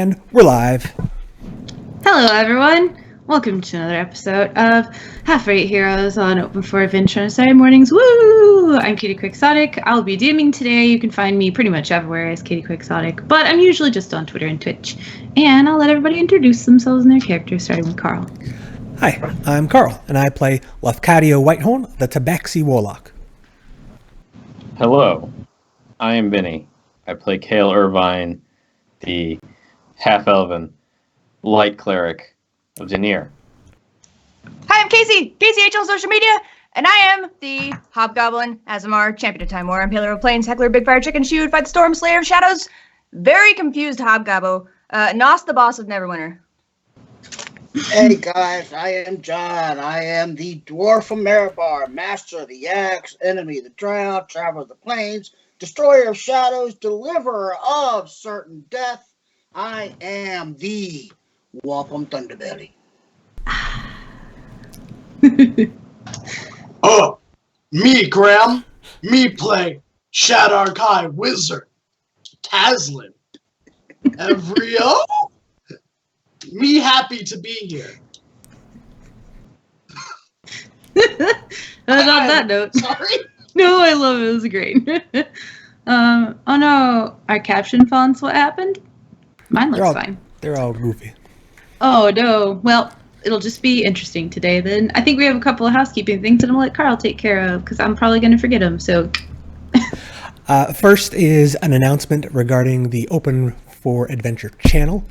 And we're live. Hello, everyone. Welcome to another episode of Half-Rate Heroes on Open for Adventure on Saturday mornings. Woo! I'm Katie Quixotic. I'll be DMing today. You can find me pretty much everywhere as Katie Quixotic, but I'm usually just on Twitter and Twitch. And I'll let everybody introduce themselves and their characters, starting with Carl. Hi, I'm Carl, and I play Lafcadio Whitehorn, the Tabaxi Warlock. Hello, I am Vinny. I play Kale Irvine, the half-elven light cleric of Denier. Hi, I'm Casey H on social media, and I am the Hobgoblin, Azamar, Champion of Time War, Impaler of Plains, Heckler, Big Fire Chicken, Shoot, Fight the Storm, Slayer of Shadows, very confused Hobgobbo, Nos the boss of Neverwinter. Hey guys, I am John. I am the Dwarf from Marabar, Master of the Axe, Enemy of the Drowned, Traveler of the Plains, Destroyer of Shadows, Deliverer of Certain Death. I am the Wapham Thunderbelly. Me, Graham. Me play Shadar Kai, Wizard, Taslin, Evrio. Me happy to be here. On that note. Sorry? No, I love it. It was great. Oh no, our caption fonts, what happened? Mine looks fine. They're all goofy. Oh no, well, it'll just be interesting today then. I think we have a couple of housekeeping things that I'm going to let Carl take care of because I'm probably going to forget them, so. First is an announcement regarding the Open for Adventure channel.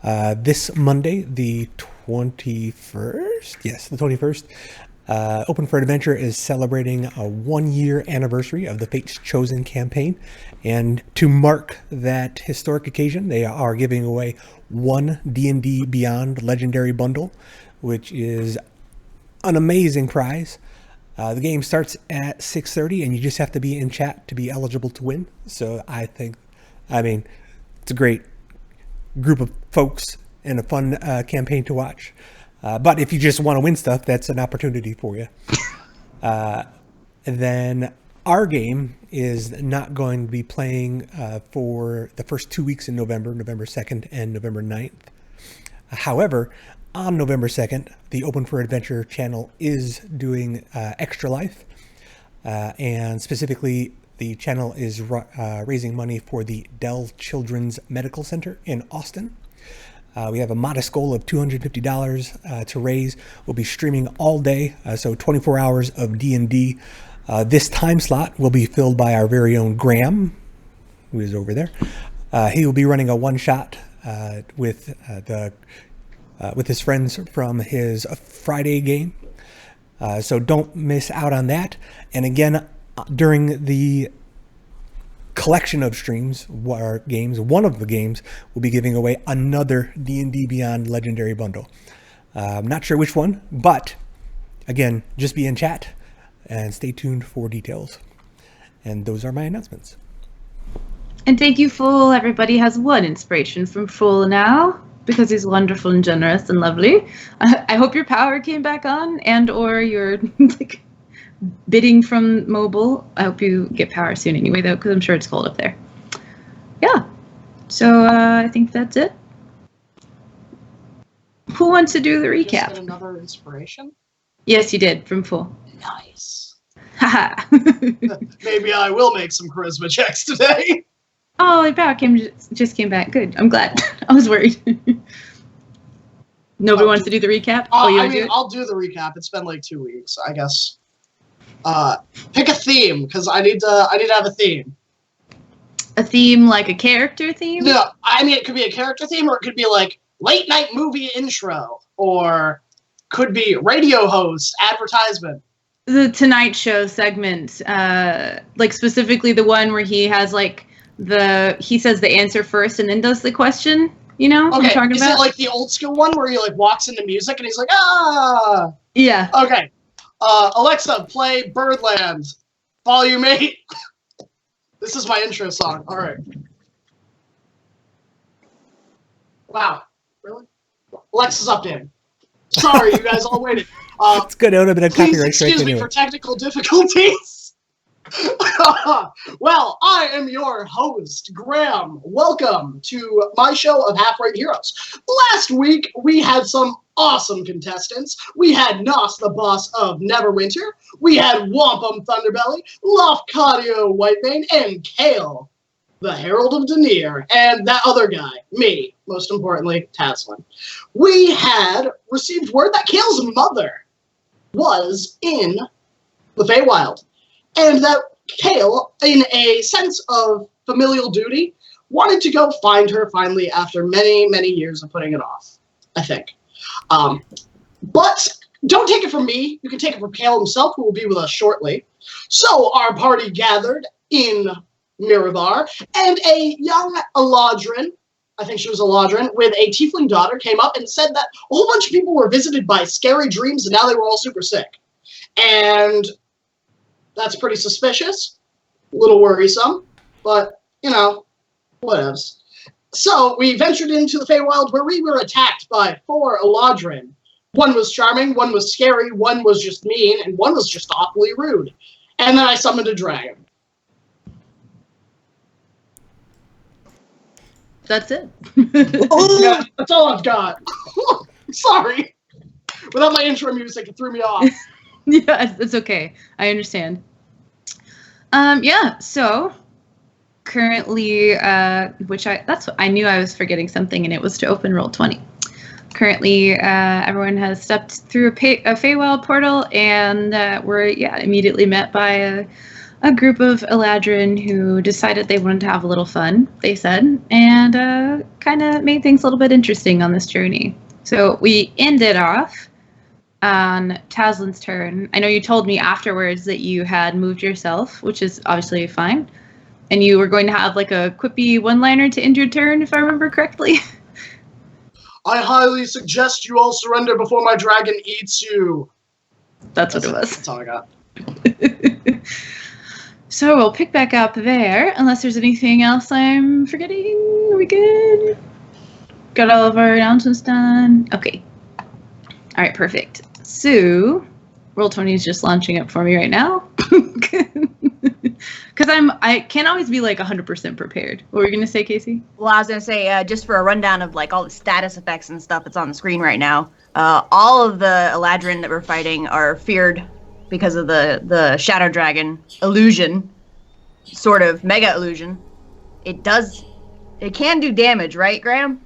This Monday, the 21st? Yes, the 21st. Open for Adventure is celebrating a 1-year anniversary of the Fates Chosen campaign. And to mark that historic occasion, they are giving away one D&D Beyond Legendary Bundle, which is an amazing prize. The game starts at 6:30, and you just have to be in chat to be eligible to win. So it's a great group of folks and a fun campaign to watch. But if you just want to win stuff, that's an opportunity for you. And then our game is not going to be playing for the first 2 weeks in November 2nd and November 9th. However, on November 2nd, the Open for Adventure channel is doing Extra Life. And specifically, the channel is raising money for the Dell Children's Medical Center in Austin. We have a modest goal of $250 to raise. We'll be streaming all day, so 24 hours of D&D. This time slot will be filled by our very own Graham, who is over there. He will be running a one-shot with his friends from his Friday game. So don't miss out on that. And again, during the collection of streams or games, one of the games will be giving away another D&D Beyond Legendary Bundle. I'm not sure which one, but again, just be in chat and stay tuned for details. And those are my announcements. And thank you, Fool. Everybody has one inspiration from Fool now because he's wonderful and generous and lovely. I hope your power came back on and or your bidding from mobile. I hope you get power soon anyway, though, because I'm sure it's cold up there. Yeah. So I think that's it. Who wants to do the recap? Just get another inspiration? Yes, you did, from Fool. Nice. Haha. Maybe I will make some charisma checks today. Oh, your power just came back. Good. I'm glad. I was worried. Nobody wants to do the recap? I'll do the recap. It's been like 2 weeks, I guess. Pick a theme, because I need to have a theme. A theme, like a character theme? No, it could be a character theme, or it could be like late night movie intro, or could be radio host, advertisement. The Tonight Show segment, like specifically the one where he has like he says the answer first and then does the question, you know? Okay, talking is about? It like the old school one where he like walks into music and he's like, ah! Yeah. Okay. Alexa, play Birdland, Volume 8. This is my intro song. All right. Wow. Really? Alexa's updating. Sorry, you guys all waited. It's good. It would have been a Please copyright strike excuse me anyway. for technical difficulties. Well, I am your host, Graham. Welcome to my show of Half-Right Heroes. Last week, we had some awesome contestants. We had Nos, the boss of Neverwinter. We had Wampum Thunderbelly, Lofcadio Whitemane, and Kale, the Herald of Denier, and that other guy, me, most importantly, Taslin. We had received word that Kale's mother was in the Feywild, and that Kale, in a sense of familial duty, wanted to go find her finally after many, many years of putting it off, I think. But don't take it from me. You can take it from Kale himself, who will be with us shortly. So our party gathered in Mirabar, and a young Eladrin, I think she was Eladrin, with a tiefling daughter came up and said that a whole bunch of people were visited by scary dreams and now they were all super sick. And that's pretty suspicious, a little worrisome, but, you know, whatevs. So we ventured into the Feywild, where we were attacked by 4 Eladrin. One was charming, one was scary, one was just mean, and one was just awfully rude. And then I summoned a dragon. That's it. Yeah, that's all I've got. Sorry. Without my intro music, it threw me off. Yeah, it's okay. I understand. Yeah, so currently, I knew I was forgetting something, and it was to open Roll20. Currently, everyone has stepped through a Feywild portal, and we're immediately met by a group of Eladrin who decided they wanted to have a little fun, they said, and kind of made things a little bit interesting on this journey. So we ended off on Taslin's turn. I know you told me afterwards that you had moved yourself, which is obviously fine, and you were going to have like a quippy one-liner to end your turn, if I remember correctly. I highly suggest you all surrender before my dragon eats you. That's what it was. That's all I got. So we'll pick back up there, unless there's anything else I'm forgetting. Are we good? Got all of our announcements done? Okay. All right, perfect. So, Roll20 is just launching up for me right now. Because I can't always be like 100% prepared. What were you going to say, Casey? Well, I was going to say, just for a rundown of like all the status effects and stuff that's on the screen right now, all of the Eladrin that we're fighting are feared because of the Shadow Dragon illusion, sort of mega illusion. It can do damage, right, Graham?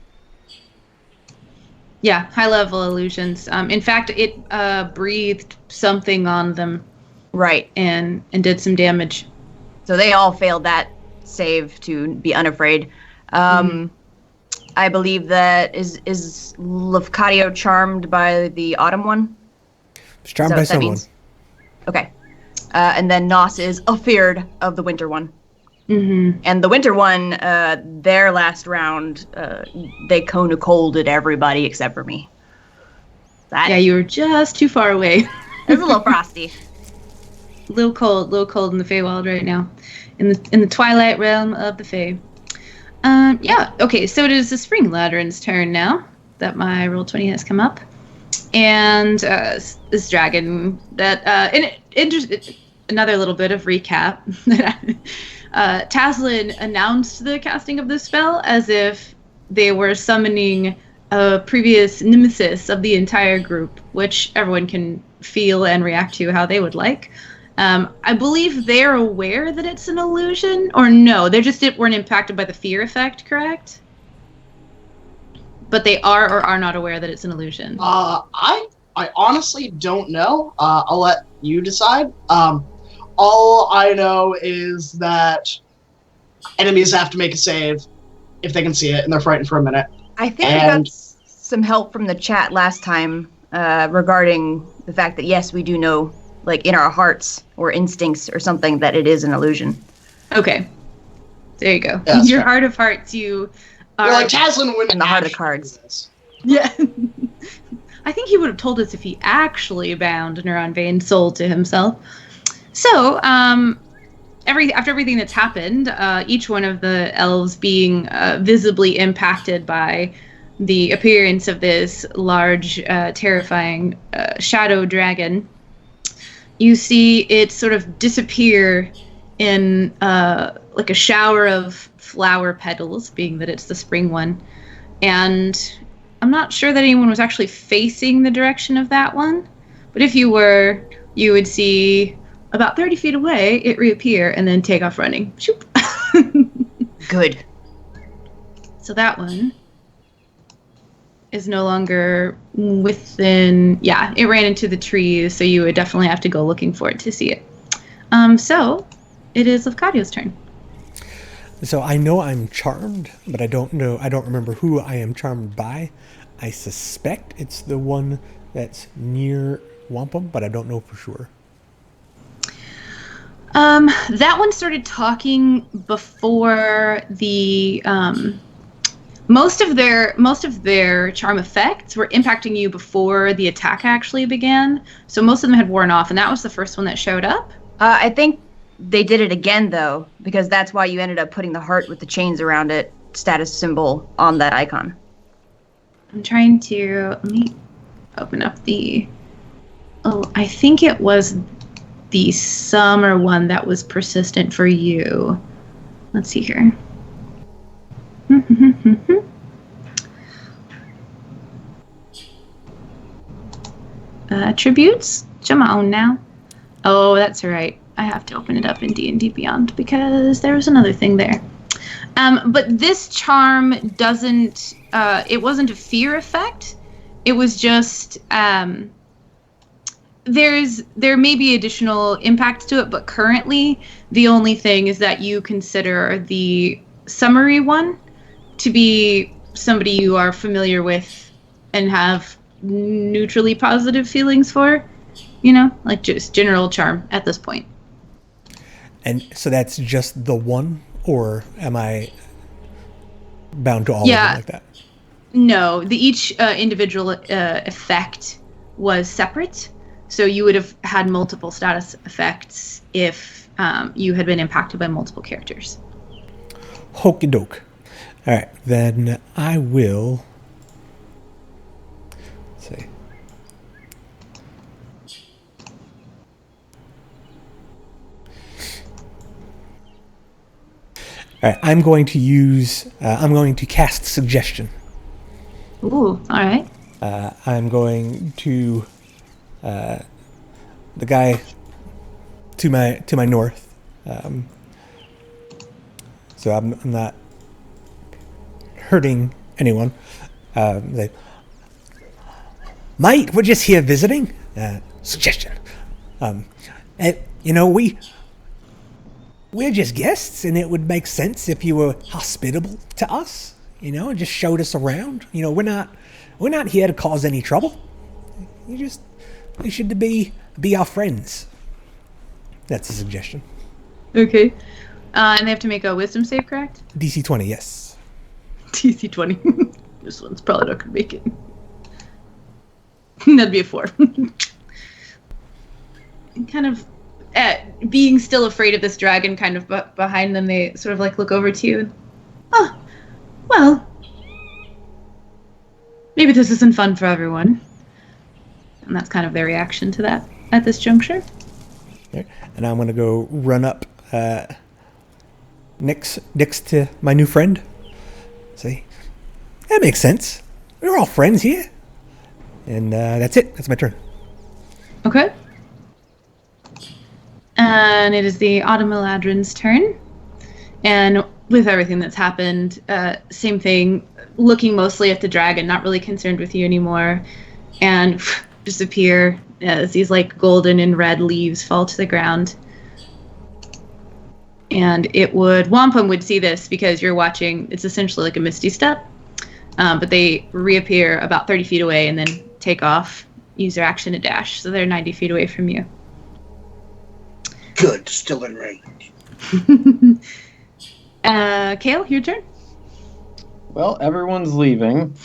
Yeah, high level illusions. In fact, it breathed something on them. Right. And did some damage. So they all failed that save to be unafraid. I believe that is Lofcadio charmed by the autumn one? It's charmed by someone. Okay. And then Nos is afeared of the winter one. Mm-hmm. And the winter one, their last round, they cone of colded everybody except for me. Yeah, you were just too far away. It was a little frosty. A little cold in the Feywild right now, in the twilight realm of the Fey. Yeah. Okay. So it is the Spring Ladrin's turn now that my Roll20 has come up, and this dragon that another little bit of recap. Taslin announced the casting of this spell as if they were summoning a previous nemesis of the entire group, which everyone can feel and react to how they would like. I believe they're aware that it's an illusion, or no, they just weren't impacted by the fear effect, correct? But they are or are not aware that it's an illusion. I honestly don't know. I'll let you decide. All I know is that enemies have to make a save if they can see it, and they're frightened for a minute. I think we got some help from the chat last time regarding the fact that, yes, we do know, like, in our hearts or instincts or something, that it is an illusion. Okay. There you go. Yeah, Your fair. heart of hearts, you are... You're like, Taslin wouldn't in the heart of the actually cards. do this. Yeah. I think he would have told us if he actually bound Neuron Vein soul to himself. So, after everything that's happened, each one of the elves being visibly impacted by the appearance of this large, terrifying shadow dragon, you see it sort of disappear in like a shower of flower petals, being that it's the spring one. And I'm not sure that anyone was actually facing the direction of that one. But if you were, you would see about 30 feet away it reappear and then take off running. Shoop. Good. So that one is no longer within... Yeah, it ran into the trees, so you would definitely have to go looking for it to see it. So it is Lafcadio's turn. So I know I'm charmed, but I don't remember who I am charmed by. I suspect it's the one that's near Wampum, but I don't know for sure. That one started talking before the most of their charm effects were impacting you before the attack actually began. So most of them had worn off, and that was the first one that showed up. I think they did it again, though, because that's why you ended up putting the heart with the chains around it status symbol on that icon. I'm trying to... Let me open up the... Oh, I think it was the summer one that was persistent for you. Let's see here. Attributes? Come on now. Oh, that's right. I have to open it up in D&D Beyond because there was another thing there. But this charm doesn't... it wasn't a fear effect. It was just... there may be additional impacts to it, but currently the only thing is that you consider the summary one to be somebody you are familiar with and have neutrally positive feelings for, like just general charm at this point. And so that's just the one, or am I bound to all of them like that? No, each individual effect was separate. So you would have had multiple status effects if you had been impacted by multiple characters. Hokey doke. All right, then I will. Let's see. All right, I'm going to use. I'm going to cast suggestion. Ooh, all right. I'm going to. The guy to my north. So I'm not hurting anyone. Mate, we're just here visiting. Suggestion. We're just guests, and it would make sense if you were hospitable to us. And just showed us around. We're not here to cause any trouble. We should be our friends. That's a suggestion. Okay. And they have to make a wisdom save, correct? DC 20, yes. DC 20. This one's probably not going to make it. That'd be a 4. Kind of being still afraid of this dragon kind of behind them, they sort of like look over to you and, oh, well, maybe this isn't fun for everyone. And that's kind of their reaction to that at this juncture. Okay. And I'm going to go run up next to my new friend. Say, that makes sense. We're all friends here. And that's it. That's my turn. Okay. And it is the Autumn Eladrin's turn. And with everything that's happened, same thing, looking mostly at the dragon, not really concerned with you anymore. And disappear as these like golden and red leaves fall to the ground. And Wampum would see this because you're watching, it's essentially like a Misty Step, but they reappear about 30 feet away and then take off, use their action to dash, so they're 90 feet away from you. Good, still in range. Kale, your turn. Well, everyone's leaving.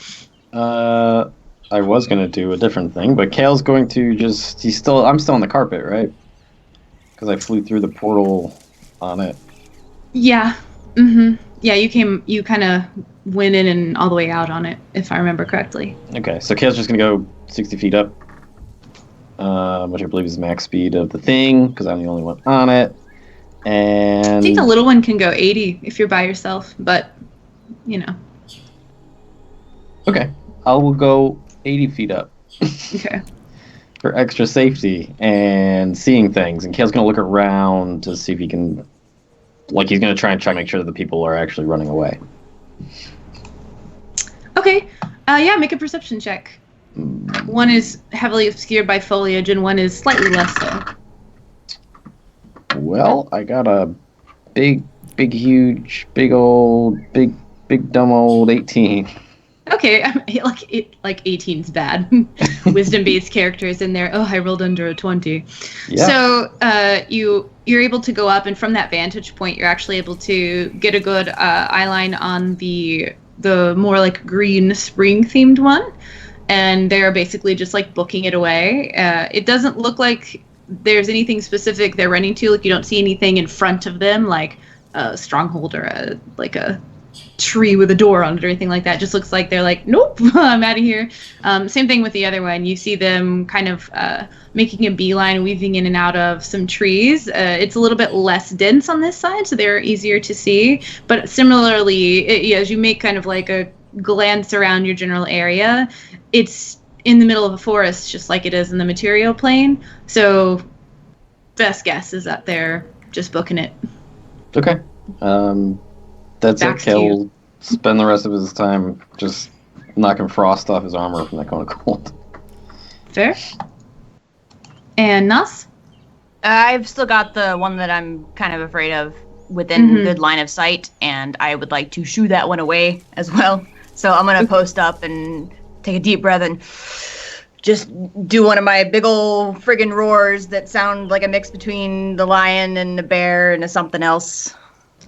I was going to do a different thing, but Kale's going to I'm still on the carpet, right? Because I flew through the portal on it. Yeah. Mm-hmm. Yeah, you kind of went in and all the way out on it, if I remember correctly. Okay, so Kale's just going to go 60 feet up, which I believe is max speed of the thing, because I'm the only one on it. And I think the little one can go 80 if you're by yourself, but, you know. Okay, I will go 80 feet up Okay. for extra safety and seeing things. And Kale's going to look around to see if he can, like, he's going to try and make sure that the people are actually running away. Okay. Yeah, make a perception check. One is heavily obscured by foliage, and one is slightly less so. Well, I got a big, huge, big dumb old 18. Okay, like 18's bad. Wisdom-based characters in there. Oh, I rolled under a 20. Yeah. So you're able to go up, and from that vantage point, you're actually able to get a good eye line on the more like green spring themed one, and they're basically just like booking it away. It doesn't look like there's anything specific they're running to. Like, you don't see anything in front of them, like a stronghold or a tree with a door on it or anything like that. It just looks like they're like, nope, I'm out of here. Same thing with the other one. You see them kind of making a beeline, weaving in and out of some trees. It's a little bit less dense on this side, so they're easier to see. But similarly, as you make kind of like a glance around your general area, it's in the middle of a forest, just like it is in the material plane. So best guess is that they're just booking it. Okay. That's Back it. to you. He'll spend the rest of his time just knocking frost off his armor from that kind of cold. Fair. And Nas? I've still got the one that I'm kind of afraid of within good line of sight, and I would like to shoo that one away as well. So I'm going to post up and take a deep breath and just do one of my big ol' friggin' roars that sound like a mix between the lion and the bear and a something else.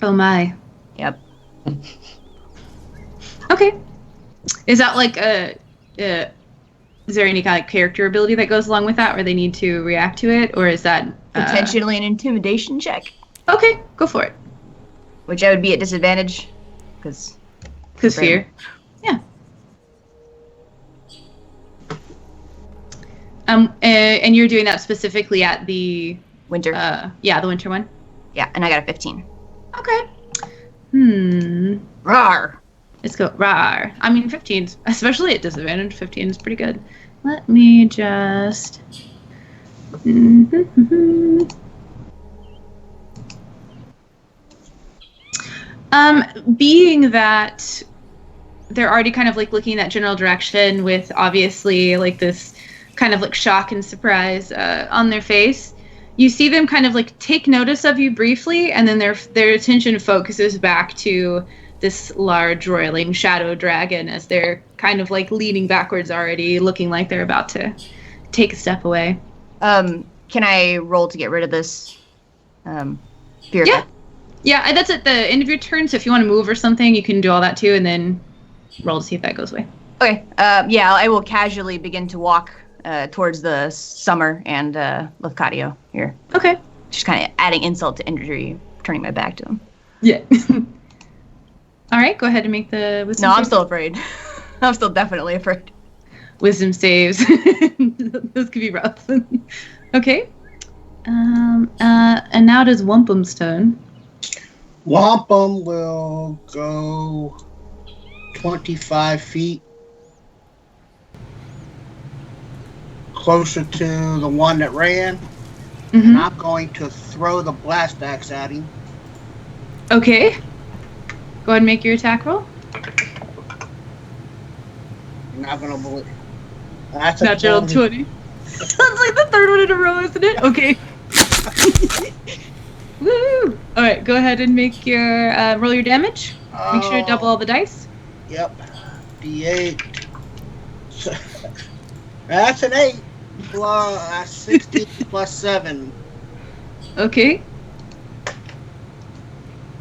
Oh my. Yep. Okay. Is that like is there any kind of character ability that goes along with that where they need to react to it, or is that Potentially an intimidation check, Okay, go for it. which I would be at disadvantage because Fear. Yeah. And you're doing that specifically at the winter. the winter one. Yeah, and I got a 15. Okay. Rawr. Let's go. Rawr. I mean, 15, especially at disadvantage, 15 is pretty good. Let me just... Being that they're already kind of like looking in that general direction with obviously like this kind of like shock and surprise on their face, you see them kind of like take notice of you briefly, and then their attention focuses back to this large roiling shadow dragon as they're kind of like leaning backwards already, looking like they're about to take a step away. Can I roll to get rid of this fear? Yeah. Yeah, that's at the end of your turn, so if you want to move or something, you can do all that too, and then roll to see if that goes away. Okay. Yeah, I will casually begin to walk towards the Summer and Lefcadio here. Okay. Just kind of adding insult to injury, turning my back to him. Yeah. All right, go ahead and make the wisdom No, I'm save. still afraid. I'm still definitely afraid. Wisdom saves. Those could be rough. Okay. And now does Wumpum's turn. Wampum will go 25 feet closer to the one that ran. And I'm going to throw the blast axe at him. Okay. Go ahead and make your attack roll. You're not going to believe. That's Natural 20. Sounds like the third one in a row, isn't it? Okay. Woo! All right, go ahead and make your roll your damage. Make sure to double all the dice. Yep. D8. That's an 8. Plus 16 plus 7. Okay.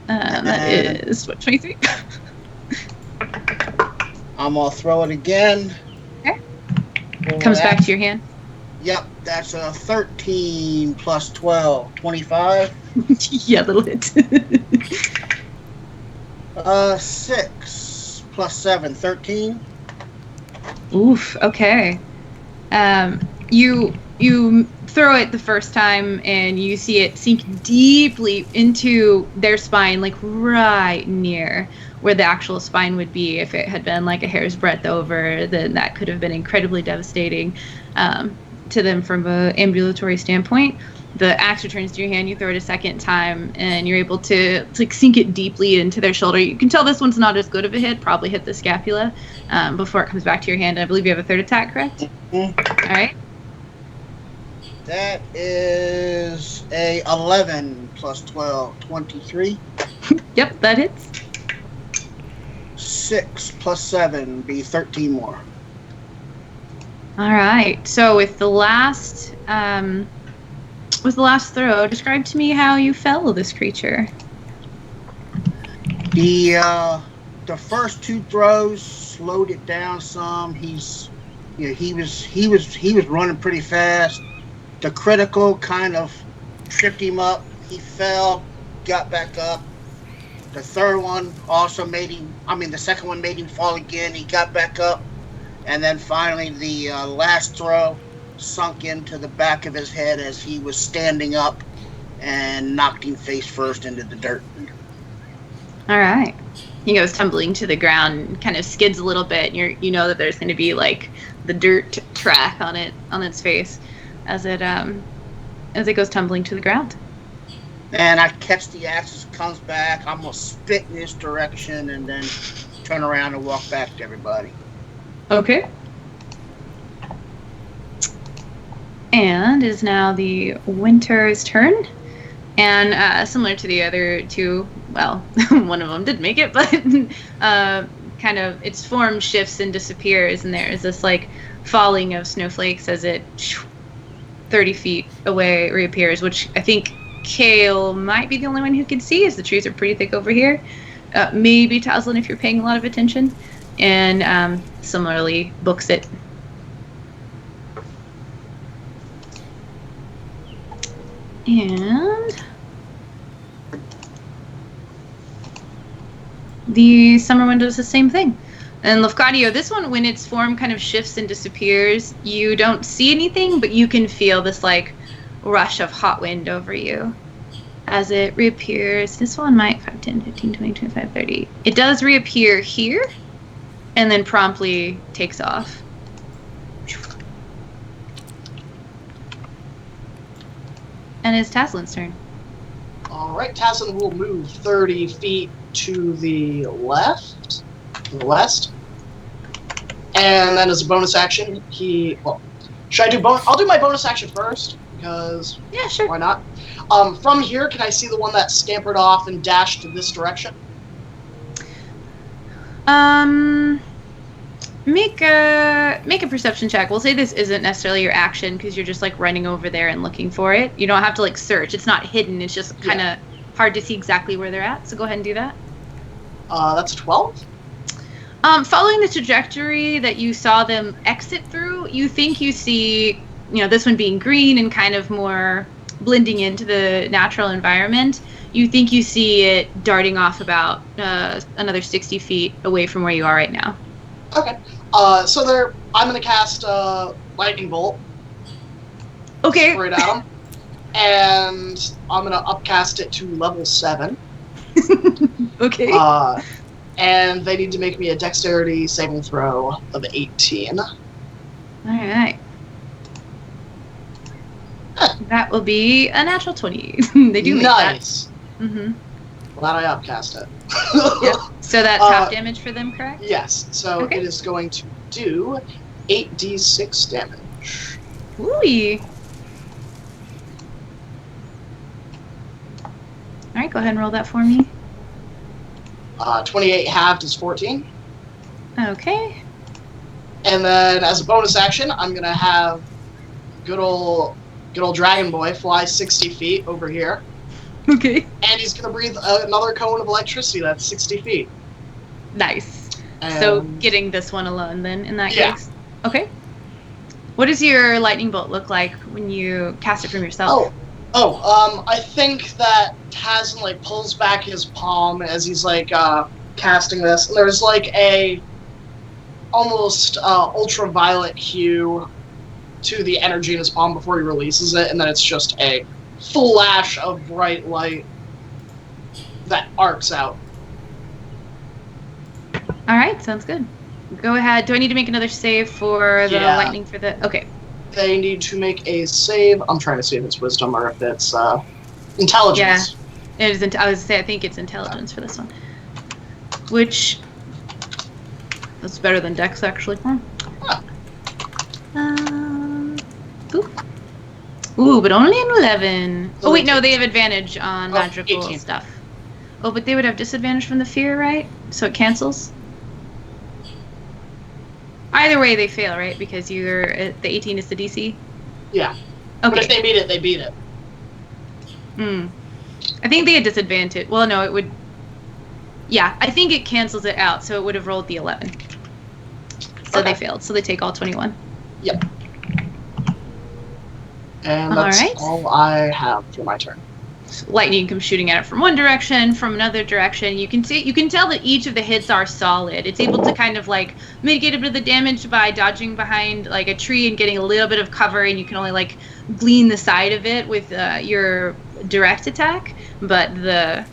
That is what, 23. I'm gonna throw it again. Okay. Comes back to your hand. Yep, that's a 13 plus 12, 25. Yeah, little hit. 6 plus 7, 13. Oof. Okay. You throw throw it the first time, and you see it sink deeply into their spine, like right near where the actual spine would be. If it had been like a hair's breadth over, then that could have been incredibly devastating to them from an ambulatory standpoint. The axe returns to your hand. You throw it a second time, and you're able to like sink it deeply into their shoulder. You can tell this one's not as good of a hit. Probably hit the scapula before it comes back to your hand. I believe you have a third attack, correct? Mm-hmm. All right. That is a 11 plus 12, 23. Yep, that hits. 6 plus 7 be 13 more. All right. So with the last throw, describe to me how you fell this creature. The first two throws slowed it down some. He was running pretty fast. The critical kind of tripped him up. He fell, got back up. The third one also the second one made him fall again. He got back up. And then finally the last throw sunk into the back of his head as he was standing up and knocked him face first into the dirt. All right. He goes tumbling to the ground, kind of skids a little bit. And you know that there's going to be like the dirt track on its face as it goes tumbling to the ground. And I catch the axe as it comes back. I'm gonna spit in this direction and then turn around and walk back to everybody. Okay. And it is now the Winter's turn. And similar to the other two, well, one of them did make it, but kind of its form shifts and disappears, and there is this like falling of snowflakes as it 30 feet away reappears, which I think Kale might be the only one who can see, as the trees are pretty thick over here. Maybe Taslin if you're paying a lot of attention. And similarly books it. And the summer window is the same thing. And Lafcadio, this one, when its form kind of shifts and disappears, you don't see anything, but you can feel this like rush of hot wind over you as it reappears. This one might 5, 10, 15, 20, 25, 30. It does reappear here and then promptly takes off. And it's Taslin's turn. All right, Taslin will move 30 feet to the left, to the west. And then as a bonus action, should I do I'll do my bonus action first, because yeah, sure. Why not? From here, can I see the one that scampered off and dashed this direction? Make a perception check. We'll say this isn't necessarily your action because you're just like running over there and looking for it. You don't have to like search. It's not hidden. It's just kind of hard to see exactly where they're at. So go ahead and do that. That's 12. Following the trajectory that you saw them exit through, you think you see, this one being green and kind of more blending into the natural environment. You think you see it darting off about another 60 feet away from where you are right now. Okay. So I'm going to cast Lightning Bolt. Okay. Straight at them. And I'm going to upcast it to level 7. Okay. And they need to make me a dexterity saving throw of 18. All right. That will be a natural 20. They do make nice. that. Mm-hmm. Glad I upcast it. Yep. So that's half damage for them, correct? Yes. So okay. It is going to do 8d6 damage. Ooh. All right, go ahead and roll that for me. 28 halved is 14. Okay. And then as a bonus action, I'm going to have good old Dragon Boy fly 60 feet over here. Okay. And he's going to breathe another cone of electricity that's 60 feet. Nice. So getting this one alone then in that case? Okay. What does your lightning bolt look like when you cast it from yourself? I think that Taslin pulls back his palm as he's casting this, and there's a almost ultraviolet hue to the energy in his palm before he releases it, and then it's just a flash of bright light that arcs out. All right, sounds good. Go ahead. Do I need to make another save for the Yeah. lightning for the? Okay. They need to make a save. I'm trying to see if it's wisdom or if it's intelligence. It is. I was say I think it's intelligence for this one, which that's better than Dex actually. Huh. Ooh, but only an 11. So Oh wait, no, it's- they have advantage on Oh, magical 18. stuff. Oh, but they would have disadvantage from the fear, right? So it cancels. Either way, they fail, right? Because you're the 18 is the DC. Yeah. But if Okay. they beat it, they beat it. I think they had disadvantage. Well, no, it would. Yeah, I think it cancels it out, so it would have rolled the 11. So Okay. they failed. So they take all 21. Yep. And that's Alright. all I have for my turn. Lightning comes shooting at it from one direction, from another direction. You can tell that each of the hits are solid. It's able to kind of like mitigate a bit of the damage by dodging behind like a tree and getting a little bit of cover, and you can only like glean the side of it with your direct attack. But the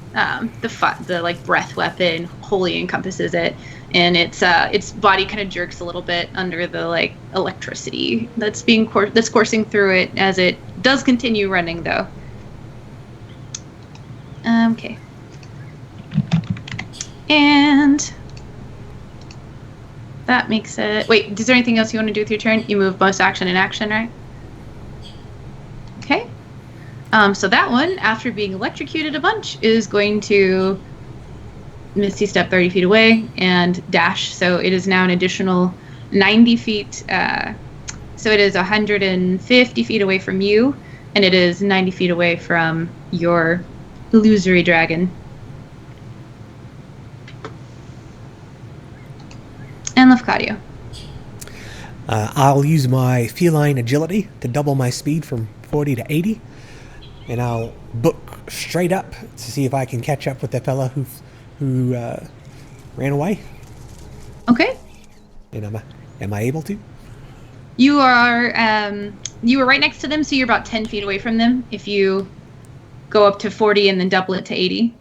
like breath weapon wholly encompasses it, and its body kind of jerks a little bit under the like electricity that's that's coursing through it as it does continue running though. Okay. And that makes it... Wait, is there anything else you want to do with your turn? You move bonus action and action, right? Okay. So that one, after being electrocuted a bunch, is going to Misty Step 30 feet away and dash. So it is now an additional 90 feet. So it is 150 feet away from you, and it is 90 feet away from your illusory dragon. And Lafcadio. I'll use my feline agility to double my speed from 40 to 80, and I'll book straight up to see if I can catch up with the fella who ran away. Okay. And am I able to? You are right next to them, so you're about 10 feet away from them if you go up to 40 and then double it to 80,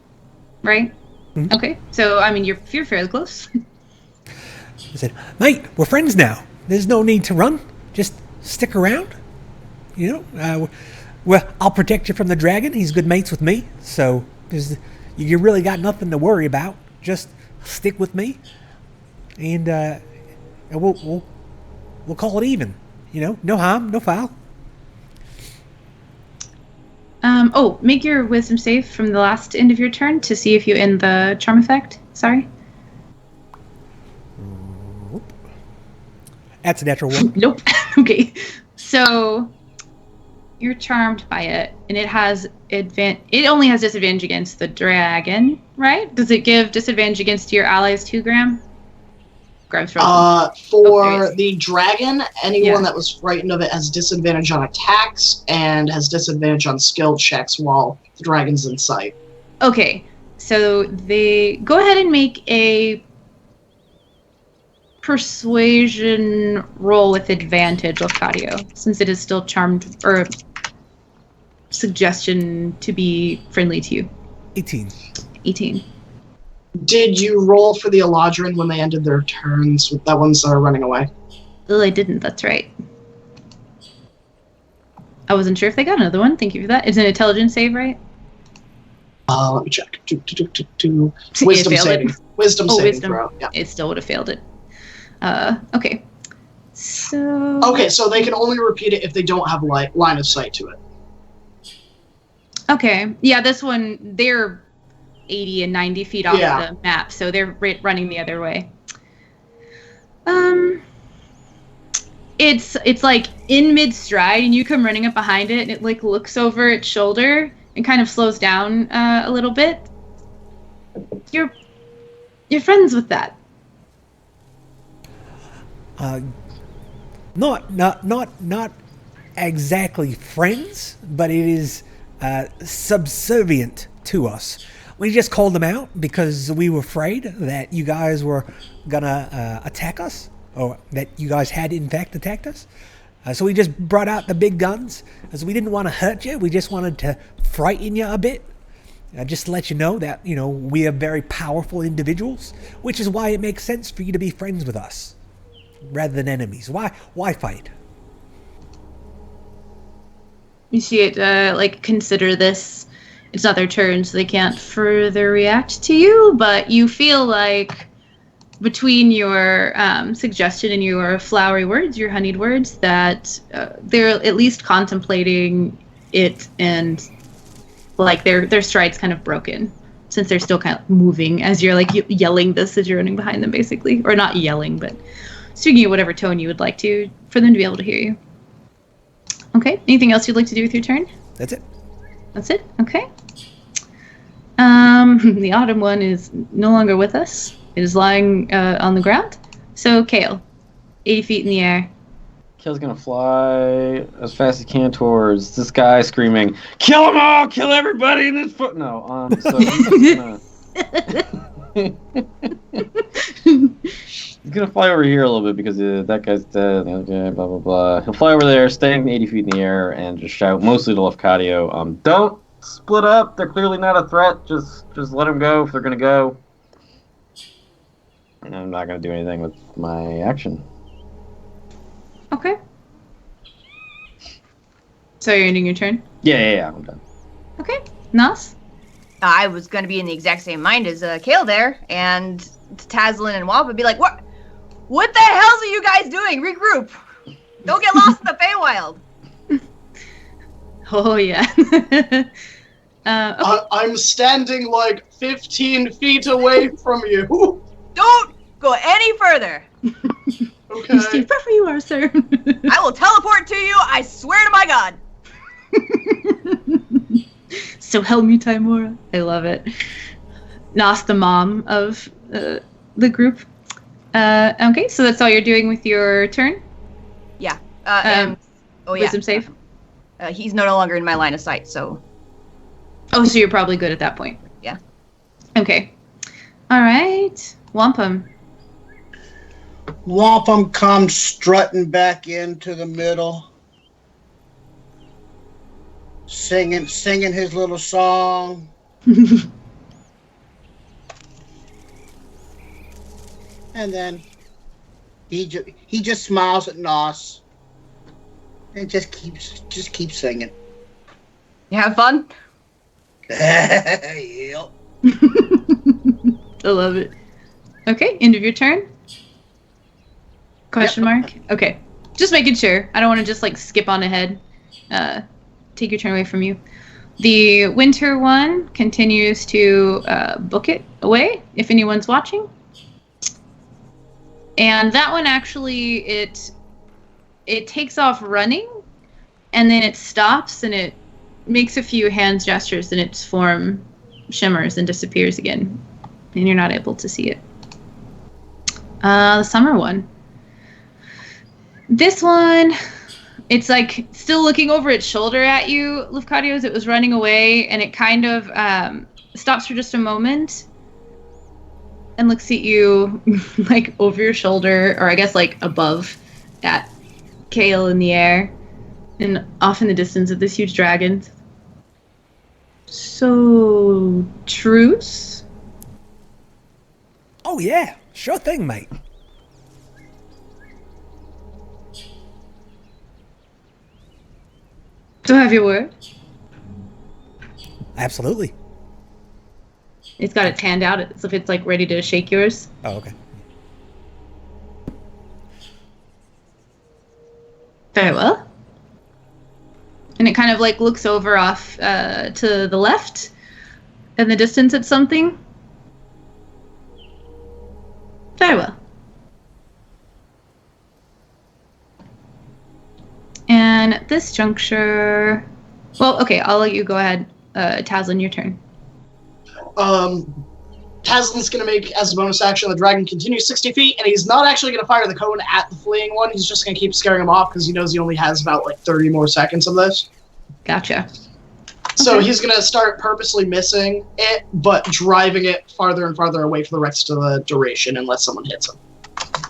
right? Mm-hmm. Okay, so I mean you're fairly close. I said, mate, we're friends now. There's no need to run. Just stick around. You know, well, I'll protect you from the dragon. He's good mates with me, so you really got nothing to worry about. Just stick with me, and we'll call it even. You know, no harm, no foul. Make your wisdom save from the last end of your turn to see if you end the charm effect. Sorry. That's a natural one. Nope. Okay. So you're charmed by it, and it has it only has disadvantage against the dragon, right? Does it give disadvantage against your allies too, Graham? Graham's frozen. For the dragon, anyone Yeah. that was frightened of it has disadvantage on attacks and has disadvantage on skill checks while the dragon's in sight. Okay. So they go ahead and make a persuasion roll with advantage, Lafcadio, since it is still charmed, or suggestion to be friendly to you. 18. 18. Did you roll for the Eladrin when they ended their turns with that ones that are running away? Oh, I didn't. That's right. I wasn't sure if they got another one. Thank you for that. It's an intelligence save, right? Let me check. Wisdom failed saving. it. Wisdom Oh, saving wisdom. throw. Yeah. It still would have failed it. Okay. So. Okay, so they can only repeat it if they don't have line of sight to it. Okay. Yeah, this one, they're 80 and 90 feet off Yeah. the map, so they're running the other way. It's like in mid stride, and you come running up behind it, and it like looks over its shoulder and kind of slows down a little bit. You're friends with that. Not exactly friends, but it is subservient to us. We just called them out because we were afraid that you guys were gonna attack us, or that you guys had in fact attacked us. So we just brought out the big guns, as we didn't want to hurt you. We just wanted to frighten you a bit. Just to let you know that, we are very powerful individuals, which is why it makes sense for you to be friends with us, rather than enemies. Why fight? You see it, consider this. It's not their turn, so they can't further react to you, but you feel like between your suggestion and your flowery words, your honeyed words, that they're at least contemplating it, and their stride's kind of broken, since they're still kind of moving as you're yelling this as you're running behind them, basically. Or not yelling, but speaking at whatever tone you would like to, for them to be able to hear you. Okay, anything else you'd like to do with your turn? That's it. That's it? Okay. The autumn one is no longer with us. It is lying on the ground. So, Kale, 80 feet in the air. Kale's gonna fly as fast as he can towards this guy, screaming, "Kill them all! Kill everybody in this foot!" No, so he's gonna fly over here a little bit because that guy's dead. Okay, blah blah blah. He'll fly over there, staying 80 feet in the air, and just shout, mostly to Lefcadio, "Don't split up. They're clearly not a threat. Just let them go if they're gonna go." And I'm not gonna do anything with my action. Okay. So you're ending your turn? Yeah, I'm done. Okay. Nas? I was going to be in the exact same mind as Kale there, and Tazlin and Wamp would be like, What the hell are you guys doing? Regroup. Don't get lost in the Feywild. Oh, yeah. Okay. I'm standing 15 feet away from you. Don't go any further. Okay. You stay right where you are, sir. I will teleport to you, I swear to my god. So help me, Timora. I love it. Nas, the mom of the group. Okay, so that's all you're doing with your turn? Yeah. Wisdom save? He's no longer in my line of sight, so... Oh, so you're probably good at that point. Yeah. Okay. All right. Wampum. Wampum comes strutting back into the middle, singing his little song. And then he just smiles at Nos and just keeps singing. You have fun? Yep. I love it. Okay, end of your turn? Question mark? Okay. Just making sure. I don't want to just skip on ahead. Take your turn away from you. The winter one continues to book it away, if anyone's watching. And that one actually, it takes off running, and then it stops, and it makes a few hand gestures, and its form shimmers and disappears again. And you're not able to see it. The summer one. This one, it's still looking over its shoulder at you, Lefcadio, as it was running away, and it kind of stops for just a moment and looks at you over your shoulder, or I guess above at Kale in the air, and off in the distance at this huge dragon. So, truce? Oh yeah, sure thing, mate. Do I have your word? Absolutely. It's got its hand out as if it's ready to shake yours. Oh, okay. Very well. And it kind of looks over off to the left in the distance at something. Very well. And at this juncture... Well, okay, I'll let you go ahead. Tazlin, your turn. Tazlin's going to make, as a bonus action, the dragon continues 60 feet, and he's not actually going to fire the cone at the fleeing one. He's just going to keep scaring him off because he knows he only has about 30 more seconds of this. Gotcha. So Okay. he's going to start purposely missing it, but driving it farther and farther away for the rest of the duration unless someone hits him.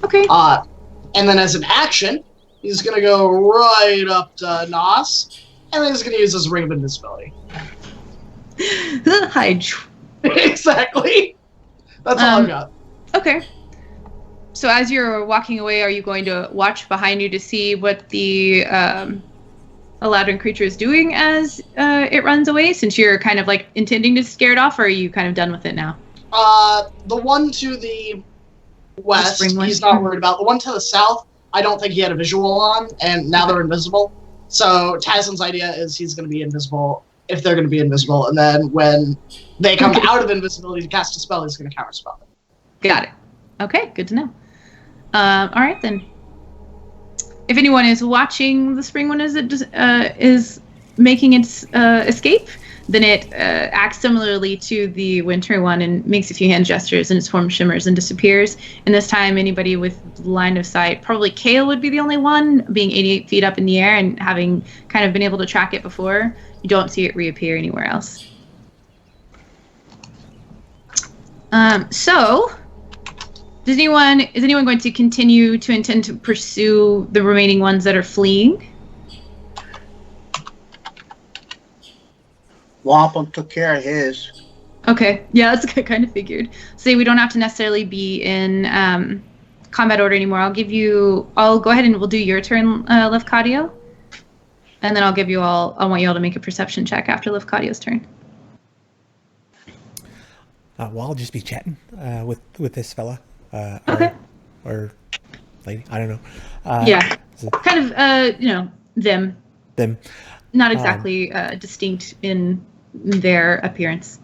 Okay. And then as an action, He's going to go right up to Nos, and then he's going to use his Ring of Invisibility. Hide. Exactly. That's all I've got. Okay. So as you're walking away, are you going to watch behind you to see what the Aladdin creature is doing as it runs away, since you're kind of like intending to scare it off, or are you kind of done with it now? The one to the west, spring one? he's not worried about. The one to the south, I don't think he had a visual on, and now they're invisible. So Taslim's idea is he's going to be invisible if they're going to be invisible, and then when they come out of invisibility to cast a spell, he's going to counterspell it. Got it. Okay, good to know. All right then. If anyone is watching the spring one as it is making its escape, then it acts similarly to the winter one and makes a few hand gestures, and its form shimmers and disappears. And this time, anybody with line of sight, probably Kale would be the only one, being 88 feet up in the air and having kind of been able to track it before. You don't see it reappear anywhere else. So, is anyone going to continue to intend to pursue the remaining ones that are fleeing? Wampum took care of his. Okay, yeah, that's what I kind of figured. So we don't have to necessarily be in combat order anymore. I'll go ahead and we'll do your turn, Lefcadio. And then I want you all to make a perception check after Lefcadio's turn. Well, I'll just be chatting with this fella. Okay. Or lady, I don't know. Yeah, kind of, them. Them. Not exactly distinct in their appearance.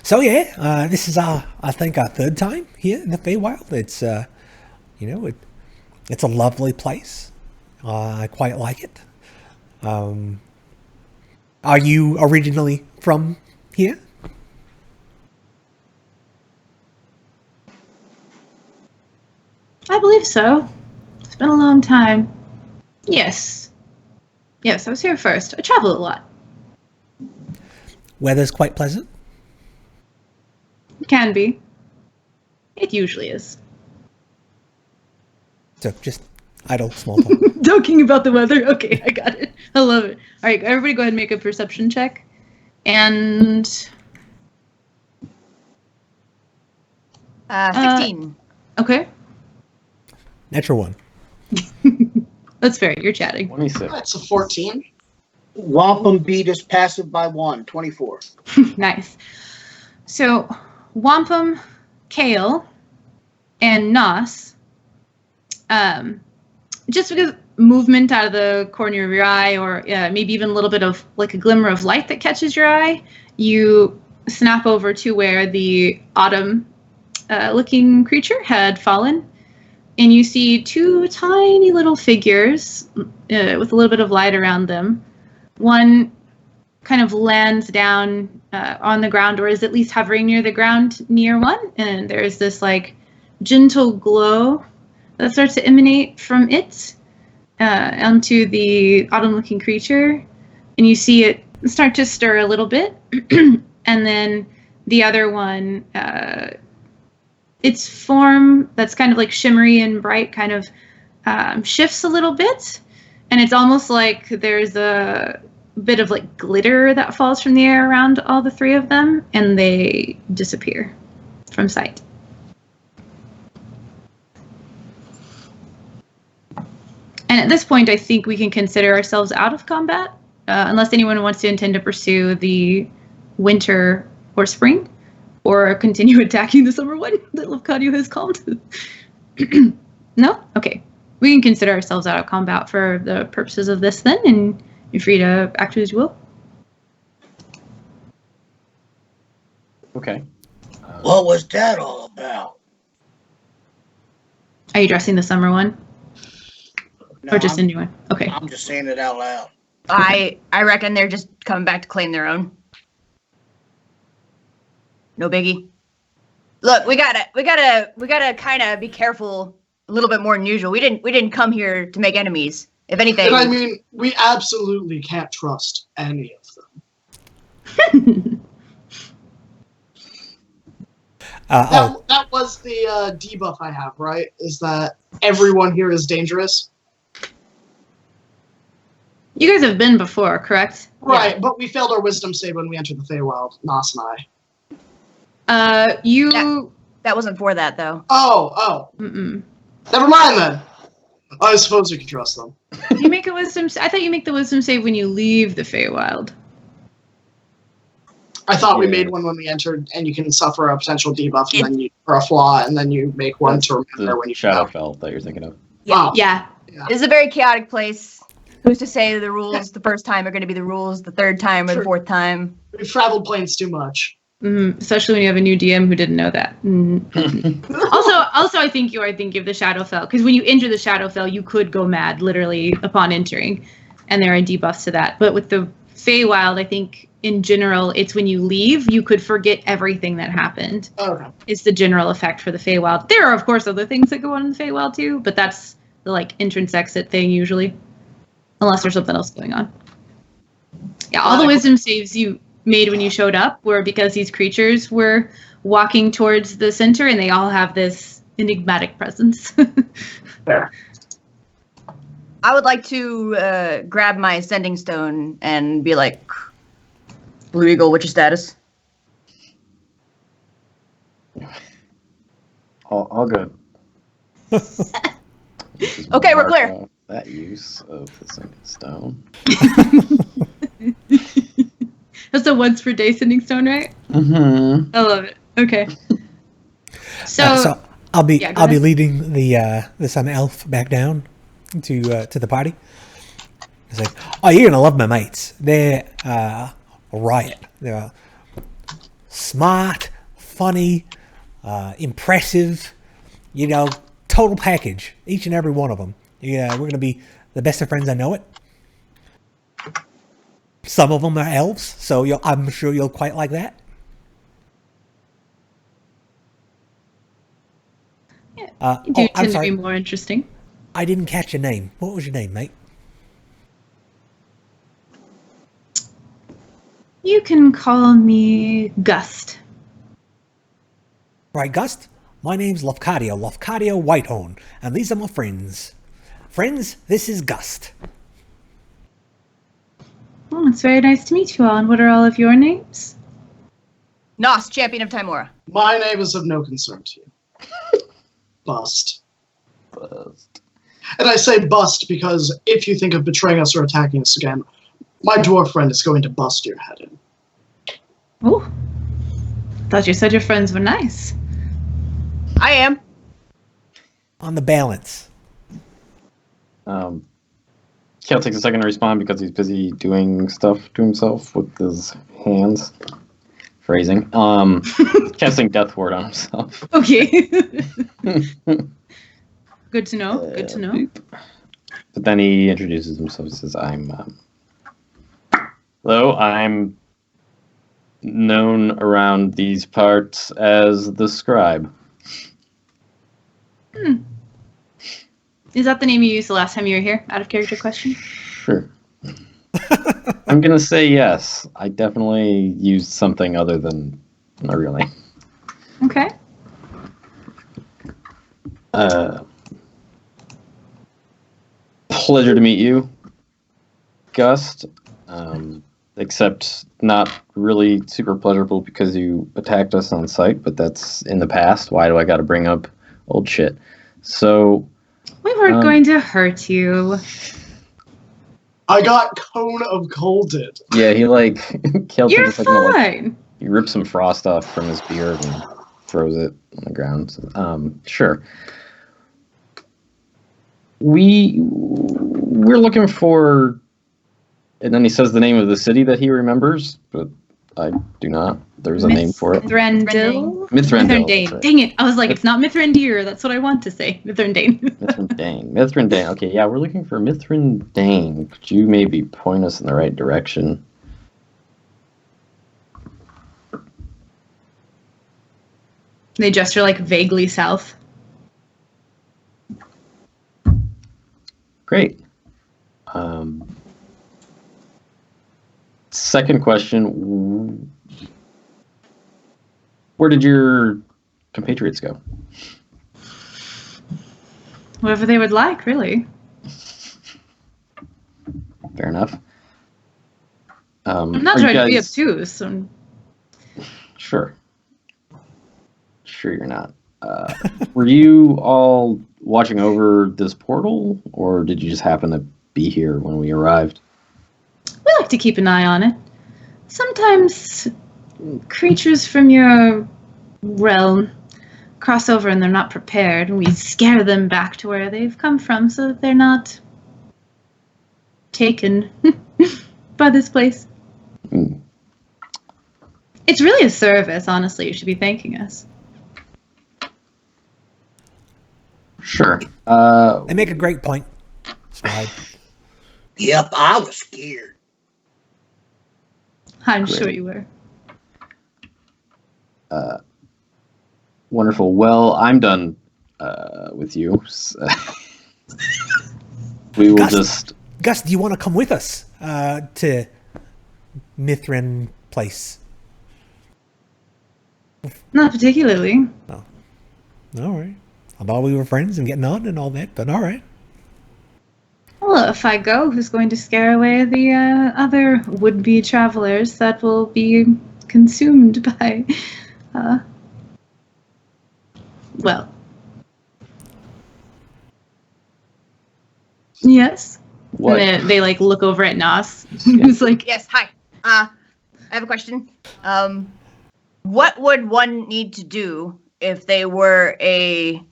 So yeah, this is I think our third time here in the Feywild. It's it's a lovely place. I quite like it. Are you originally from here? I believe so. It's been a long time. Yes, I was here first. I travel a lot. Weather's quite pleasant. It can be. It usually is. So just idle small talk. Talking about the weather. Okay, I got it. I love it. All right, everybody go ahead and make a perception check. And 16. Okay. Natural one. That's fair. You're chatting. 26. That's a 14. Wampum beat us passive by 1, 24. Nice. So, Wampum, Kale, and Nos, just because movement out of the corner of your eye, or maybe even a little bit of like a glimmer of light that catches your eye, you snap over to where the autumn looking creature had fallen, and you see two tiny little figures with a little bit of light around them. One kind of lands down on the ground, or is at least hovering near the ground near one, and there's this like gentle glow that starts to emanate from it onto the autumn-looking creature, and you see it start to stir a little bit, and then the other one, its form that's kind of like shimmery and bright kind of shifts a little bit, and it's almost like there's a bit of like glitter that falls from the air around all the three of them, and they disappear from sight. And at this point, I think we can consider ourselves out of combat, unless anyone wants to intend to pursue the winter or spring, or continue attacking the summer one that Lefcadio has called. No? Okay. We can consider ourselves out of combat for the purposes of this then, and you're free to act as you will. Okay. What was that all about? Are you addressing the summer one? No, Or just a new one? Okay. I'm just saying it out loud. I reckon they're just coming back to claim their own. No biggie. Look, we gotta kind of be careful a little bit more than usual. We didn't come here to make enemies. If anything, And I mean, we absolutely can't trust any of them. That was the debuff I have, right? Is that everyone here is dangerous? You guys have been before, correct? Right, but we failed our wisdom save when we entered the Feywild, Nos and I. You. That wasn't for that, though. Oh. Mm-mm. Never mind then. I suppose we can trust them. You make a wisdom. I thought you make the wisdom save when you leave the Feywild. I thought we Yeah. made one when we entered, and you can suffer a potential debuff, and then or a flaw, and then you make one to remember The when you fail. Shadowfell that you're thinking of. Oh, Yeah. It's a very chaotic place. Who's to say the rules the first time are going to be the rules the third time or the fourth time? We've traveled planes too much. Especially when you have a new DM who didn't know that. Also, I think you are thinking of the Shadowfell, because when you enter the Shadowfell, you could go mad literally upon entering, and there are debuffs to that. But with the Feywild, I think in general, it's when you leave, you could forget everything that happened. Okay. It's the general effect for the Feywild. There are, of course, other things that go on in the Feywild too, but that's the entrance exit thing usually, unless there's something else going on. Yeah, all the wisdom saves you made when you showed up were because these creatures were walking towards the center, and they all have this enigmatic presence. Fair. I would like to grab my sending stone and be like, Blue Eagle, what's your status? All good. Okay, we're clear. That use of the sending stone. That's a once per day sending stone, right? Mm-hmm. I love it. Okay. So I'll be yeah, go I'll be ahead. leading the Sun Elf back down to the party. It's like, oh, you're gonna love my mates. They're a riot. They're smart, funny, impressive. Total package. Each and every one of them. Yeah, we're gonna be the best of friends. I know it. Some of them are elves, so I'm sure you'll quite like that. you do I'm tend to sorry. be more interesting. I didn't catch your name. What was your name, mate? You can call me Gust. Right, Gust? My name's Lofcadio Whitehorn, and these are my friends. Friends, this is Gust. Oh, it's very nice to meet you all. And what are all of your names? Nos, champion of Timora. My name is of no concern to you. Bust. And I say bust because if you think of betraying us or attacking us again, my dwarf friend is going to bust your head in. Oh, thought you said your friends were nice. I am. On the balance. Kale takes a second to respond because he's busy doing stuff to himself with his hands. Phrasing. Casting Death Ward on himself. Okay. Good to know. Good to know. But then he introduces himself. He says, hello, I'm known around these parts as the Scribe. Is that the name you used the last time you were here? Out of character question? Sure. I'm going to say yes. I definitely used something other than my real name. Okay. Pleasure to meet you, Gust. Except not really super pleasurable because you attacked us on sight, but that's in the past. Why do I got to bring up old shit? So We weren't going to hurt you. I got Cone of Colded. yeah, he killed You're him. fine. He rips some frost off from his beard and throws it on the ground. So, sure. We're looking for, and then he says the name of the city that he remembers, but I do not. There's a name for it. Mithrendil? Mithrendain. Mithrendain. Dang it. I was like, it's not Mithrendir. That's what I want to say. Mithrendain. Mithrendain. Okay, yeah, we're looking for Mithrendain. Could you maybe point us in the right direction? They gesture vaguely south. Great. Second question. Where did your compatriots go? Wherever they would like, really. Fair enough. I'm not are you trying to be guys- obtuse. So... Sure. Sure you're not. Were you all watching over this portal, or did you just happen to be here when we arrived? We like to keep an eye on it. Sometimes creatures from your realm cross over and they're not prepared, and we scare them back to where they've come from so that they're not taken by this place. Mm. It's really a service, honestly. You should be thanking us. Sure. They make a great point. Slide. Yep, I was scared. I'm Great. sure you were. Wonderful. Well, I'm done with you. We will Gus. just... Gus, do you want to come with us to Mithrendain place? Not particularly. All right. I thought we were friends and getting on and all that, but all right. Well, if I go, who's going to scare away the other would-be travelers that will be consumed by, well... Yes? What? And they like, look over at Nas, who's like, Yes, hi. I have a question. What would one need to do if they were a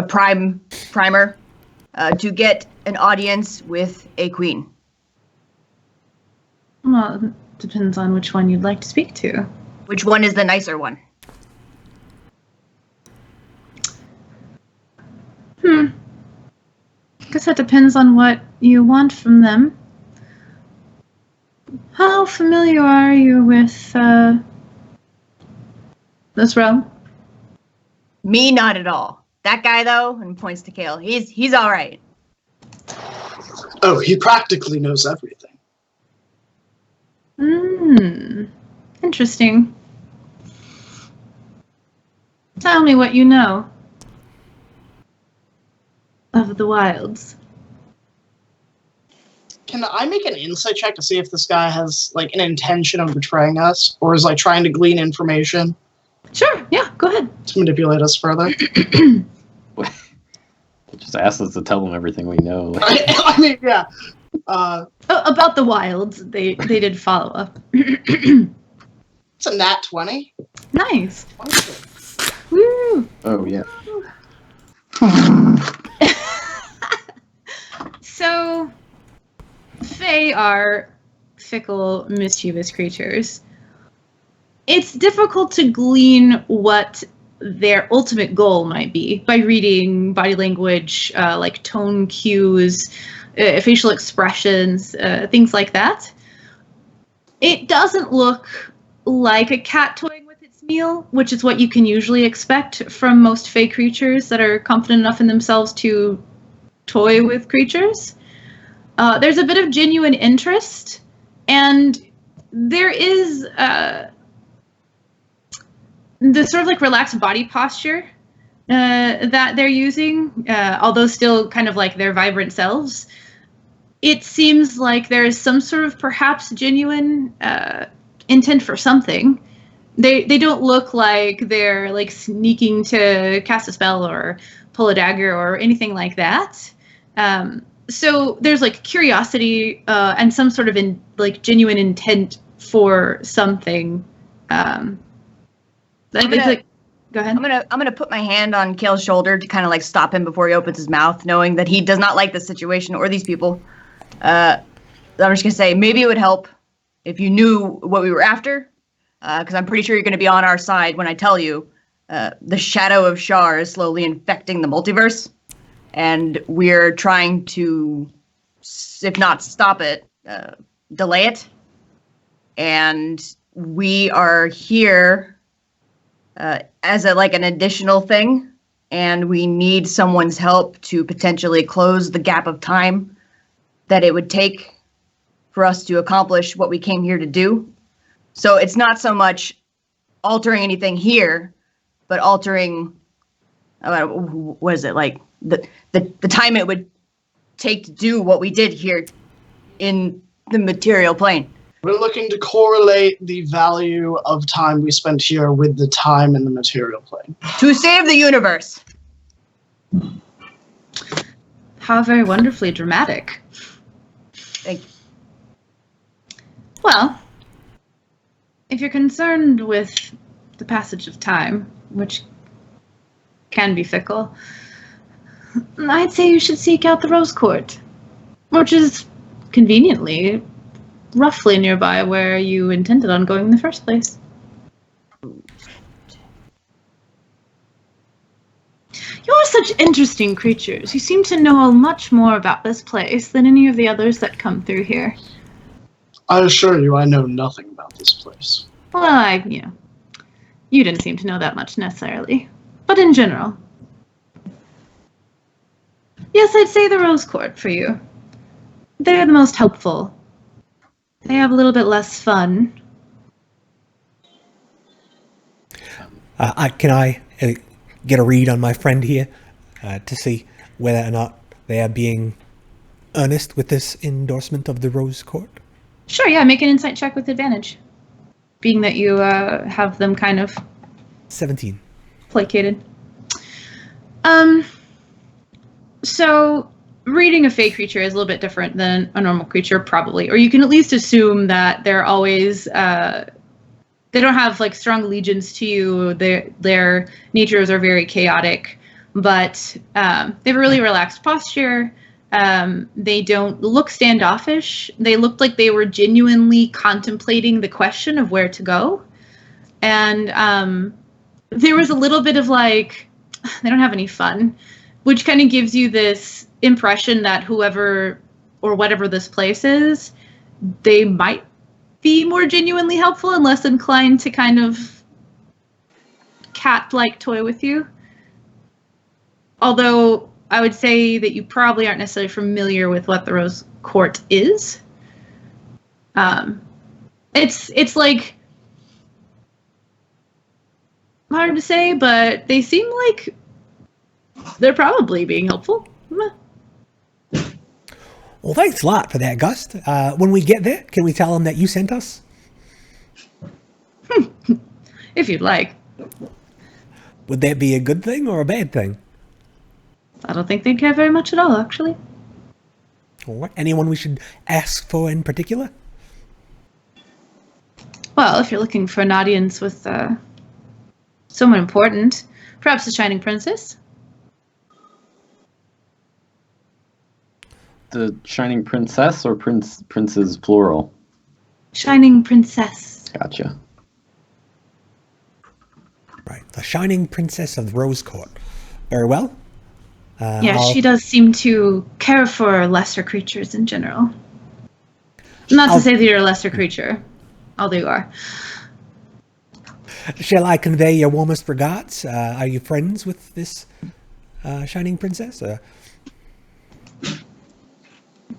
primer to get an audience with a queen? well, it depends on which one you'd like to speak to. Which one is the nicer one? Guess that depends on what you want from them. How familiar are you with this realm? Me, not at all. That guy, though, and points to Kale, he's all right. Oh, he practically knows everything. Interesting. Tell me what you know of the wilds. Can I make an insight check to see if this guy has like an intention of betraying us, or is like trying to glean information Sure, yeah, go ahead. to manipulate us further? Just ask us to tell them everything we know. I mean, yeah. About the wilds, they did follow up. It's a nat 20. Nice. Woo! Oh, yeah. So, Fae are fickle, mischievous creatures. It's difficult to glean what their ultimate goal might be by reading body language, like tone cues, facial expressions, things like that. It doesn't look like a cat toying with its meal, which is what you can usually expect from most Fae creatures that are confident enough in themselves to toy with creatures. There's a bit of genuine interest, and there is the sort of like relaxed body posture that they're using, although still kind of like their vibrant selves. It seems like there is some sort of perhaps genuine intent for something. They don't look like they're like sneaking to cast a spell or pull a dagger or anything like that. So there's like curiosity and some sort of like genuine intent for something. Go ahead. I'm gonna put my hand on Kale's shoulder to kind of like stop him before he opens his mouth, knowing that he does not like this situation or these people. I'm just gonna say maybe it would help if you knew what we were after, because I'm pretty sure you're gonna be on our side when I tell you the shadow of Shar is slowly infecting the multiverse, and we're trying to, if not stop it, delay it. And we are here as an additional thing, and we need someone's help to potentially close the gap of time that it would take for us to accomplish what we came here to do. So it's not so much altering anything here, but altering, what is it, like the time it would take to do what we did here in the material plane. We're looking to correlate the value of time we spent here with the time in the material plane. To save the universe. How very wonderfully dramatic. Thank you. Well, if you're concerned with the passage of time, which can be fickle, I'd say you should seek out the Rose Court, which is conveniently roughly nearby where you intended on going in the first place. You're such interesting creatures. You seem to know much more about this place than any of the others that come through here. I assure you, I know nothing about this place. Well, you didn't seem to know that much necessarily, but in general. Yes, I'd say the Rose Court for you. They're the most helpful. They have a little bit less fun. Can I get a read on my friend here to see whether or not they are being earnest with this endorsement of the Rose Court? Sure, yeah, make an insight check with advantage. Being that you have them kind of 17. placated. So reading a fey creature is a little bit different than a normal creature, probably. Or you can at least assume that they're always they don't have like strong allegiance to you. Their natures are very chaotic, but they have a really relaxed posture. They don't look standoffish. They looked like they were genuinely contemplating the question of where to go. And there was a little bit of like, they don't have any fun, which kind of gives you this impression that whoever or whatever this place is, they might be more genuinely helpful and less inclined to kind of cat-like toy with you. Although I would say that you probably aren't necessarily familiar with what the Rose Court is. It's like hard to say, but they seem like they're probably being helpful. Well, thanks a lot for that, Gust. When we get there, can we tell them that you sent us? If you'd like. Would that be a good thing or a bad thing? I don't think they'd care very much at all, actually. Or anyone we should ask for in particular? Well, if you're looking for an audience with someone important, perhaps the Shining Princess. The Shining Princess or princes plural? Shining Princess. Gotcha. Right, the Shining Princess of the Rose Court. Very well. She does seem to care for lesser creatures in general. Not to say that you're a lesser creature, although you are. Shall I convey your warmest regards? Are you friends with this Shining Princess?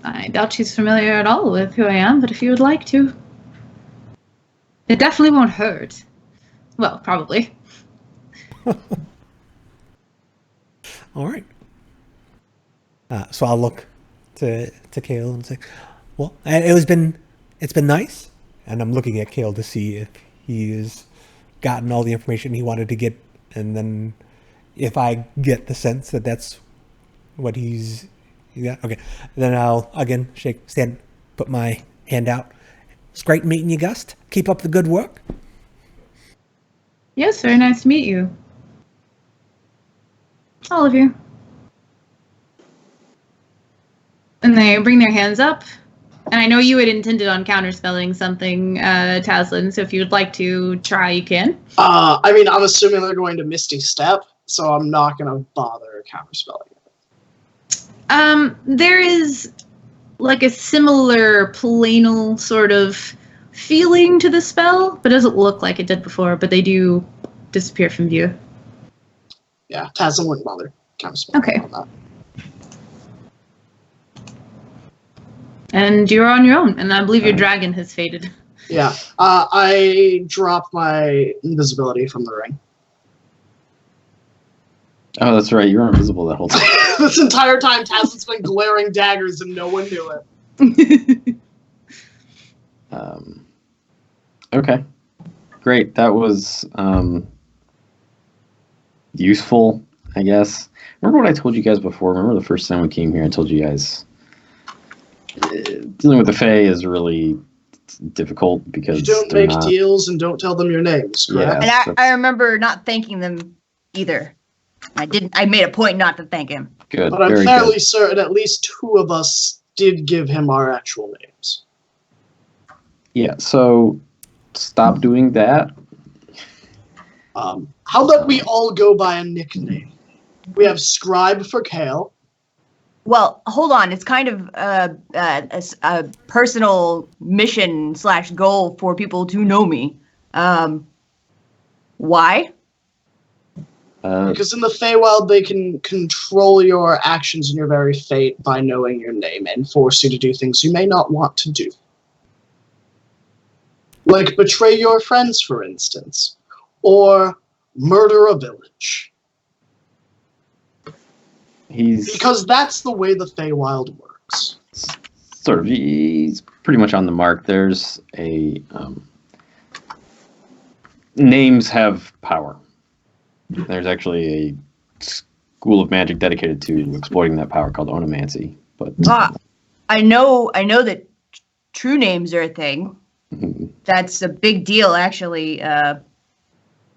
I doubt she's familiar at all with who I am, but if you would like to. It definitely won't hurt. Well, probably. All right. So I'll look to Kale and say, well, it's been nice. And I'm looking at Kale to see if he has gotten all the information he wanted to get. And then if I get the sense that that's what he's got, okay. Then I'll, again, put my hand out. It's great meeting you, Gust. Keep up the good work. Yes, very nice to meet you. All of you. And they bring their hands up. And I know you had intended on counterspelling something, Taslin, so if you would like to try, you can. I mean, I'm assuming they're going to Misty Step, so I'm not going to bother counterspelling it. There is like a similar planal sort of feeling to the spell, but it doesn't look like it did before, but they do disappear from view. Yeah, Taslin wouldn't bother counterspelling Okay. on that. And you're on your own, and I believe your dragon has faded. Yeah. I dropped my invisibility from the ring. Oh, that's right. You were invisible that whole time. This entire time, Taz has been glaring daggers and no one knew it. Okay. Great. That was useful, I guess. Remember what I told you guys before? Remember the first time we came here, I told you guys dealing with the Fae is really difficult because You don't they're make not, deals and don't tell them your names, correct? Yeah. And I remember not thanking them either. I made a point not to thank him. good. But I'm Very fairly good. certain at least two of us did give him our actual names. Yeah, so stop doing that. How about we all go by a nickname? We have Scribe for Kale. Well, hold on. It's kind of a personal mission / goal for people to know me. Why? Because in the Feywild, they can control your actions and your very fate by knowing your name and force you to do things you may not want to do. Like betray your friends, for instance, or murder a village. Because that's the way the Feywild works. Sort of, he's pretty much on the mark. There's a names have power. There's actually a school of magic dedicated to exploiting that power called onomancy. But I know that true names are a thing. That's a big deal, actually.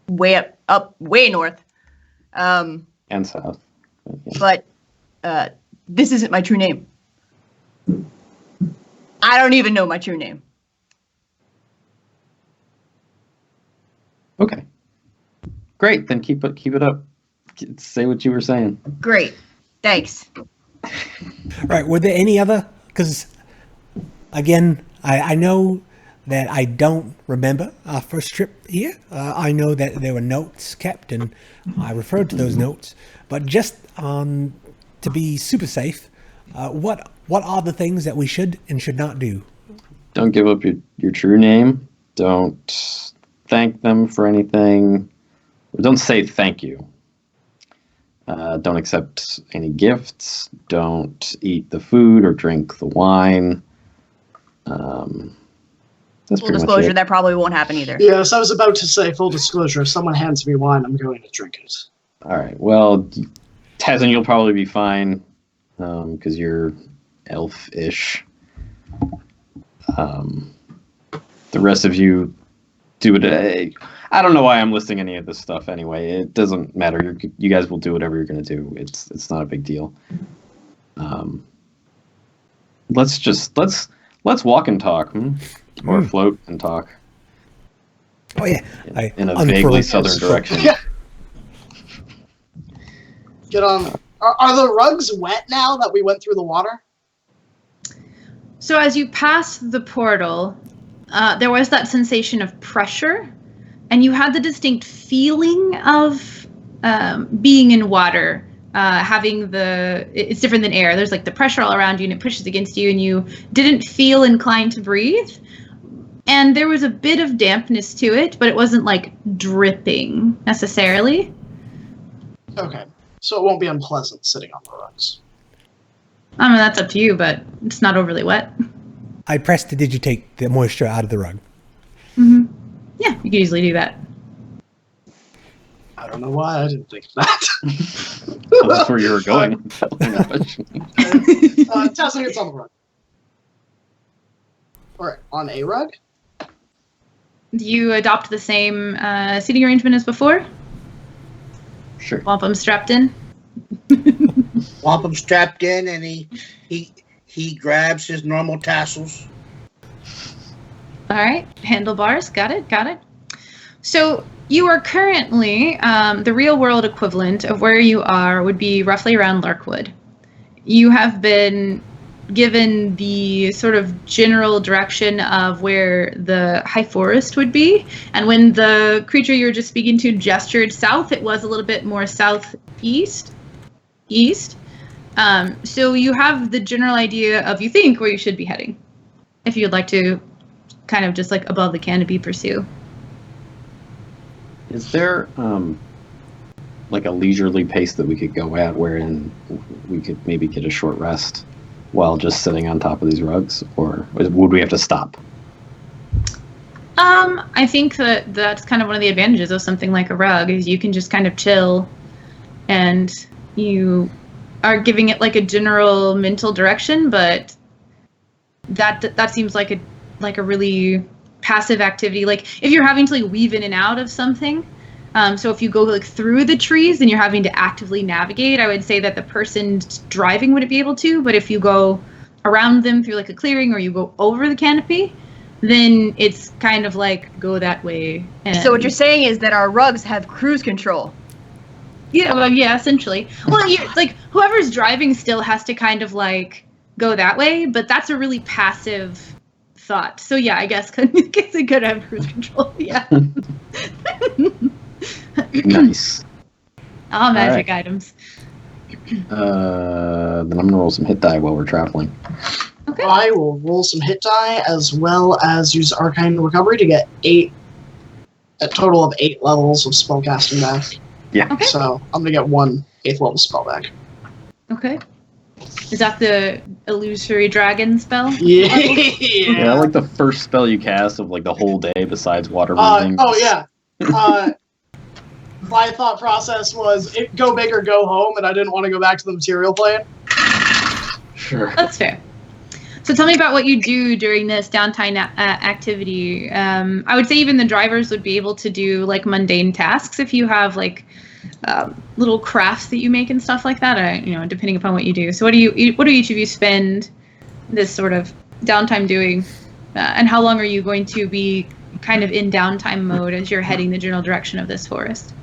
Way north. and south. But this isn't my true name. I don't even know my true name. Okay. Great. Then keep it up. Say what you were saying. Great. Thanks. Right. Were there any other? Because, again, I know that I don't remember our first trip here. I know that there were notes kept, and I referred to those notes. But just to be super safe, what are the things that we should and should not do? Don't give up your true name. Don't thank them for anything. Don't say thank you. Don't accept any gifts. Don't eat the food or drink the wine. That's Full pretty disclosure, much it. that probably won't happen either. Yes, I was about to say, full disclosure, if someone hands me wine, I'm going to drink it. All right. Well, Tazin, you'll probably be fine because you're elf-ish. The rest of you do it. I don't know why I'm listing any of this stuff anyway. It doesn't matter. You guys will do whatever you're going to do. It's not a big deal. Let's walk and talk, or float and talk. Oh yeah, In a vaguely southern direction. Yeah. Get on. Are the rugs wet now that we went through the water? So as you pass the portal, there was that sensation of pressure, and you had the distinct feeling of being in water, it's different than air. There's like the pressure all around you, and it pushes against you, and you didn't feel inclined to breathe. And there was a bit of dampness to it, but it wasn't like dripping necessarily. Okay. So it won't be unpleasant sitting on the rugs. I mean, that's up to you, but it's not overly wet. I pressed to digitate the moisture out of the rug. Mm-hmm. Yeah, you could easily do that. I don't know why I didn't think of that. That's where you were going. Testing it's on the rug. Alright, on a rug? Do you adopt the same seating arrangement as before? Sure. Wampum strapped in? Wampum strapped in, and he grabs his normal tassels. All right, handlebars, got it. So you are currently, the real world equivalent of where you are would be roughly around Larkwood. You have been given the sort of general direction of where the high forest would be, and when the creature you were just speaking to gestured south, it was a little bit more southeast. So you have the general idea of, you think, where you should be heading. If you'd like to kind of just like above the canopy pursue. Is there like a leisurely pace that we could go at wherein we could maybe get a short rest while just sitting on top of these rugs, or would we have to stop? I think that's kind of one of the advantages of something like a rug is you can just kind of chill, and you are giving it like a general mental direction, but that seems like a really passive activity. Like if you're having to like weave in and out of something, so if you go like through the trees, then you're having to actively navigate. I would say that the person driving wouldn't be able to, but if you go around them through like a clearing or you go over the canopy, then it's kind of like go that way. And So what you're saying is that our rugs have cruise control. yeah, well, yeah, essentially. Well, like whoever's driving still has to kind of like go that way, but that's a really passive thought. So yeah, I guess it could have cruise control. Yeah. Nice. All magic right. items. Then I'm gonna roll some hit die while we're traveling. Okay. I will roll some hit die as well as use Arcane Recovery to get a total of 8 levels of spellcasting back. Yeah. Okay. So I'm gonna get 1 8th level spell back. Okay. Is that the illusory dragon spell? Yeah. Yeah, I like the first spell you cast of like the whole day besides water breathing. Oh yeah. My thought process was go big or go home, and I didn't want to go back to the material plane. Sure. That's fair. So tell me about what you do during this downtime activity. I would say even the drivers would be able to do like mundane tasks if you have like little crafts that you make and stuff like that. Depending upon what you do. So what do each of you spend this sort of downtime doing, and how long are you going to be kind of in downtime mode as you're heading the general direction of this forest?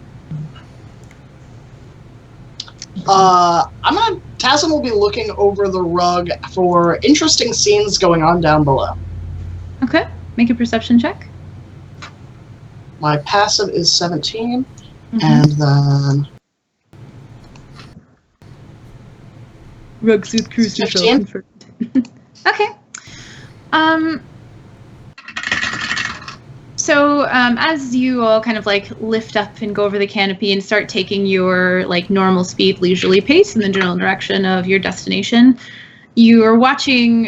Tassin will be looking over the rug for interesting scenes going on down below. Okay, make a perception check. My passive is 17, Mm-hmm. and then Rug suit cruise 15. Okay. So as you all kind of like lift up and go over the canopy and start taking your like normal speed, leisurely pace in the general direction of your destination, you are watching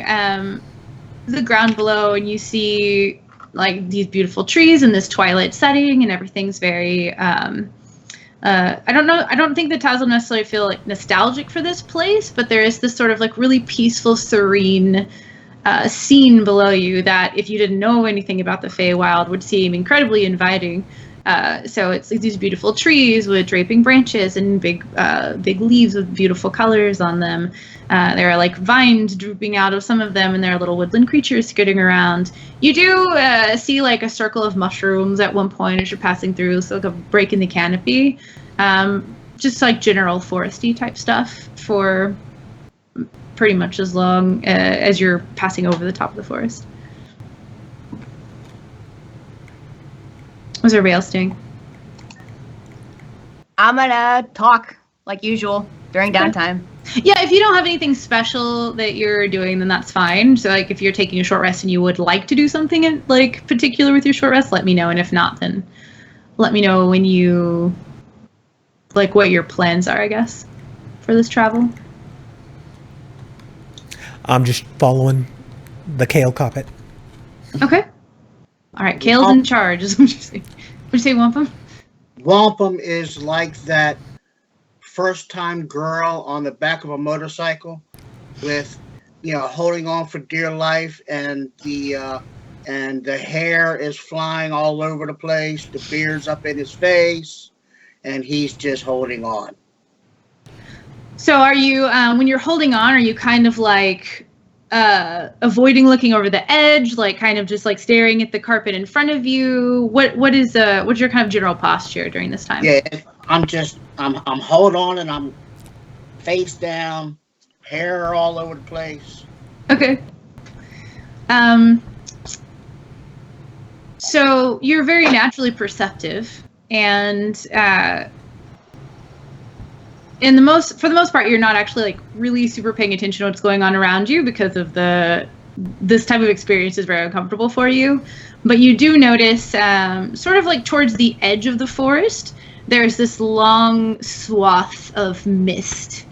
the ground below, and you see like these beautiful trees in this twilight setting, and everything's very I don't think the Taz will necessarily feel like nostalgic for this place, but there is this sort of like really peaceful, serene scene below you that if you didn't know anything about the Feywild would seem incredibly inviting. So it's like these beautiful trees with draping branches and big leaves with beautiful colors on them. There are like vines drooping out of some of them, and there are little woodland creatures skitting around. You do see like a circle of mushrooms at one point as you're passing through, so like a break in the canopy. Just like general foresty type stuff for pretty much as long as you're passing over the top of the forest. Was there rail sting? I'm gonna talk like usual during downtime. Yeah, if you don't have anything special that you're doing, then that's fine. So like if you're taking a short rest and you would like to do something in, like particular with your short rest, let me know. And if not, then let me know when you like what your plans are, I guess, for this travel. I'm just following the Kale Coppet. Okay. All right, Kale's in charge. Is what you say? Would you say Wampum? Wampum is like that first-time girl on the back of a motorcycle with, holding on for dear life, and the hair is flying all over the place, the beard's up in his face, and he's just holding on. So are you, when you're holding on, are you kind of like avoiding looking over the edge, like kind of just like staring at the carpet in front of you? What's your kind of general posture during this time? Yeah, I'm hold on, and I'm face down, hair all over the place. Okay. So you're very naturally perceptive, and for the most part, you're not actually like really super paying attention to what's going on around you because of the this type of experience is very uncomfortable for you. But you do notice, sort of like towards the edge of the forest, there's this long swath of mist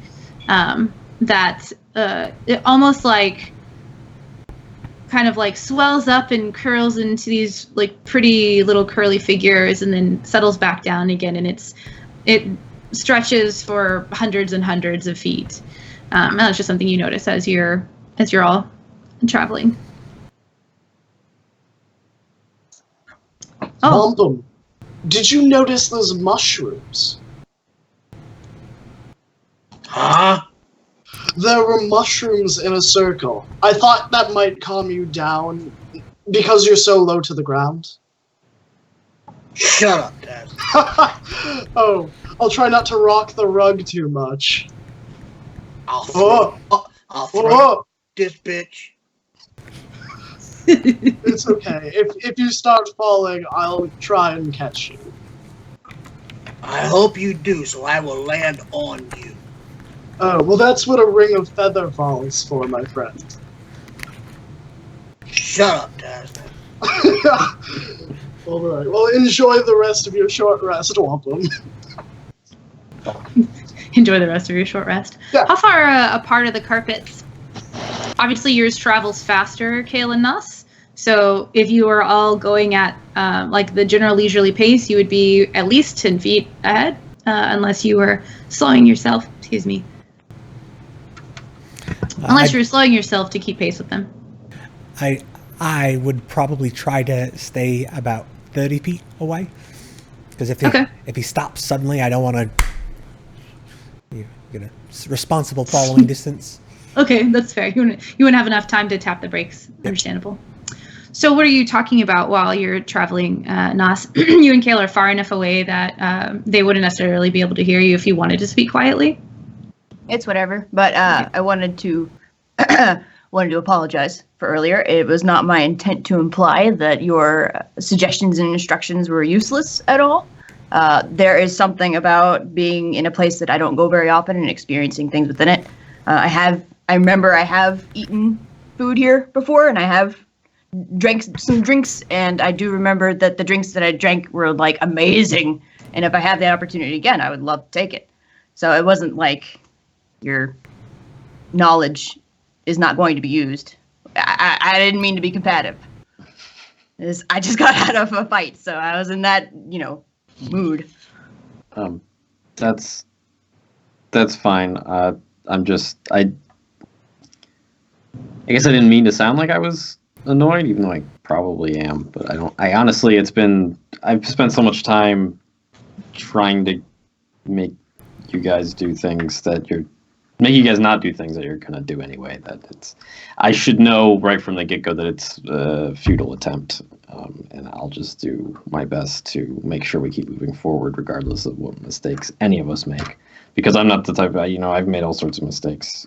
that it almost like kind of like swells up and curls into these like pretty little curly figures and then settles back down again, and it stretches for hundreds and hundreds of feet. And that's just something you notice as you're all traveling. Oh, Wampum, did you notice those mushrooms? Huh? There were mushrooms in a circle. I thought that might calm you down because you're so low to the ground. Shut up, Dad. Oh, I'll try not to rock the rug too much. I'll throw this bitch. It's okay. If you start falling, I'll try and catch you. I hope you do, so I will land on you. Oh, well, that's what a ring of feather falls for, my friend. Shut up, Dad. All right. Well, enjoy the rest of your short rest, Wampum. enjoy the rest of your short rest. Yeah. How far apart are the carpets? Obviously, yours travels faster, Kale and Nuss. So if you were all going at like the general leisurely pace, you would be at least 10 feet ahead, unless you were slowing yourself. Excuse me. Unless you were slowing yourself to keep pace with them. I would probably try to stay about 30 feet away. Because if he stops suddenly, I don't want to get a responsible following distance. Okay, that's fair. You wouldn't have enough time to tap the brakes. Yep. Understandable. So what are you talking about while you're traveling, Nas? You and Kale are far enough away that they wouldn't necessarily be able to hear you if you wanted to speak quietly? It's whatever, but I wanted to apologize for earlier. It was not my intent to imply that your suggestions and instructions were useless at all. There is something about being in a place that I don't go very often and experiencing things within it. I remember I have eaten food here before, and I have drank some drinks, and I do remember that the drinks that I drank were like amazing. And if I had the opportunity again, I would love to take it. So it wasn't like your knowledge is not going to be used. I didn't mean to be combative. I just got out of a fight, so I was in that, mood. That's fine. I guess I didn't mean to sound like I was annoyed, even though I probably am. But I honestly, I've spent so much time trying to make you guys do things that make you guys not do things that you're gonna do anyway. I should know right from the get-go that it's a futile attempt, and I'll just do my best to make sure we keep moving forward, regardless of what mistakes any of us make. Because I'm not the type of, I've made all sorts of mistakes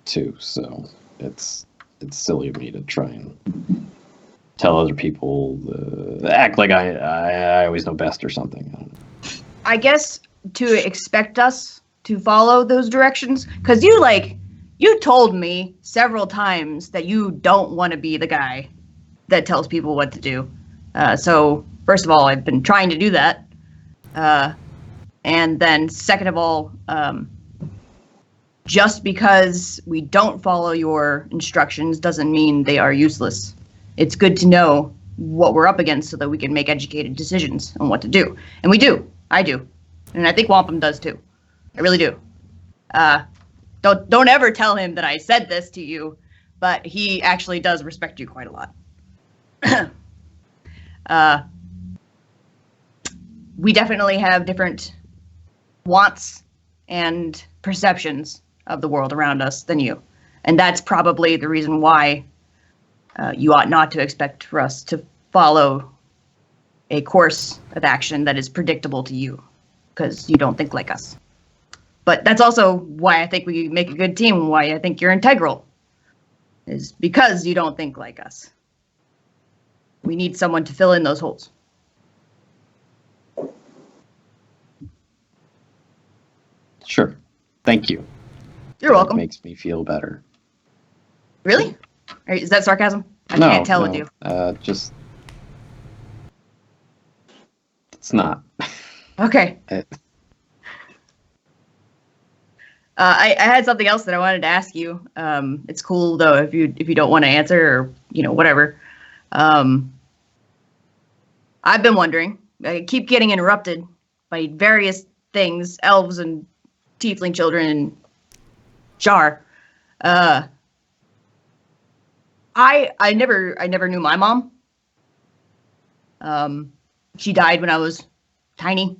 too. So it's silly of me to try and tell other people, act like I always know best or something. I guess to expect us to follow those directions, because you told me several times that you don't want to be the guy that tells people what to do. So first of all, I've been trying to do that. And then second of all, just because we don't follow your instructions doesn't mean they are useless. It's good to know what we're up against so that we can make educated decisions on what to do. And we do. I do. And I think Wampum does too. I really do. Don't ever tell him that I said this to you, but he actually does respect you quite a lot. We definitely have different wants and perceptions of the world around us than you. And that's probably the reason why you ought not to expect for us to follow a course of action that is predictable to you, because you don't think like us. But that's also why I think we make a good team, and why I think you're integral, is because you don't think like us. We need someone to fill in those holes. Sure. Thank you. You're welcome. It makes me feel better. Really? Is that sarcasm? I No, can't tell no, with you. Just it's not. Okay. It- I had something else that I wanted to ask you. It's cool though if you don't want to answer or whatever. I've been wondering. I keep getting interrupted by various things, elves and tiefling children and Jar. I never knew my mom. She died when I was tiny,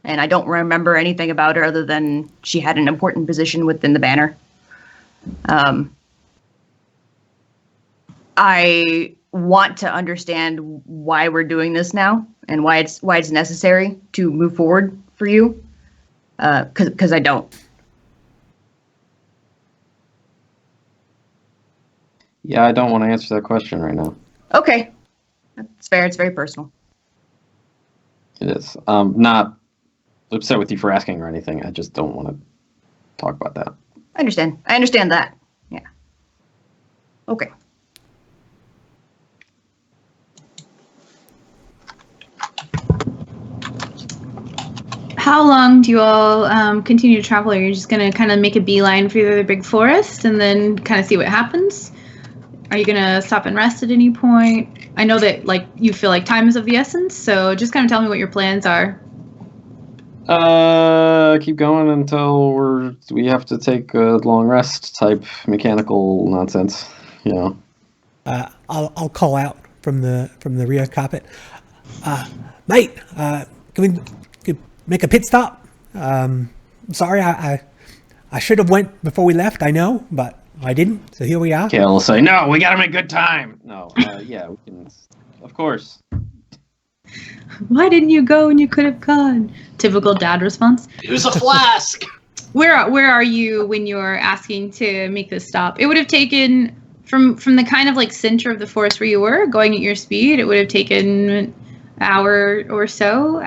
and I don't remember anything about her other than she had an important position within the banner. I want to understand why we're doing this now and why it's necessary to move forward for you, because I don't. Yeah, I don't want to answer that question right now. Okay, that's fair. It's very personal. It is. Not upset with you for asking or anything. I just don't want to talk about that. I understand that. Yeah. Okay. How long do you all continue to travel? Are you just going to kind of make a beeline for the big forest and then kind of see what happens? Are you going to stop and rest at any point? I know that you feel like time is of the essence, so just kind of tell me what your plans are. Keep going until we have to take a long rest type mechanical nonsense. I'll call out from the rear carpet. Mate, can we make a pit stop? Sorry, I should have went before we left. I know, but I didn't. So here we are. Kale will say, "No, we gotta make good time." No, yeah, we can. Of course. Why didn't you go when you could have gone? Typical dad response. Use a flask. Where are you when you're asking to make this stop? It would have taken from the kind of center of the forest where you were going at your speed. It would have taken an hour or so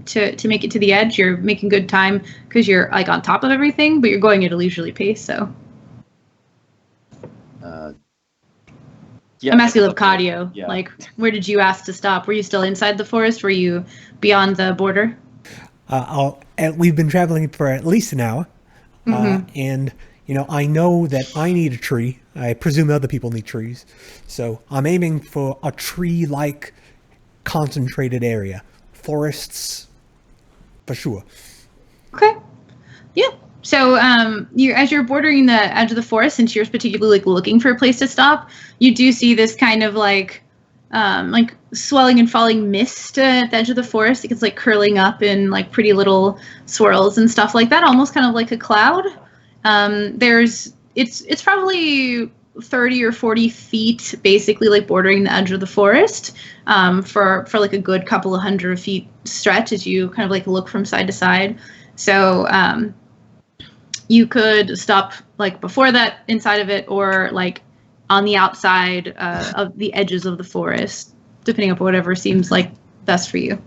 to make it to the edge. You're making good time because you're on top of everything, but you're going at a leisurely pace. So Yeah, I'm asking Levcadio. Yeah. Where did you ask to stop? Were you still inside the forest? Were you beyond the border? We've been traveling for at least an hour, and I know that I need a tree. I presume other people need trees, so I'm aiming for a tree-like concentrated area, forests, for sure. Okay. Yeah. So as you're bordering the edge of the forest, since you're particularly looking for a place to stop, you do see this kind of swelling and falling mist at the edge of the forest. It's curling up in pretty little swirls and stuff like that, almost kind of like a cloud. It's probably 30 or 40 feet, basically bordering the edge of the forest, for a good couple of 100 feet stretch as you kind of look from side to side. So you could stop before that inside of it, or on the outside of the edges of the forest, depending on whatever seems best for you.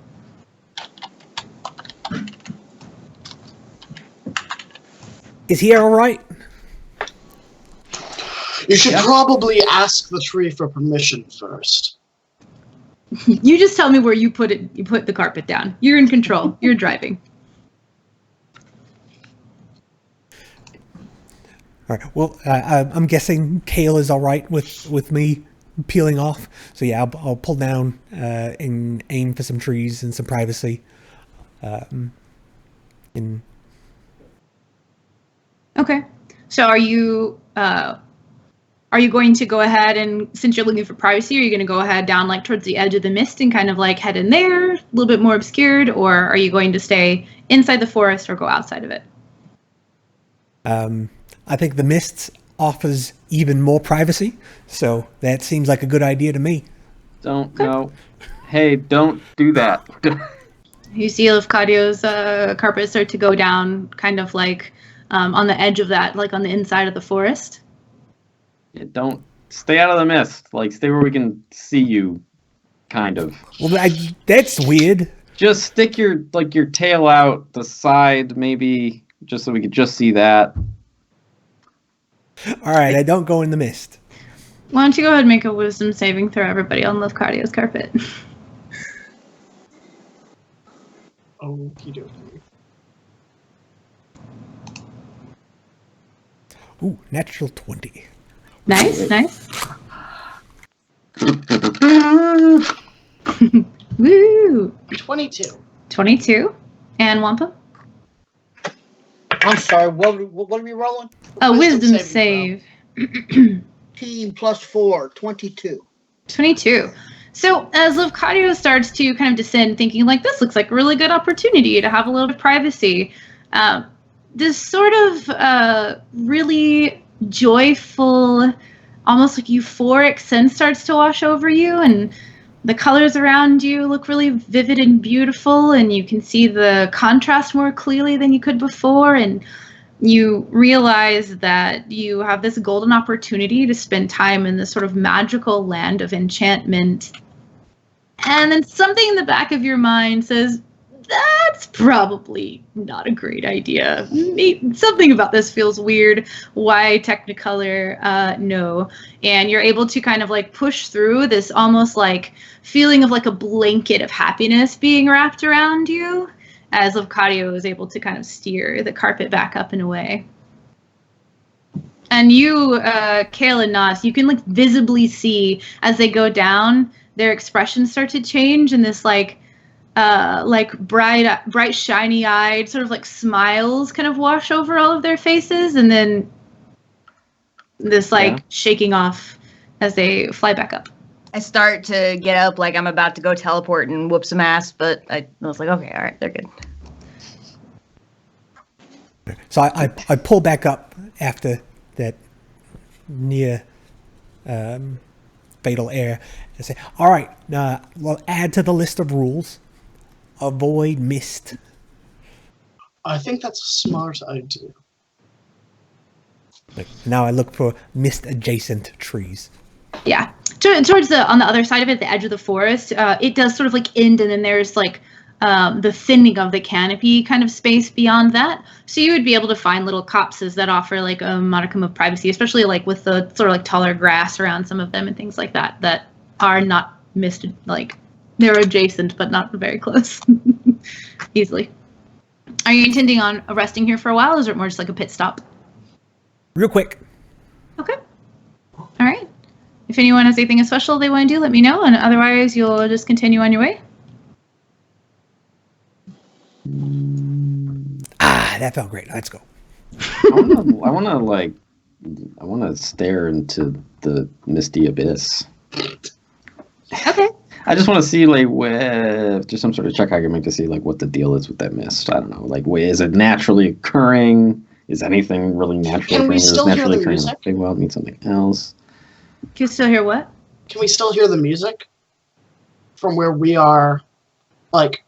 Is he all right? You should probably ask the tree for permission first. You just tell me where you put it. You put the carpet down. You're in control. You're driving. All right. Well, I'm guessing Kale is all right with me peeling off. So yeah, I'll pull down and aim for some trees and some privacy. Okay. So are you going to go ahead and, since you're looking for privacy, are you going to go ahead down towards the edge of the mist and kind of head in there, a little bit more obscured, or are you going to stay inside the forest or go outside of it? I think the mist offers even more privacy, so that seems like a good idea to me. Don't no. Hey, don't do that. You see Levcadio's carpet start to go down, kind of on the edge of that, on the inside of the forest. Yeah, don't stay out of the mist. Stay where we can see you, kind of. Well, that's weird. Just stick your your tail out the side, maybe, just so we could just see that. All right, I don't go in the mist. Why don't you go ahead and make a wisdom saving throw, everybody, on Lafcadio's carpet. Okie dokie. Ooh, natural 20. Nice. Woo! 22. 22. And Wampa? I'm sorry, what are we rolling? A wisdom saving save. Team +4, 22. 22. So as Lafcadio starts to kind of descend, thinking like, this looks like a really good opportunity to have a little bit of privacy, this sort of really joyful, almost like euphoric sense starts to wash over you, and the colors around you look really vivid and beautiful, and you can see the contrast more clearly than you could before, and you realize that you have this golden opportunity to spend time in this sort of magical land of enchantment. And then something in the back of your mind says, that's probably not a great idea. Something about this feels weird. Why Technicolor? No. And you're able to kind of like push through this almost like feeling of like a blanket of happiness being wrapped around you, as Lafcadio is able to kind of steer the carpet back up and away. And you, Kale and Nas, you can like visibly see as they go down, their expressions start to change, and this like bright, shiny-eyed sort of like smiles kind of wash over all of their faces, and then this like shaking off as they fly back up. I start to get up like I'm about to go teleport and whoop some ass, but I was like, okay, all right, they're good. So I pull back up after that near fatal air and say, all right, we'll add to the list of rules. Avoid mist. I think that's a smart idea. Now I look for mist-adjacent trees. Yeah. Towards on the other side of it, the edge of the forest, it does sort of like end, and then there's like the thinning of the canopy kind of space beyond that. So you would be able to find little copses that offer like a modicum of privacy, especially like with the sort of like taller grass around some of them and things like that, that are not misted, like they're adjacent but not very close easily. Are you intending on resting here for a while, or is it more just like a pit stop? Real quick. Okay. All right. If anyone has anything special they want to do, let me know, and otherwise you'll just continue on your way. That felt great. Let's go. I want to stare into the misty abyss. Okay. I just want to see like where there's some sort of check I can make to see like what the deal is with that mist. I don't know. Like, is it naturally occurring? Is anything really naturally Can we occurring? still hear the occurring? music? Feywild means something else. Can you still hear what? Can we still hear the music from where we are? Like,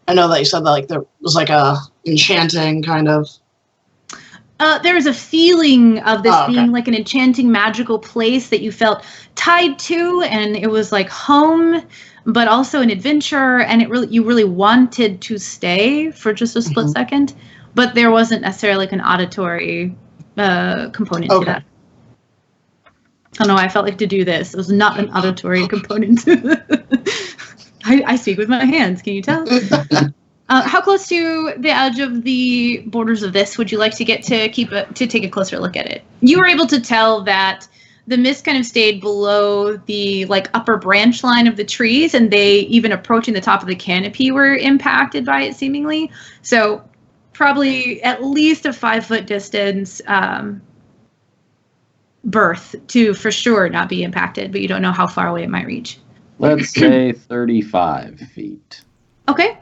I know that you said that like there was like a enchanting kind of. There was a feeling of this okay. being like an enchanting, magical place that you felt tied to, and it was like home, but also an adventure, and you really wanted to stay for just a split second, but there wasn't necessarily like an auditory component to that. I don't know why I felt like to do this. It was not an auditory component. I speak with my hands. Can you tell? How close to the edge of the borders of this would you like to get to take a closer look at it? You were able to tell that the mist kind of stayed below the like upper branch line of the trees, and they even approaching the top of the canopy were impacted by it seemingly. So probably at least a 5-foot distance berth to for sure not be impacted, but you don't know how far away it might reach. Let's say 35 feet. Okay.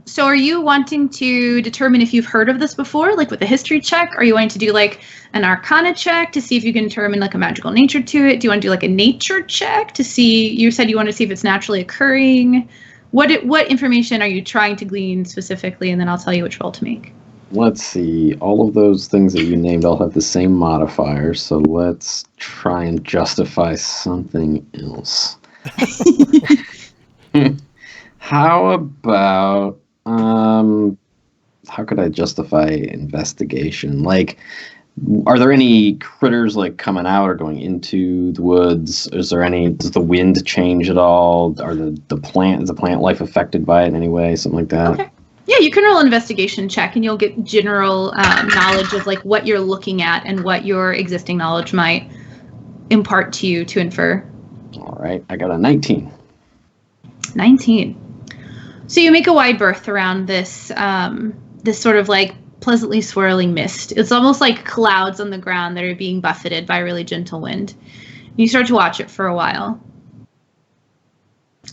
So are you wanting to determine if you've heard of this before, like with a history check? Are you wanting to do like an arcana check to see if you can determine like a magical nature to it? Do you want to do like a nature check to see, you said you want to see if it's naturally occurring? What information are you trying to glean specifically? And then I'll tell you which roll to make. Let's see. All of those things that you named all have the same modifiers, so let's try and justify something else. How about, how could I justify investigation? Like, Are there any critters like coming out or going into the woods? Is there any? Does the wind change at all? Are is the plant life affected by it in any way? Something like that. Okay. Yeah, you can roll an investigation check, and you'll get general knowledge of like what you're looking at and what your existing knowledge might impart to you to infer. All right, I got a 19. 19. So you make a wide berth around this this sort of like pleasantly swirling mist. It's almost like clouds on the ground that are being buffeted by a really gentle wind. You start to watch it for a while.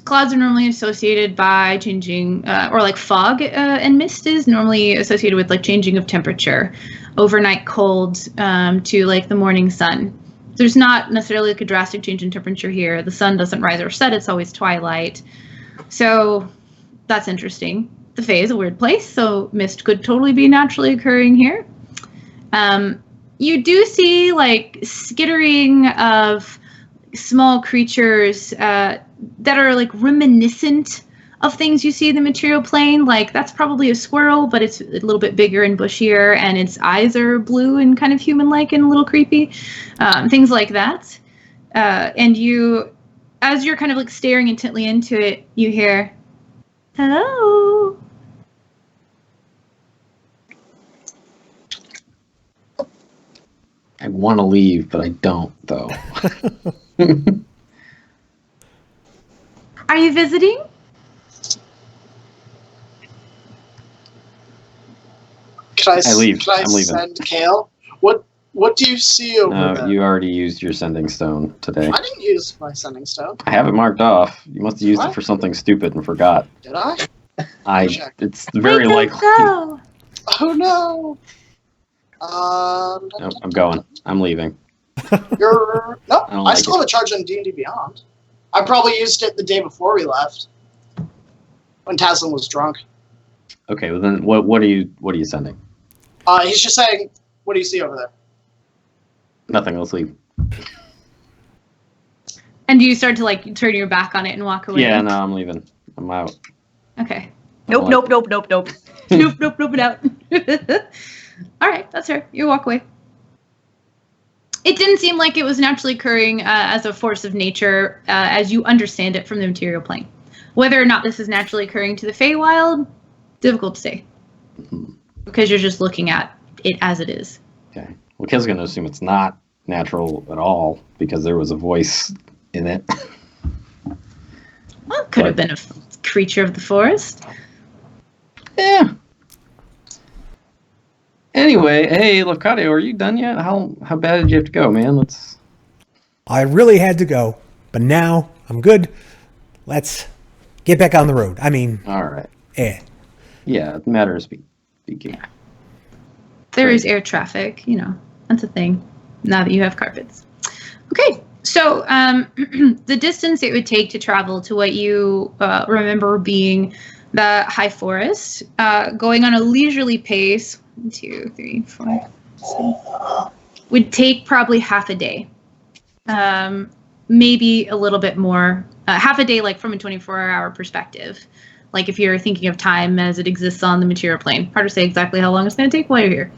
Clouds are normally associated by changing, or like fog and mist is normally associated with like changing of temperature, overnight cold to like the morning sun. There's not necessarily like a drastic change in temperature here. The sun doesn't rise or set, it's always twilight. So that's interesting. The Fae is a weird place, so mist could totally be naturally occurring here. You do see like skittering of small creatures that are like reminiscent of things you see in the material plane. Like that's probably a squirrel, but it's a little bit bigger and bushier, and its eyes are blue and kind of human-like and a little creepy. Things like that. And you, as you're kind of like staring intently into it, you hear, "Hello." I want to leave, but I don't, though. Are you visiting? Can I leave. Can I I'm leaving. send Kale? What do you see over No, there? you already used your sending stone today. I didn't use my sending stone. I have it marked off. You must have used What? it for something stupid and forgot. Did I? Check. It's very likely. Go. Oh no. Nope, I'm going. I'm leaving. You're no. I don't I like still have a charge on D&D Beyond. I probably used it the day before we left, when Taslim was drunk. Okay, well then, what are you sending? He's just saying, "What do you see over there?" Nothing. Let's leave. And do you start to like turn your back on it and walk away? Yeah, no, I'm leaving. I'm out. Okay. Nope, nope, nope, nope, nope. Nope, nope, nope, it out. All right, that's her. You walk away. It didn't seem like it was naturally occurring as a force of nature as you understand it from the material plane. Whether or not this is naturally occurring to the Feywild, difficult to say. Mhm. Because you're just looking at it as it is. Okay. Well, Kill's going to assume it's not natural at all because there was a voice in it. Well, it could have been a creature of the forest. Yeah. Anyway, hey, Lefcadio, are you done yet? How bad did you have to go, man? Let's. I really had to go, but now I'm good. Let's get back on the road. I mean, All right. yeah. Matter of speaking. There is air traffic, that's a thing now that you have carpets. Okay, so the distance it would take to travel to what you remember being the high forest, going on a leisurely pace, 1, 2, 3, 4, 6, would take probably half a day. Maybe a little bit more. Half a day, like from a 24-hour perspective. Like if you're thinking of time as it exists on the material plane. Hard to say exactly how long it's going to take while you're here.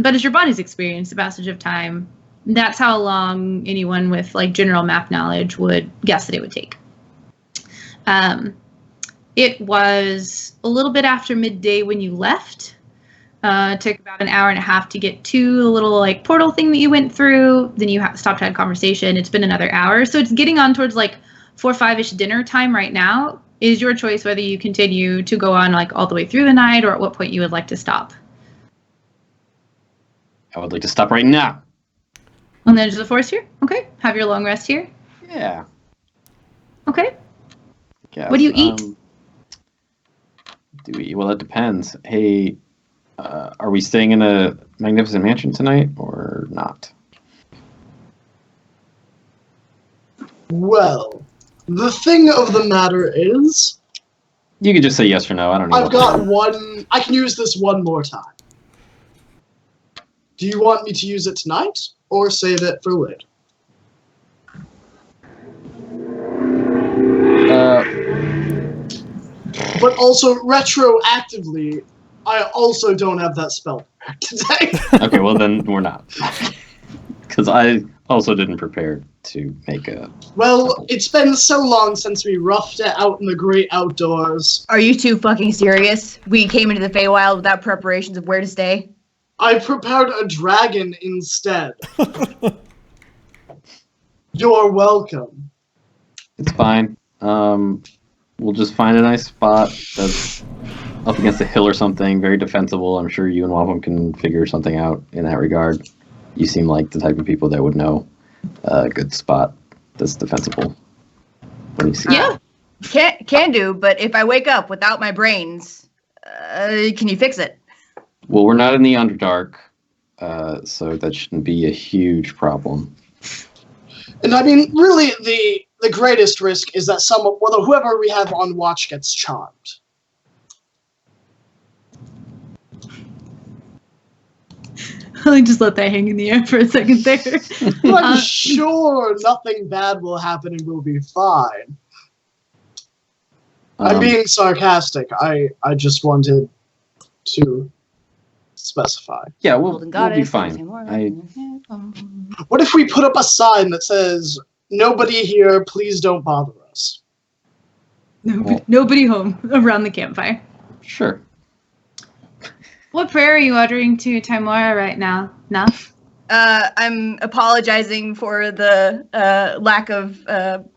But as your body's experienced the passage of time, that's how long anyone with like general map knowledge would guess that it would take. It was a little bit after midday when you left. It took about an hour and a half to get to the little like portal thing that you went through. Then you stopped, had conversation. It's been another hour. So it's getting on towards like 4 or 5-ish dinner time right now. Is your choice whether you continue to go on like all the way through the night or at what point you would like to stop. I would like to stop right now. On the edge of the forest here? Okay. Have your long rest here? Yeah. Okay. Guess. What do you eat? Well, it depends. Hey, are we staying in a magnificent mansion tonight or not? Well, the thing of the matter is, You could just say yes or no. I don't know. I've got one. I can use this one more time. Do you want me to use it tonight or save it for later? But also retroactively, I also don't have that spell today. Okay, well then we're not. Because I also didn't prepare to make a... Well, it's been so long since we roughed it out in the great outdoors. Are you two fucking serious? We came into the Feywild without preparations of where to stay? I prepared a dragon instead. You're welcome. It's fine. We'll just find a nice spot that's up against a hill or something, very defensible. I'm sure you and Wampum can figure something out in that regard. You seem like the type of people that would know a good spot that's defensible. When you see Yeah. Can do, but if I wake up without my brains, can you fix it? Well, we're not in the Underdark, so that shouldn't be a huge problem. And I mean, really, the greatest risk is that whoever we have on watch gets charmed. I just let that hang in the air for a second there. I'm sure nothing bad will happen and we'll be fine. I'm being sarcastic. I just wanted to specify. Yeah, we'll Golden be Goddess, fine. What if we put up a sign that says, "Nobody here, please don't bother us"? Nobody home around the campfire. Sure. What prayer are you uttering to Timora right now? No? I'm apologizing for the lack of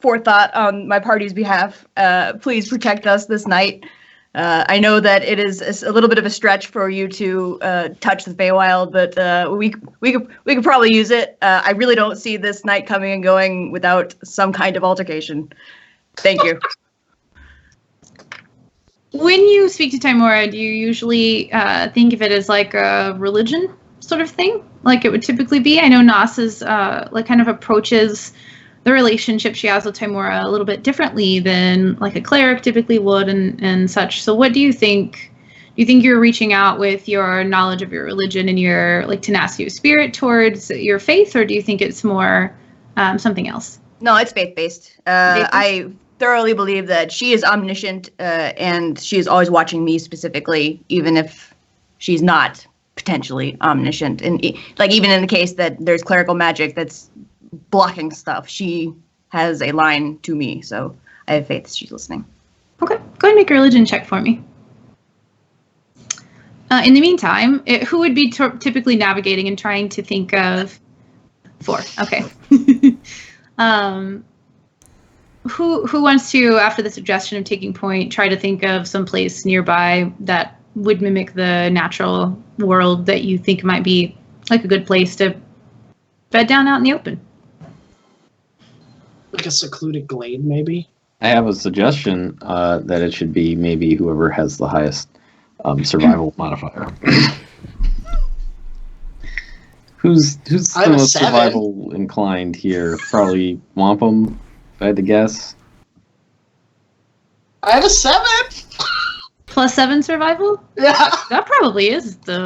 forethought on my party's behalf. Please protect us this night. I know that it is a little bit of a stretch for you to touch the Feywild, but we could probably use it. I really don't see this night coming and going without some kind of altercation. Thank you. When you speak to Timora, do you usually think of it as like a religion sort of thing, like it would typically be? I know Nas is like kind of approaches the relationship she has with Timora a little bit differently than like a cleric typically would and such. So what do you think? Do you think you're reaching out with your knowledge of your religion and your like tenacity of spirit towards your faith, or do you think it's more something else? No, it's faith-based. I thoroughly believe that she is omniscient and she is always watching me specifically, even if she's not potentially omniscient. And like even in the case that there's clerical magic that's blocking stuff, she has a line to me. So I have faith she's listening. Okay, go ahead and make a religion check for me. In the meantime, who would be typically navigating and trying to think of 4? Okay. Who wants to, after the suggestion of taking point, try to think of some place nearby that would mimic the natural world that you think might be like a good place to bed down out in the open? Like a secluded glade, maybe? I have a suggestion that it should be maybe whoever has the highest survival modifier. Who's the most survival inclined here? Probably Wampum, if I had to guess. I have a 7! +7 survival? Yeah. That probably is the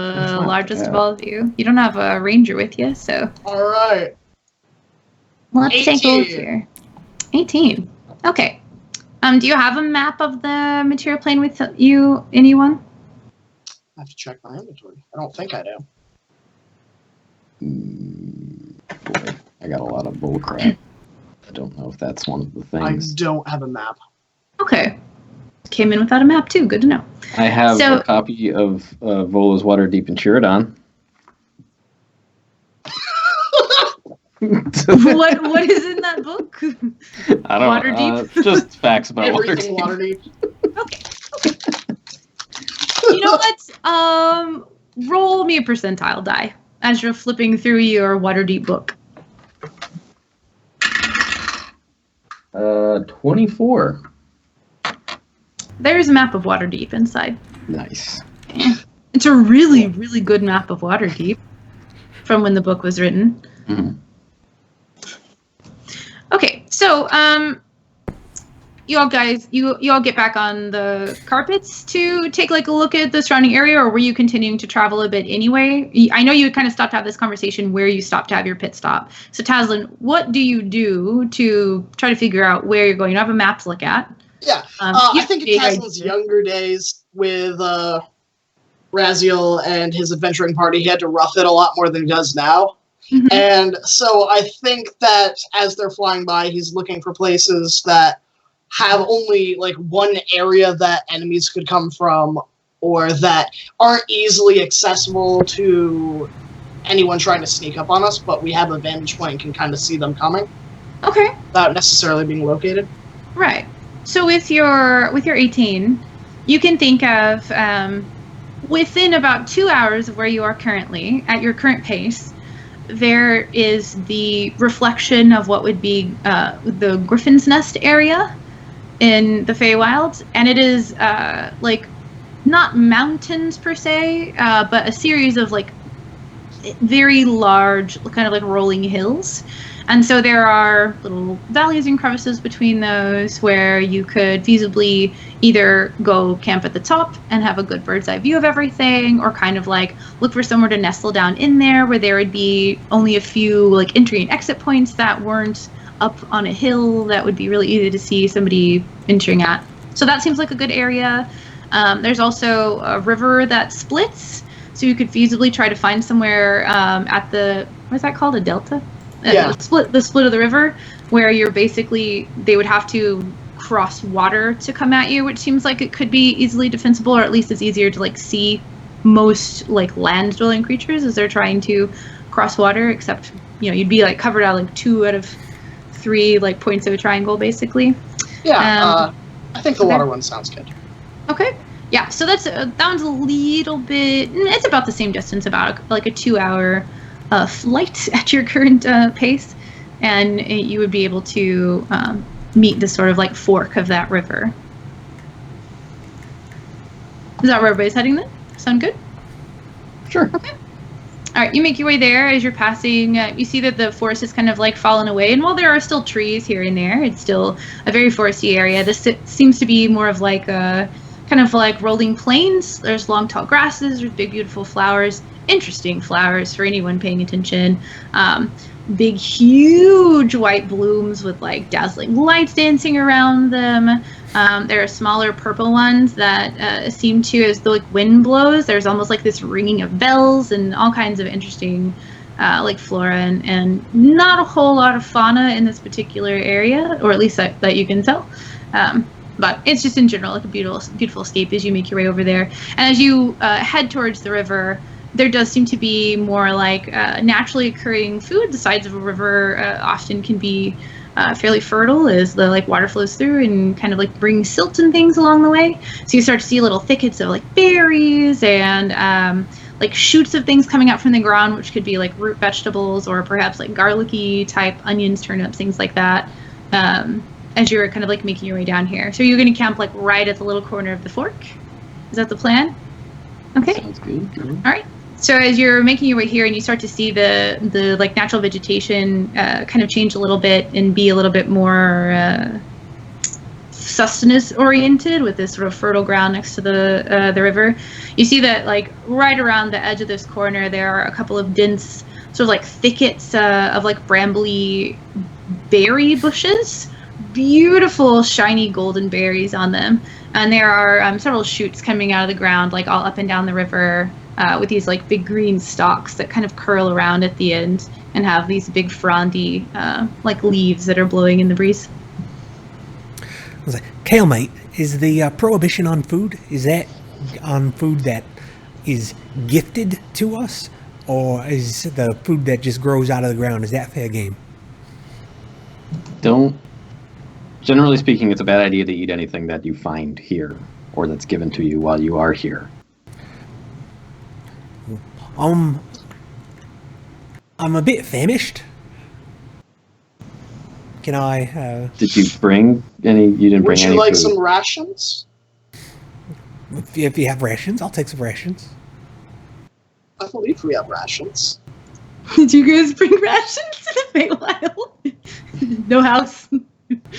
largest of all of you. You don't have a ranger with you, so. All right. Let's 18. take a look here. 18. Okay. Do you have a map of the material plane with you, anyone? I have to check my inventory. I don't think I do. Boy, I got a lot of bullcrap. I don't know if that's one of the things. I don't have a map. Okay. Came in without a map, too. Good to know. I have a copy of Vola's Waterdeep and Chirodon. What is in that book? I don't Waterdeep? Just facts about Everything Waterdeep. Waterdeep. Okay. You know what? Roll me a percentile die as you're flipping through your Waterdeep book. 24. There's a map of Waterdeep inside. Nice. It's a really, really good map of Waterdeep from when the book was written. Mm-hmm. Okay, so you all get back on the carpets to take like a look at the surrounding area, or were you continuing to travel a bit anyway? I know you kind of stopped to have this conversation where you stopped to have your pit stop. So Tazlin, what do you do to try to figure out where you're going? You don't have a map to look at. Yeah. I think in Taslin's younger days with Raziel and his adventuring party, he had to rough it a lot more than he does now. Mhm. And so I think that as they're flying by, he's looking for places that have only like one area that enemies could come from, or that aren't easily accessible to anyone trying to sneak up on us, but we have a vantage point and can kind of see them coming Okay. without necessarily being located. Right. So with your 18, you can think of within about 2 hours of where you are currently, at your current pace, there is the reflection of what would be the Griffin's Nest area in the Feywild, and it is like not mountains per se, but a series of like very large, kind of like rolling hills. And so there are little valleys and crevices between those where you could feasibly either go camp at the top and have a good bird's eye view of everything, or kind of like look for somewhere to nestle down in there where there would be only a few like entry and exit points that weren't up on a hill that would be really easy to see somebody entering at. So that seems like a good area. There's also a river that splits, so you could feasibly try to find somewhere at the, what's that called, a delta? Yeah. The split of the river, where you're basically, they would have to cross water to come at you, which seems like it could be easily defensible, or at least it's easier to like see most like land dwelling creatures as they're trying to cross water, except, you know, you'd be like covered out like 2 out of 3 like points of a triangle basically. Yeah, I think the water one sounds good. Okay. Yeah, so that one's a little bit, it's about the same distance, about like a 2-hour flight at your current pace, and you would be able to meet the sort of like fork of that river. Is that where everybody's heading then? Sound good? Sure. Okay. All right, you make your way there. As you're passing, you see that the forest has kind of like fallen away, and while there are still trees here and there, it's still a very foresty area. This seems to be more of like a kind of like rolling plains. There's long tall grasses, there's big beautiful flowers, interesting flowers for anyone paying attention. Big huge white blooms with like dazzling lights dancing around them. There are smaller purple ones that seem to, as the like wind blows, there's almost like this ringing of bells and all kinds of interesting like flora, and not a whole lot of fauna in this particular area, or at least that you can tell. But it's just in general like a beautiful escape as you make your way over there. And as you head towards the river, there does seem to be more like naturally occurring food. The sides of a river often can be fairly fertile as the like water flows through and kind of like brings silt and things along the way. So you start to see little thickets of like berries and like shoots of things coming out from the ground, which could be like root vegetables or perhaps like garlicky type onions, turnips, things like that. As you're kind of like making your way down here. So you're going to camp like right at the little corner of the fork. Is that the plan? Okay. Sounds good. All right. So as you're making your way here and you start to see the like natural vegetation kind of change a little bit and be a little bit more sustenance oriented with this sort of fertile ground next to the river, you see that like right around the edge of this corner there are a couple of dense sort of like thickets of like brambly berry bushes, beautiful shiny golden berries on them, and there are several shoots coming out of the ground like all up and down the river with these like big green stalks that kind of curl around at the end and have these big frondy like leaves that are blowing in the breeze. I was like, Kale, mate, is the prohibition on food, is that on food that is gifted to us, or is the food that just grows out of the ground, is that fair game? Generally speaking, it's a bad idea to eat anything that you find here or that's given to you while you are here. I'm a bit famished. Can I? Did you bring any? You didn't bring Would any you like food. some rations? If you have rations, I'll take some rations. I believe we have rations. Did you guys bring rations to the Feywild? No house,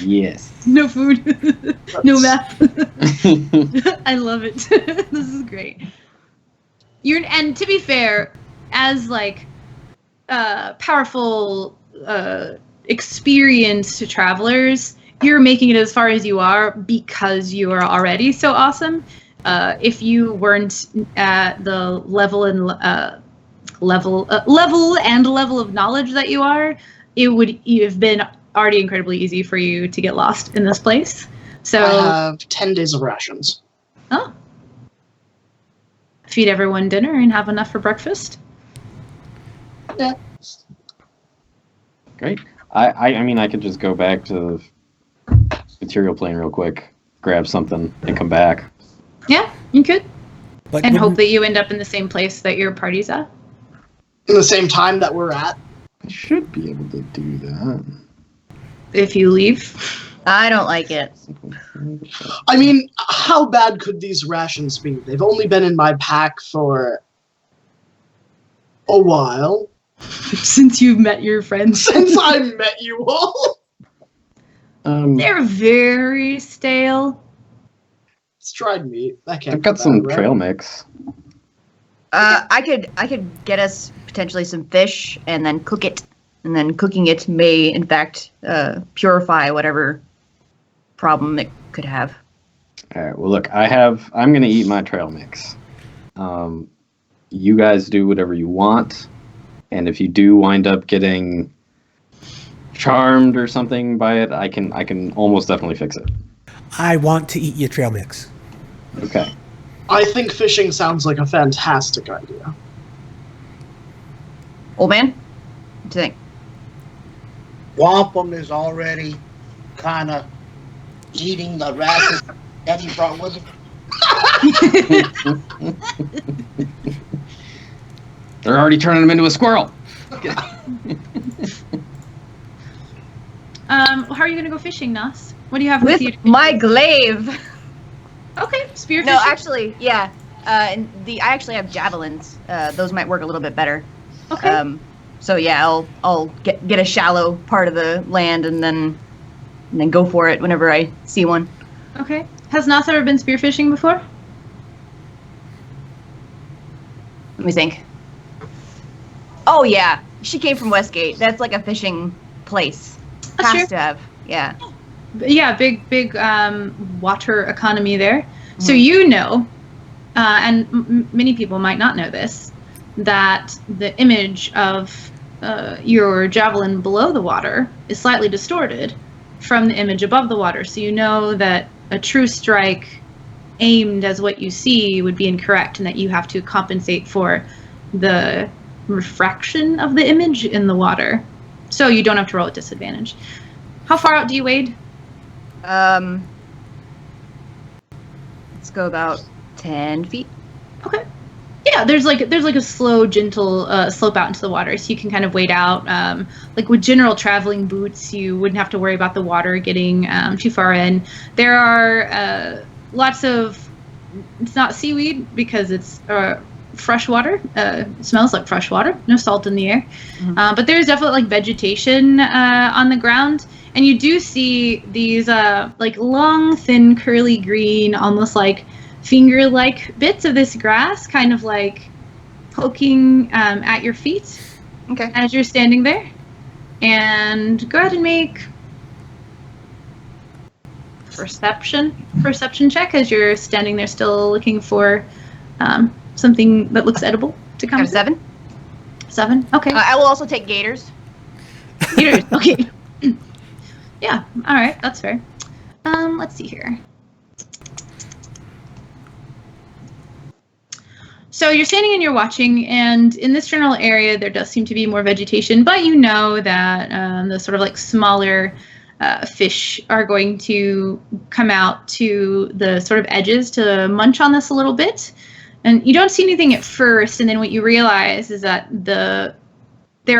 Yes. no food, no map. I love it. This is great. And to be fair, as like powerful, experienced travelers, you're making it as far as you are because you are already so awesome. if you weren't at the level and level of knowledge that you are, it would have been already incredibly easy for you to get lost in this place. So I have 10 days of rations. Oh. Feed everyone dinner and have enough for breakfast. Yeah. Great. I mean, I could just go back to the material plane real quick, grab something, and come back. Yeah, you could. But And hope wouldn't- that you end up in the same place that your party's at. In the same time that we're at. I should be able to do that. If you leave. I don't like it. I mean, how bad could these rations be? They've only been in my pack for a while. Since you've met your friends. Since I met you all. They're very stale. It's dried meat. That can't I've got be some bad, right? trail mix. I could get us potentially some fish and then cook it, and then cooking it may in fact purify whatever problem it could have. All right. Well, look, I'm gonna eat my trail mix. You guys do whatever you want, and if you do wind up getting charmed or something by it, I can almost definitely fix it. I want to eat your trail mix. Okay. I think fishing sounds like a fantastic idea. Old man, what do you think? Wampum is already kind of eating the rations that he brought with him. They're already turning him into a squirrel. How are you going to go fishing, Nas? What do you have with you? With my glaive. Okay, spear No, fishing. actually, yeah. And I actually have javelins. Those might work a little bit better. Okay. So yeah, I'll get a shallow part of the land and then go for it whenever I see one. Okay. Has Nas ever been spearfishing before? Let me think. Oh yeah, she came from Westgate. That's like a fishing place. That's Has true. to have. Yeah. Yeah, big water economy there. So you know, and many people might not know this, that the image of your javelin below the water is slightly distorted from the image above the water. So you know that a true strike aimed as what you see would be incorrect, and that you have to compensate for the refraction of the image in the water. So you don't have to roll at disadvantage. How far out do you wade? Let's go about 10 feet. Okay. Yeah, there's like a slow, gentle slope out into the water, so you can kind of wade out. Like with general traveling boots, you wouldn't have to worry about the water getting too far in. There are lots of. It's not seaweed because it's fresh water. It smells like fresh water. No salt in the air, but there's definitely like vegetation on the ground, and you do see these like long, thin, curly green, almost like finger-like bits of this grass kind of like poking at your feet Okay. as you're standing there. And go ahead and make perception check as you're standing there still looking for something that looks edible to come. Got a 7. 7? Okay. I will also take gators. Gators. Okay. Yeah. All right. That's fair. Let's see here. So you're standing and you're watching, and in this general area, there does seem to be more vegetation, but you know that the sort of like smaller fish are going to come out to the sort of edges to munch on this a little bit. And you don't see anything at first, and then what you realize is that there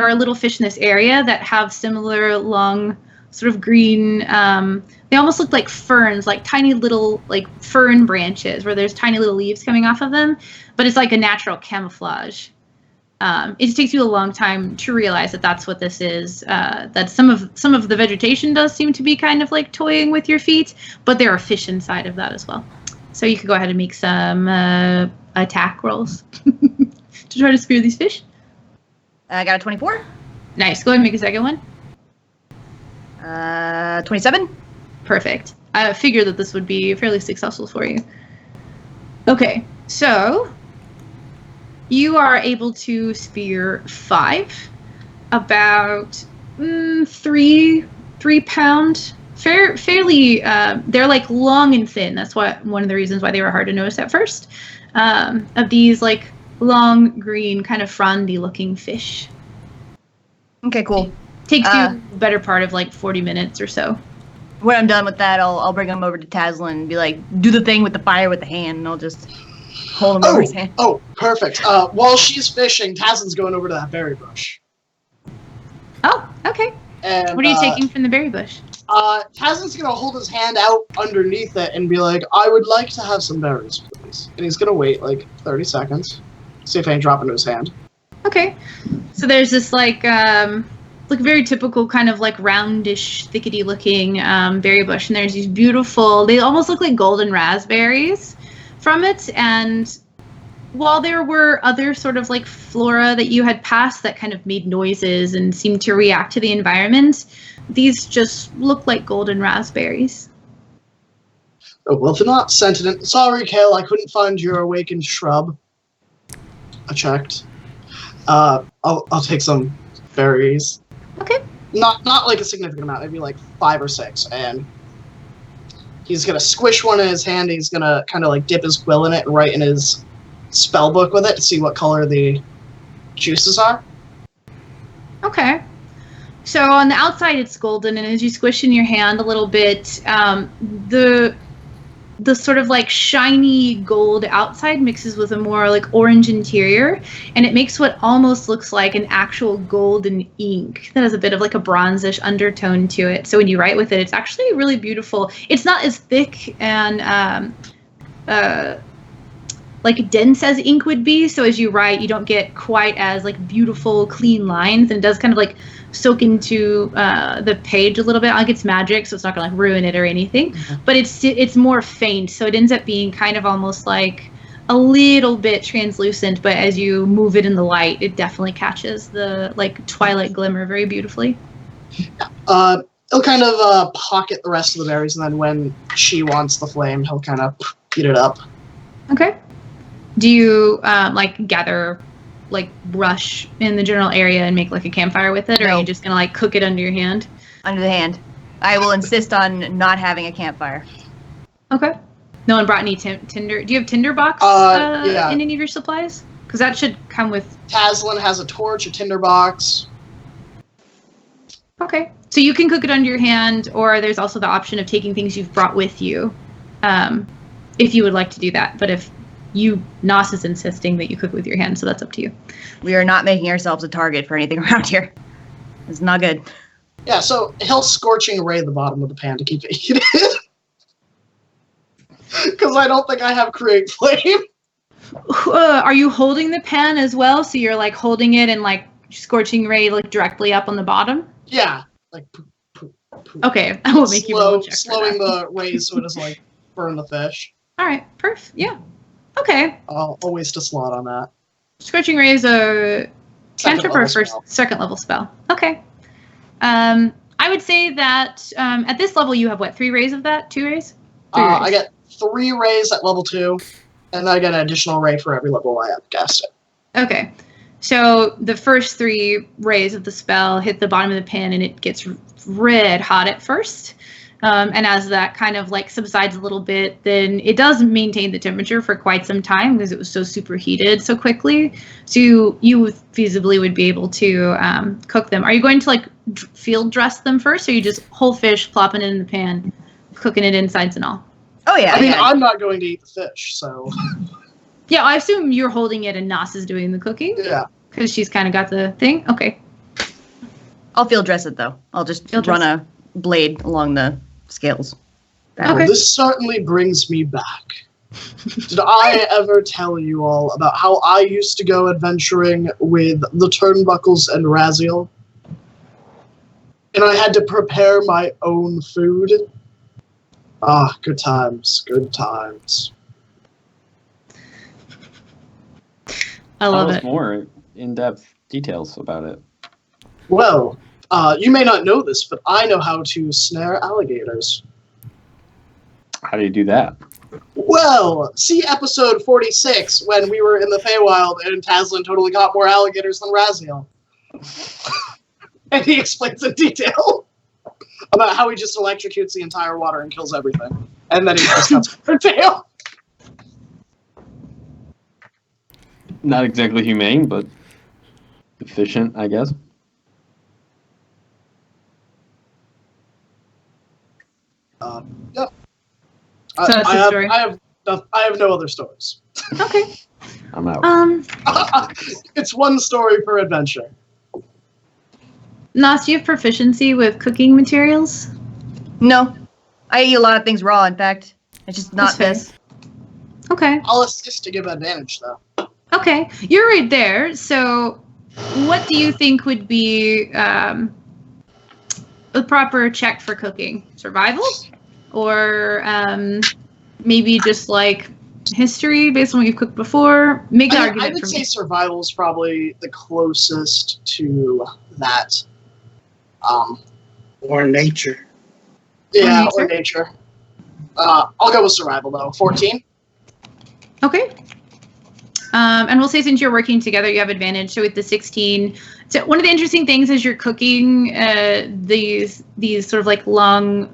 are little fish in this area that have similar long, sort of green, they almost look like ferns, like tiny little like fern branches where there's tiny little leaves coming off of them, but it's like a natural camouflage. It just takes you a long time to realize that that's what this is. That some of the vegetation does seem to be kind of like toying with your feet, but there are fish inside of that as well. So you could go ahead and make some attack rolls to try to spear these fish. I got a 24. Nice. Go ahead and make a second one. 27. Perfect. I figured that this would be fairly successful for you. Okay, so you are able to spear 5, about 3 pound, fairly. They're like long and thin. That's one of the reasons why they were hard to notice at first. Of these like long green, kind of frondy looking fish. Okay, cool. Takes you the better part of like 40 minutes or so. When I'm done with that, I'll bring him over to Tazlin and be like, do the thing with the fire with the hand, and I'll just hold him over his hand. Oh, perfect. While she's fishing, Tazlin's going over to that berry bush. Oh, okay. And, what are you taking from the berry bush? Tazlin's going to hold his hand out underneath it and be like, I would like to have some berries, please. And he's going to wait like 30 seconds. See if any drop into his hand. Okay. So there's this like very typical kind of like roundish, thickety looking berry bush. And there's these beautiful, they almost look like golden raspberries from it. And while there were other sort of like flora that you had passed that kind of made noises and seemed to react to the environment, these just look like golden raspberries. Oh, well, they're not sentient. Sorry, Kale, I couldn't find your awakened shrub. I checked. I'll take some berries. Okay. Not like a significant amount, maybe like 5 or 6, and he's gonna squish one in his hand. He's gonna kind of like dip his quill in it and write in his spell book with it to see what color the juices are. Okay. So on the outside it's golden, and as you squish in your hand a little bit, the sort of like shiny gold outside mixes with a more like orange interior, and it makes what almost looks like an actual golden ink that has a bit of like a bronzish undertone to it. So when you write with it, it's actually really beautiful. It's not as thick and like dense as ink would be, so as you write you don't get quite as like beautiful clean lines, and it does kind of like soak into the page a little bit. Like it's magic, so it's not gonna like ruin it or anything. Mm-hmm. But it's more faint, so it ends up being kind of almost like a little bit translucent, but as you move it in the light, it definitely catches the like twilight glimmer very beautifully. He'll kind of pocket the rest of the berries, and then when she wants the flame, he'll kind of heat it up. Okay. Do you like gather like brush in the general area and make like a campfire with it, or are you just gonna like cook it under your hand? Under the hand. I will insist on not having a campfire. Okay. No one brought any tinder. Do you have tinderbox yeah. in any of your supplies? Because that should come with. Tazlin has a torch, a tinderbox. Okay. So you can cook it under your hand, or there's also the option of taking things you've brought with you, if you would like to do that. But if Nos is insisting that you cook with your hand, so that's up to you. We are not making ourselves a target for anything around here. It's not good. Yeah, so he'll scorching ray the bottom of the pan to keep it heated. Because I don't think I have create flame. Are you holding the pan as well? So you're like holding it and like scorching ray like directly up on the bottom? Yeah. Like okay, I will make you roll a check. Slowing the rays so it doesn't like burn the fish. Alright, perfect. Yeah. Okay. I'll waste a slot on that. Scorching ray is a cantrip or second level spell. Okay. I would say that at this level you have what, 3 rays of that? 2 rays? 3 rays. I get 3 rays at level 2, and then I get an additional ray for every level I have cast it. Okay. So the first 3 rays of the spell hit the bottom of the pan, and it gets red hot at first. And as that kind of like subsides a little bit, then it does maintain the temperature for quite some time because it was so superheated so quickly. So you feasibly would be able to cook them. Are you going to like field dress them first, or are you just whole fish plopping it in the pan, cooking it insides and all? Oh yeah. I mean, I'm not going to eat the fish, so. Yeah, I assume you're holding it and Nos is doing the cooking. Yeah. Because she's kind of got the thing. Okay. I'll field dress it though. I'll just run a blade along the scales. Okay. This certainly brings me back. Did I ever tell you all about how I used to go adventuring with the Turnbuckles and Raziel? And I had to prepare my own food? Ah, good times, good times. I love it. More in-depth details about it. Well, you may not know this, but I know how to snare alligators. How do you do that? Well, see episode 46 when we were in the Feywild and Taslin totally caught more alligators than Raziel. And he explains in detail about how he just electrocutes the entire water and kills everything. And then he just cuts her tail. Not exactly humane, but efficient, I guess. Yep. So that's the story. I have no other stories. Okay. I'm out. It's one story per adventure. Nas, do you have proficiency with cooking materials? No. I eat a lot of things raw, in fact. It's just not That's this. Okay. I'll assist to give advantage, though. Okay. You're right there. So, what do you think would be a proper check for cooking? Survival? Or maybe just like history based on what you've cooked before? Make the I argument would for say me. survival is probably the closest to that. Or nature. Yeah, Or or nature. I'll go with survival, though. 14? Okay. And we'll say since you're working together, you have advantage. So with the 16, so one of the interesting things is you're cooking these sort of like long,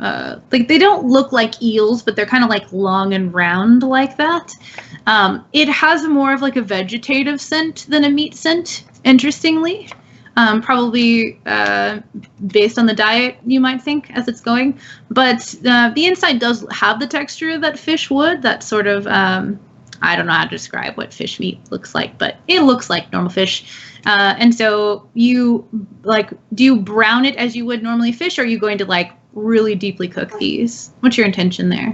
like they don't look like eels, but they're kind of like long and round like that. It has more of like a vegetative scent than a meat scent, interestingly. Probably based on the diet, you might think, as it's going. But the inside does have the texture that fish would, that sort of, I don't know how to describe what fish meat looks like, but it looks like normal fish. And so you, like, do you brown it as you would normally fish, or are you going to, like, really deeply cook these? What's your intention there?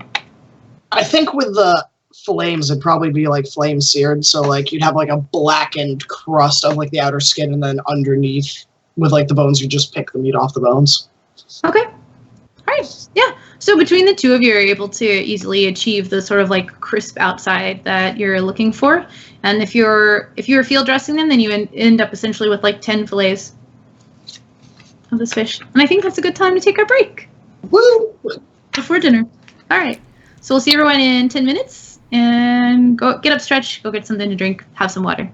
I think with the flames, it'd probably be like flame seared. So like you'd have like a blackened crust of like the outer skin, and then underneath with like the bones, you just pick the meat off the bones. Okay. All right. Yeah. So between the two of you are able to easily achieve the sort of like crisp outside that you're looking for. And if you're field dressing them, then you end up essentially with like 10 fillets of this fish. And I think that's a good time to take our break Woo! before dinner. All right. So we'll see everyone in 10 minutes. And go get up, stretch, go get something to drink, have some water.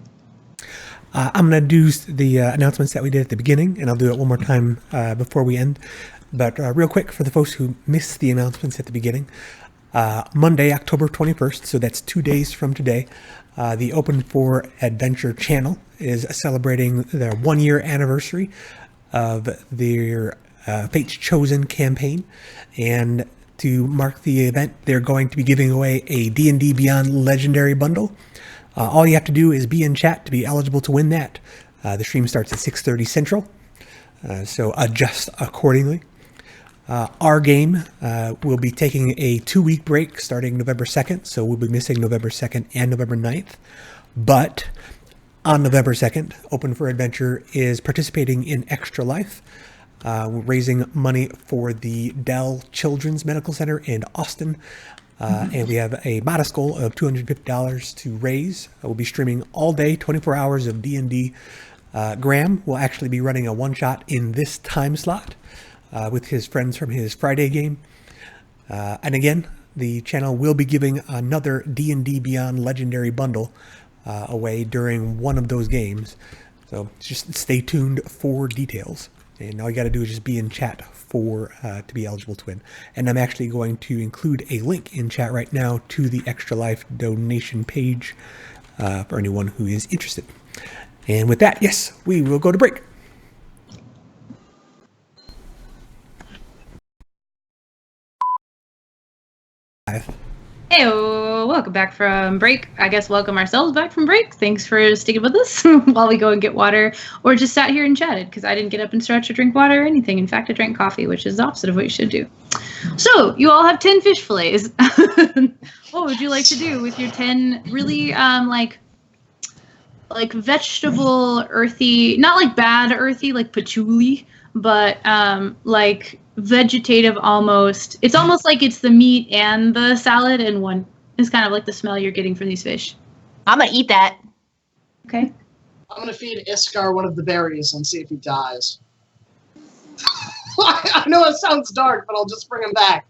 I'm going to do the announcements that we did at the beginning, and I'll do it one more time before we end. But real quick, for the folks who missed the announcements at the beginning, Monday, October 21st, so that's 2 days from today, the Open for Adventure channel is celebrating their 1-year anniversary of their Fate's Chosen campaign. And to mark the event, they're going to be giving away a D&D Beyond Legendary Bundle. All you have to do is be in chat to be eligible to win that. The stream starts at 6:30 Central, so adjust accordingly. Our game will be taking a 2-week break starting November 2nd, so we'll be missing November 2nd and November 9th. But on November 2nd, Open for Adventure is participating in Extra Life. We're raising money for the Dell Children's Medical Center in Austin. And we have a modest goal of $250 to raise. We'll be streaming all day, 24 hours of D&D. Graham will actually be running a one-shot in this time slot with his friends from his Friday game. And again, the channel will be giving another D&D Beyond Legendary Bundle away during one of those games. So just stay tuned for details. And all you got to do is just be in chat for to be eligible to win. And I'm actually going to include a link in chat right now to the Extra Life donation page for anyone who is interested. And with that, yes, we will go to break. Hey, welcome back from break. I guess welcome ourselves back from break. Thanks for sticking with us while we go and get water, or just sat here and chatted, because I didn't get up and stretch or drink water or anything. In fact, I drank coffee, which is the opposite of what you should do. So you all have 10 fish fillets. What would you like to do with your 10 really like vegetable earthy, not like bad earthy like patchouli, but like vegetative almost. It's almost like it's the meat and the salad in one. It's kind of like the smell you're getting from these fish. I'm gonna eat that. Okay. I'm gonna feed Iskar one of the berries and see if he dies. I know it sounds dark, but I'll just bring him back.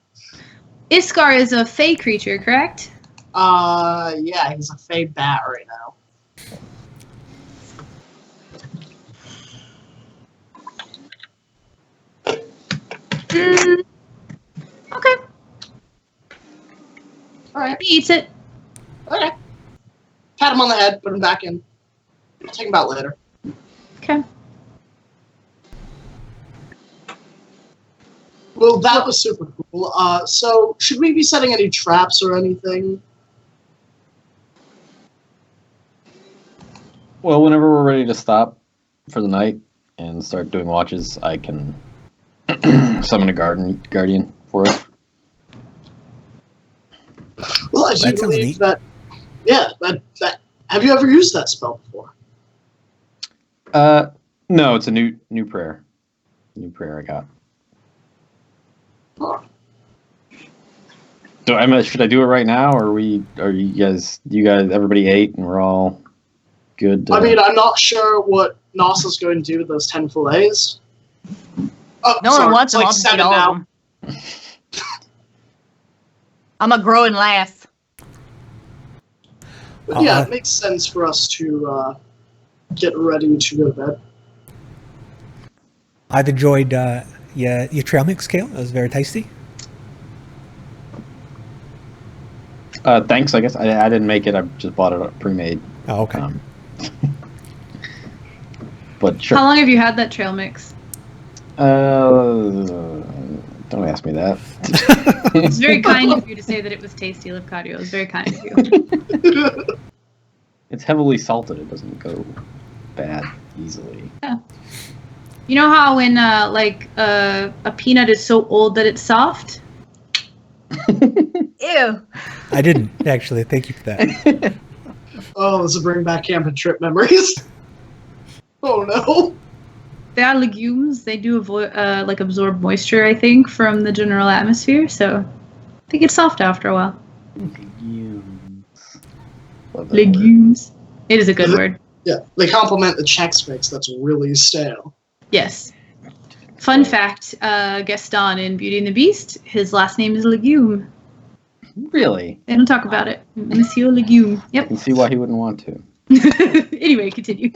Iskar is a fey creature, correct? Yeah, he's a Fey bat right now. Okay. Alright. He eats it. Okay. Pat him on the head, put him back in. I'll take him out later. Okay. Well, that was super cool. So, should we be setting any traps or anything? Well, whenever we're ready to stop for the night and start doing watches, I can summon a guardian for us. Well, I That do sounds believe neat. that. Yeah, that. Have you ever used that spell before? No, it's a new prayer. New prayer I got. Huh. So should I do it right now, or you guys, everybody ate and we're all good? I mean, I'm not sure what Nos is going to do with those 10 fillets. Oh, No sorry, one wants it's them. like I'll just eat 7 all now. of them. I'm a grow and laugh. But yeah, it makes sense for us to get ready to go to bed. I've enjoyed your trail mix, Kale. That was very tasty. Thanks, I guess. I didn't make it. I just bought it pre-made. Oh, okay. But sure. How long have you had that trail mix? Don't ask me that. It's very kind of you to say that it was tasty, Lefcadio. It was very kind of you. It's heavily salted. It doesn't go bad easily. Yeah. You know how when a peanut is so old that it's soft? Ew. I didn't, actually. Thank you for that. Oh, this will bring back camping trip memories. Oh no. They are legumes. They do absorb moisture, I think, from the general atmosphere. So they get soft after a while. Love that Legumes. It is a good word. Yeah, they complement the Chex Mix that's really stale. Yes. Fun fact, Gaston in Beauty and the Beast, his last name is Legume. word. Really? They don't talk about it. Monsieur Legume. I Yep. can see why he wouldn't want to. Anyway, continue.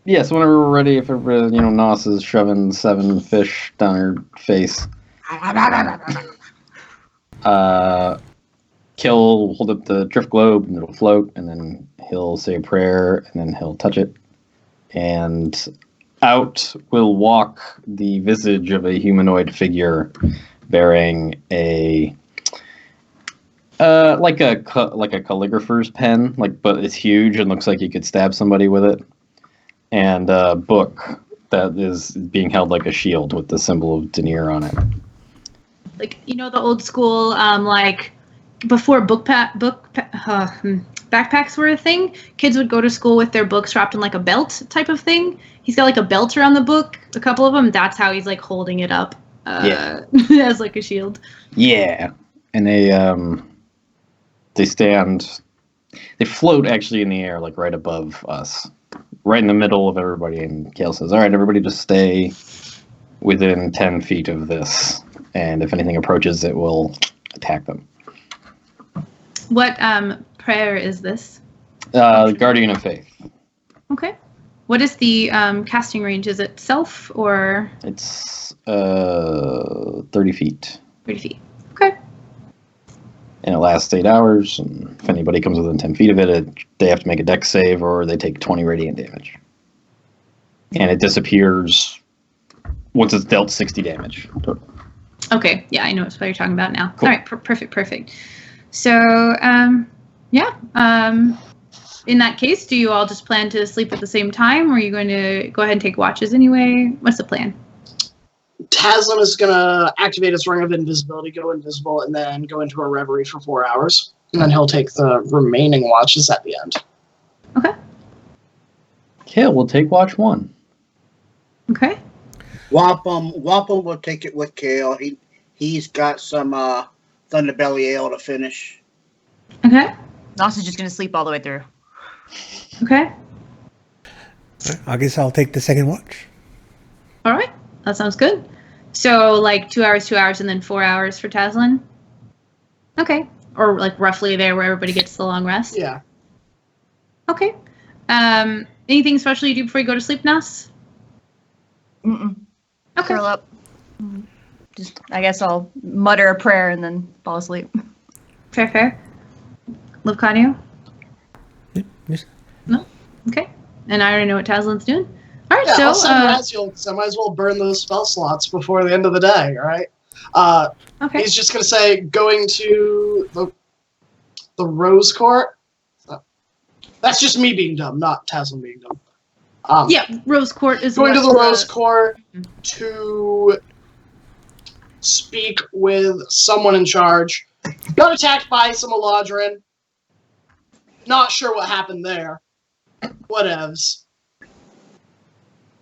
Yeah, so whenever we're ready, if everybody, Nos is shoving 7 fish down her face, Kill will hold up the drift globe and it'll float, and then he'll say a prayer, and then he'll touch it. And out will walk the visage of a humanoid figure bearing a like a calligrapher's pen, but it's huge and looks like you could stab somebody with it. And a book that is being held like a shield with the symbol of Denier on it. Like, the old school, before backpacks were a thing, kids would go to school with their books wrapped in like a belt type of thing. He's got like a belt around the book, a couple of them. That's how he's like holding it up as like a shield. Yeah, and they float actually in the air, like right above us, right in the middle of everybody. And Kale says, "All right, everybody, just stay within 10 feet of this, and if anything approaches, it will attack them." What prayer is this? Guardian of Faith. Okay. What is the casting range? Is it self or It's 30 feet. 30 feet? Okay. And it lasts 8 hours, and if anybody comes within 10 feet of it, they have to make a dex save or they take 20 radiant damage. And it disappears once it's dealt 60 damage total. Okay. Yeah, I know what you're talking about now. Cool. All right. Perfect. So, in that case, do you all just plan to sleep at the same time, or are you going to go ahead and take watches anyway? What's the plan? Taslim is going to activate his Ring of Invisibility, go invisible, and then go into a reverie for 4 hours. And then he'll take the remaining watches at the end. Okay. Kale will take watch 1. Okay. Wampum will take it with Kale. He's got some Thunderbelly Ale to finish. Okay. Nos is just going to sleep all the way through. Okay. I guess I'll take the second watch. All right. That sounds good. So, like 2 hours, and then 4 hours for Taslin? Okay. Or like roughly there where everybody gets the long rest? Yeah. Okay. Anything special you do before you go to sleep, Nas? Mm-mm. Okay. Curl up. Just, I guess I'll mutter a prayer and then fall asleep. Fair. Levconio? Yes. No? Okay. And I already know what Taslin's doing. All right, Yeah, so I'll send Raziel because I might as well burn those spell slots before the end of the day, all right? okay. He's just going to say going to the Rose Court. That's just me being dumb, not Taslin being dumb. Yeah, Rose Court is going to the what, Rose Court to speak with someone in charge. Got attacked by some Eladrin. Not sure what happened there. Whatevs.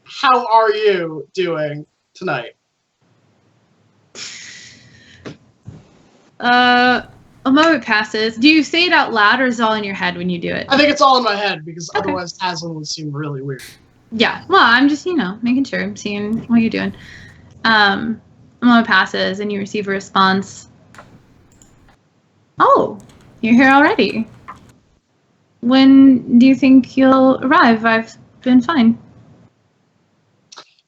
How are you doing tonight? A moment passes. Do you say it out loud or is it all in your head when you do it? I think it's all in my head because Okay. otherwise Taslin would seem really weird. Yeah. Well, I'm just, making sure. I'm seeing what you're doing. A moment passes and you receive a response. Oh, you're here already. When do you think you'll arrive? I've been fine.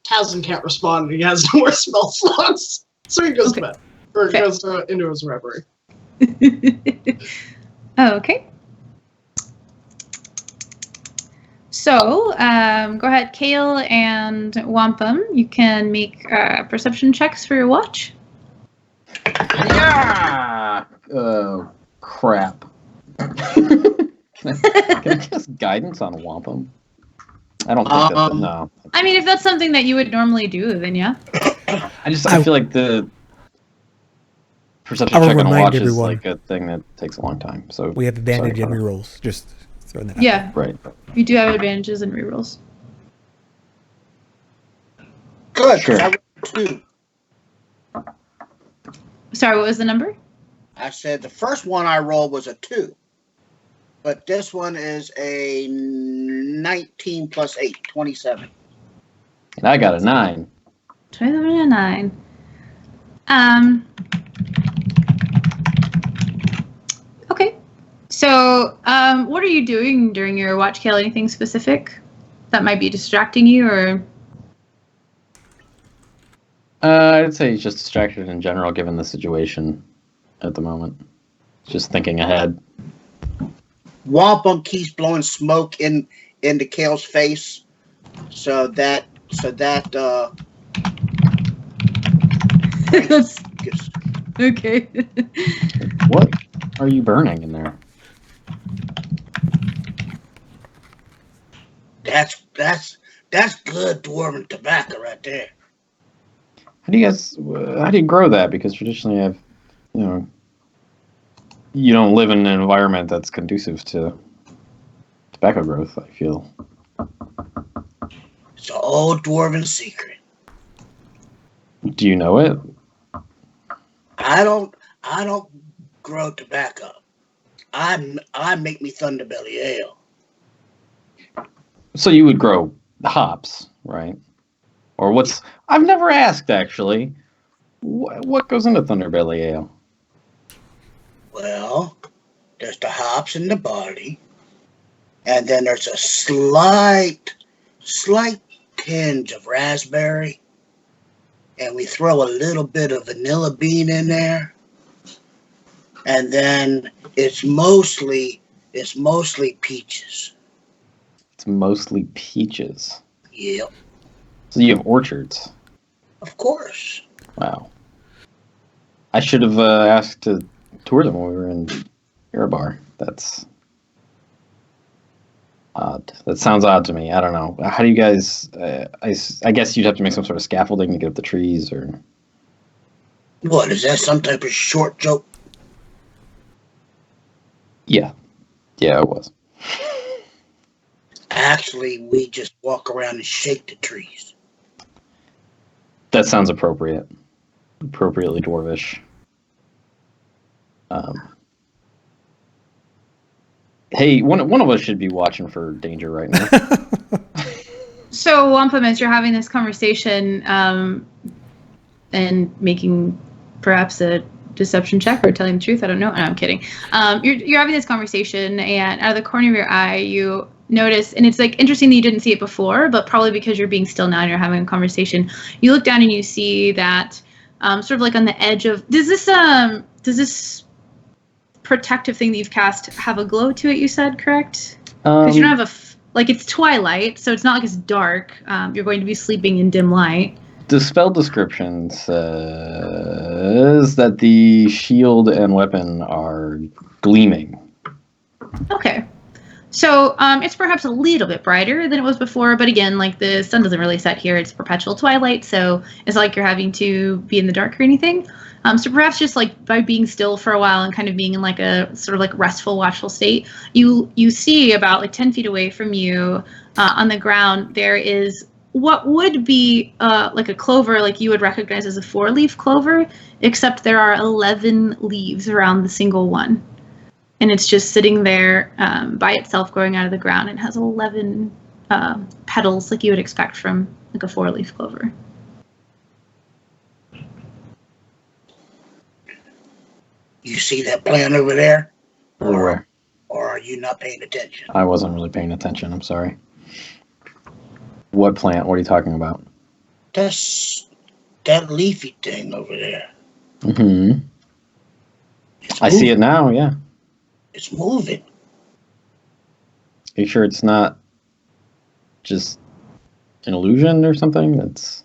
Taslin can't respond. He has no more spell slots. So he goes to bed. Or Fair. goes into his reverie. Okay. So, go ahead, Kale and Wampum. You can make perception checks for your watch. Yeah! Oh, crap. Can I cast guidance on Wampum? I don't think that's no. I mean, if that's something that you would normally do, then yeah. I feel like the perception I will check on a remind watch is everyone. like a thing that takes a long time. So We have advantage sorry, in rerolls. Just throwing that out. Yeah, Right. you do have advantages in rerolls. Good. Sure. I rolled 2. Sorry, what was the number? I said the first one I rolled was a 2. But this one is a 19 plus 8, 27. And I got a 9. 29. Okay. So, what are you doing during your watch, Kale? Anything specific that might be distracting you, or? I'd say he's just distracted in general, given the situation at the moment. Just thinking ahead. Wampum keeps blowing smoke into Kale's face, so that That's gets, okay. What are you burning in there? that's good dwarven tobacco right there. How do you grow that? Because traditionally you don't live in an environment that's conducive to tobacco growth, I feel. It's an old dwarven secret. Do you know it? I don't grow tobacco. I make me Thunderbelly ale. So you would grow hops, right? Or what's... I've never asked, actually. What goes into Thunderbelly ale? Well, there's the hops and the barley, and then there's a slight tinge of raspberry, and we throw a little bit of vanilla bean in there, and then it's mostly peaches. It's mostly peaches. Yep, So you have orchards. of course. Wow. I should have asked to tour them when we were in Erebar. That's odd. That sounds odd to me. I don't know. How do you guys... I guess you'd have to make some sort of scaffolding to get up the trees, or... What, is that some type of short joke? Yeah. Yeah, it was. Actually, we just walk around and shake the trees. That sounds appropriate. Appropriately dwarvish. Hey, one of us should be watching for danger right now. So, Wampum, as you're having this conversation and making perhaps a deception check or telling the truth. I don't know. No, I'm kidding. You're having this conversation, and out of the corner of your eye, you notice, and it's like interesting that you didn't see it before, but probably because you're being still now and you're having a conversation. You look down and you see that sort of like on the edge of does this protective thing that you've cast have a glow to it? You said correct? Because you don't have like it's twilight, so it's not like it's dark. You're going to be sleeping in dim light. The spell description says that the shield and weapon are gleaming. Okay. So it's perhaps a little bit brighter than it was before, but again, like the sun doesn't really set here. It's perpetual twilight, so it's not like you're having to be in the dark or anything. So perhaps just like by being still for a while and kind of being in like a sort of like restful, watchful state, you see about like 10 feet away from you on the ground, there is what would be like a clover, like you would recognize as a 4-leaf clover, except there are 11 leaves around the single one. And it's just sitting there by itself growing out of the ground and has 11 petals like you would expect from like a 4-leaf clover. You see that plant over there? Or are you not paying attention? I wasn't really paying attention. I'm sorry. What plant? What are you talking about? That's that leafy thing over there. Mm-hmm. It's I see moving. it now, yeah. It's moving. Are you sure it's not just an illusion or something? That's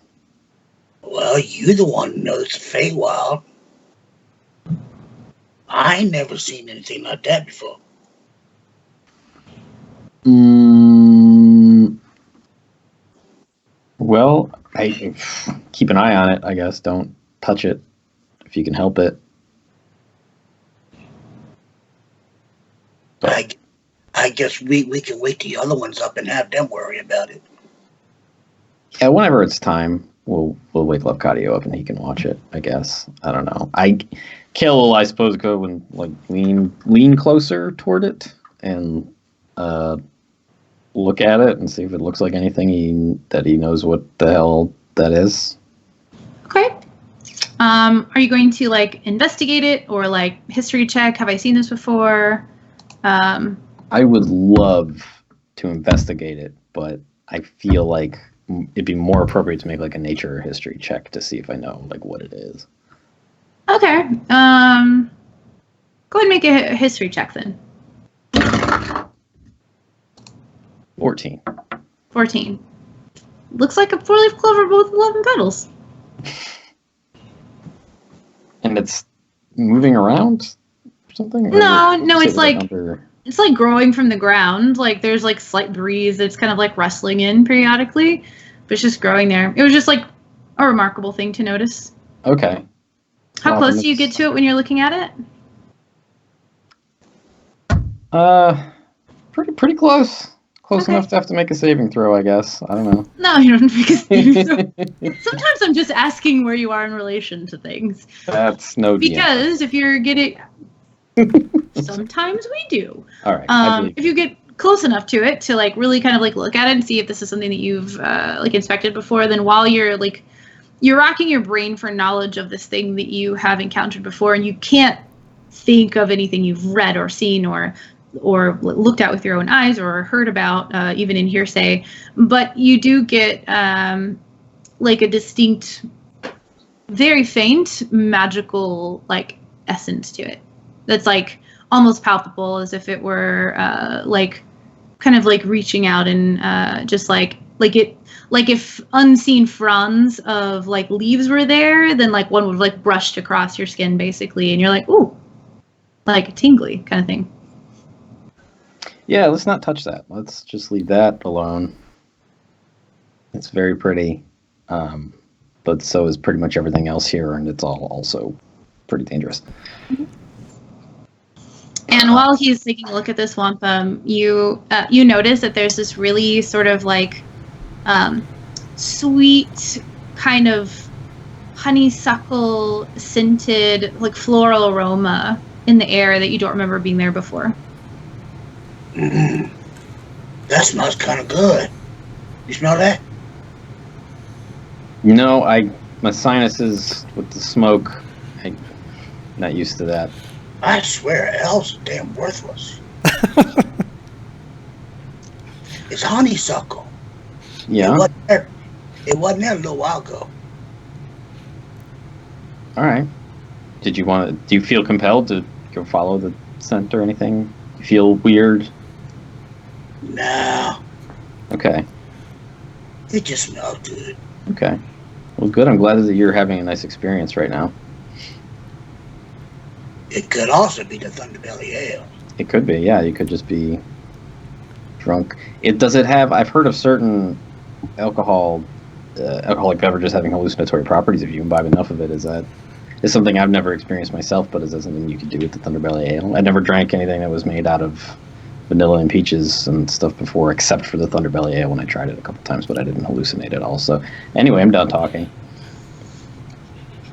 Well, you're the one who knows the Feywild. I ain't never seen anything like that before. Well, I keep an eye on it, I guess. Don't touch it if you can help it. I guess we can wake the other ones up and have them worry about it. Yeah, whenever it's time, we'll wake Lefkadio up and he can watch it, I guess. I don't know. Kale will, I suppose, go and like lean closer toward it and look at it and see if it looks like anything that he knows what the hell that is. Okay. Are you going to like investigate it or like history check? Have I seen this before? I would love to investigate it, but I feel like it'd be more appropriate to make like a nature or history check to see if I know like what it is. Okay. Go ahead and make a history check then. 14. 14. Looks like a 4-leaf clover with 11 petals. And it's moving around or something? No, it's like under... it's like growing from the ground. Like there's like slight breeze that's kind of like rustling in periodically, but it's just growing there. It was just like a remarkable thing to notice. Okay. How close do you get to it when you're looking at it? Pretty close. Close enough to have to make a saving throw, I guess. I don't know. No, you don't make a saving throw. Sometimes I'm just asking where you are in relation to things. That's no deal. Because if you're getting... Sometimes we do. All right. If you get close enough to it to like really kind of like look at it and see if this is something that you've like inspected before, then while you're racking your brain for knowledge of this thing that you have encountered before and you can't think of anything you've read or seen or looked at with your own eyes or heard about, even in hearsay, but you do get like a distinct, very faint magical like essence to it. That's like almost palpable, as if it were like kind of like reaching out and just like if unseen fronds of like leaves were there, then like one would like brushed across your skin basically, and you're like, ooh, like a tingly kind of thing. Yeah, let's not touch that. Let's just leave that alone. It's very pretty, but so is pretty much everything else here, and it's all also pretty dangerous. And while he's taking a look at this wampum, you notice that there's this really sort of like sweet kind of honeysuckle scented like floral aroma in the air that you don't remember being there before. That smells kind of good. You smell that? No, my sinuses with the smoke, Not used to that. I swear, elves are damn worthless. It's honeysuckle. Yeah. It wasn't there a little while ago. All right. Do you feel compelled to go follow the scent or anything? You feel weird? No, Okay. it just smelled good. Okay. Well, good. I'm glad that you're having a nice experience right now. It could also be the Thunderbelly Ale. It could be, yeah. You could just be drunk. Does it have? I've heard of certain alcoholic beverages having hallucinatory properties. If you imbibe enough of it, is something I've never experienced myself, but is that something you could do with the Thunderbelly Ale? I never drank anything that was made out of vanilla and peaches and stuff before, except for the Thunderbelly Ale when I tried it a couple times, but I didn't hallucinate at all. So, anyway, I'm done talking.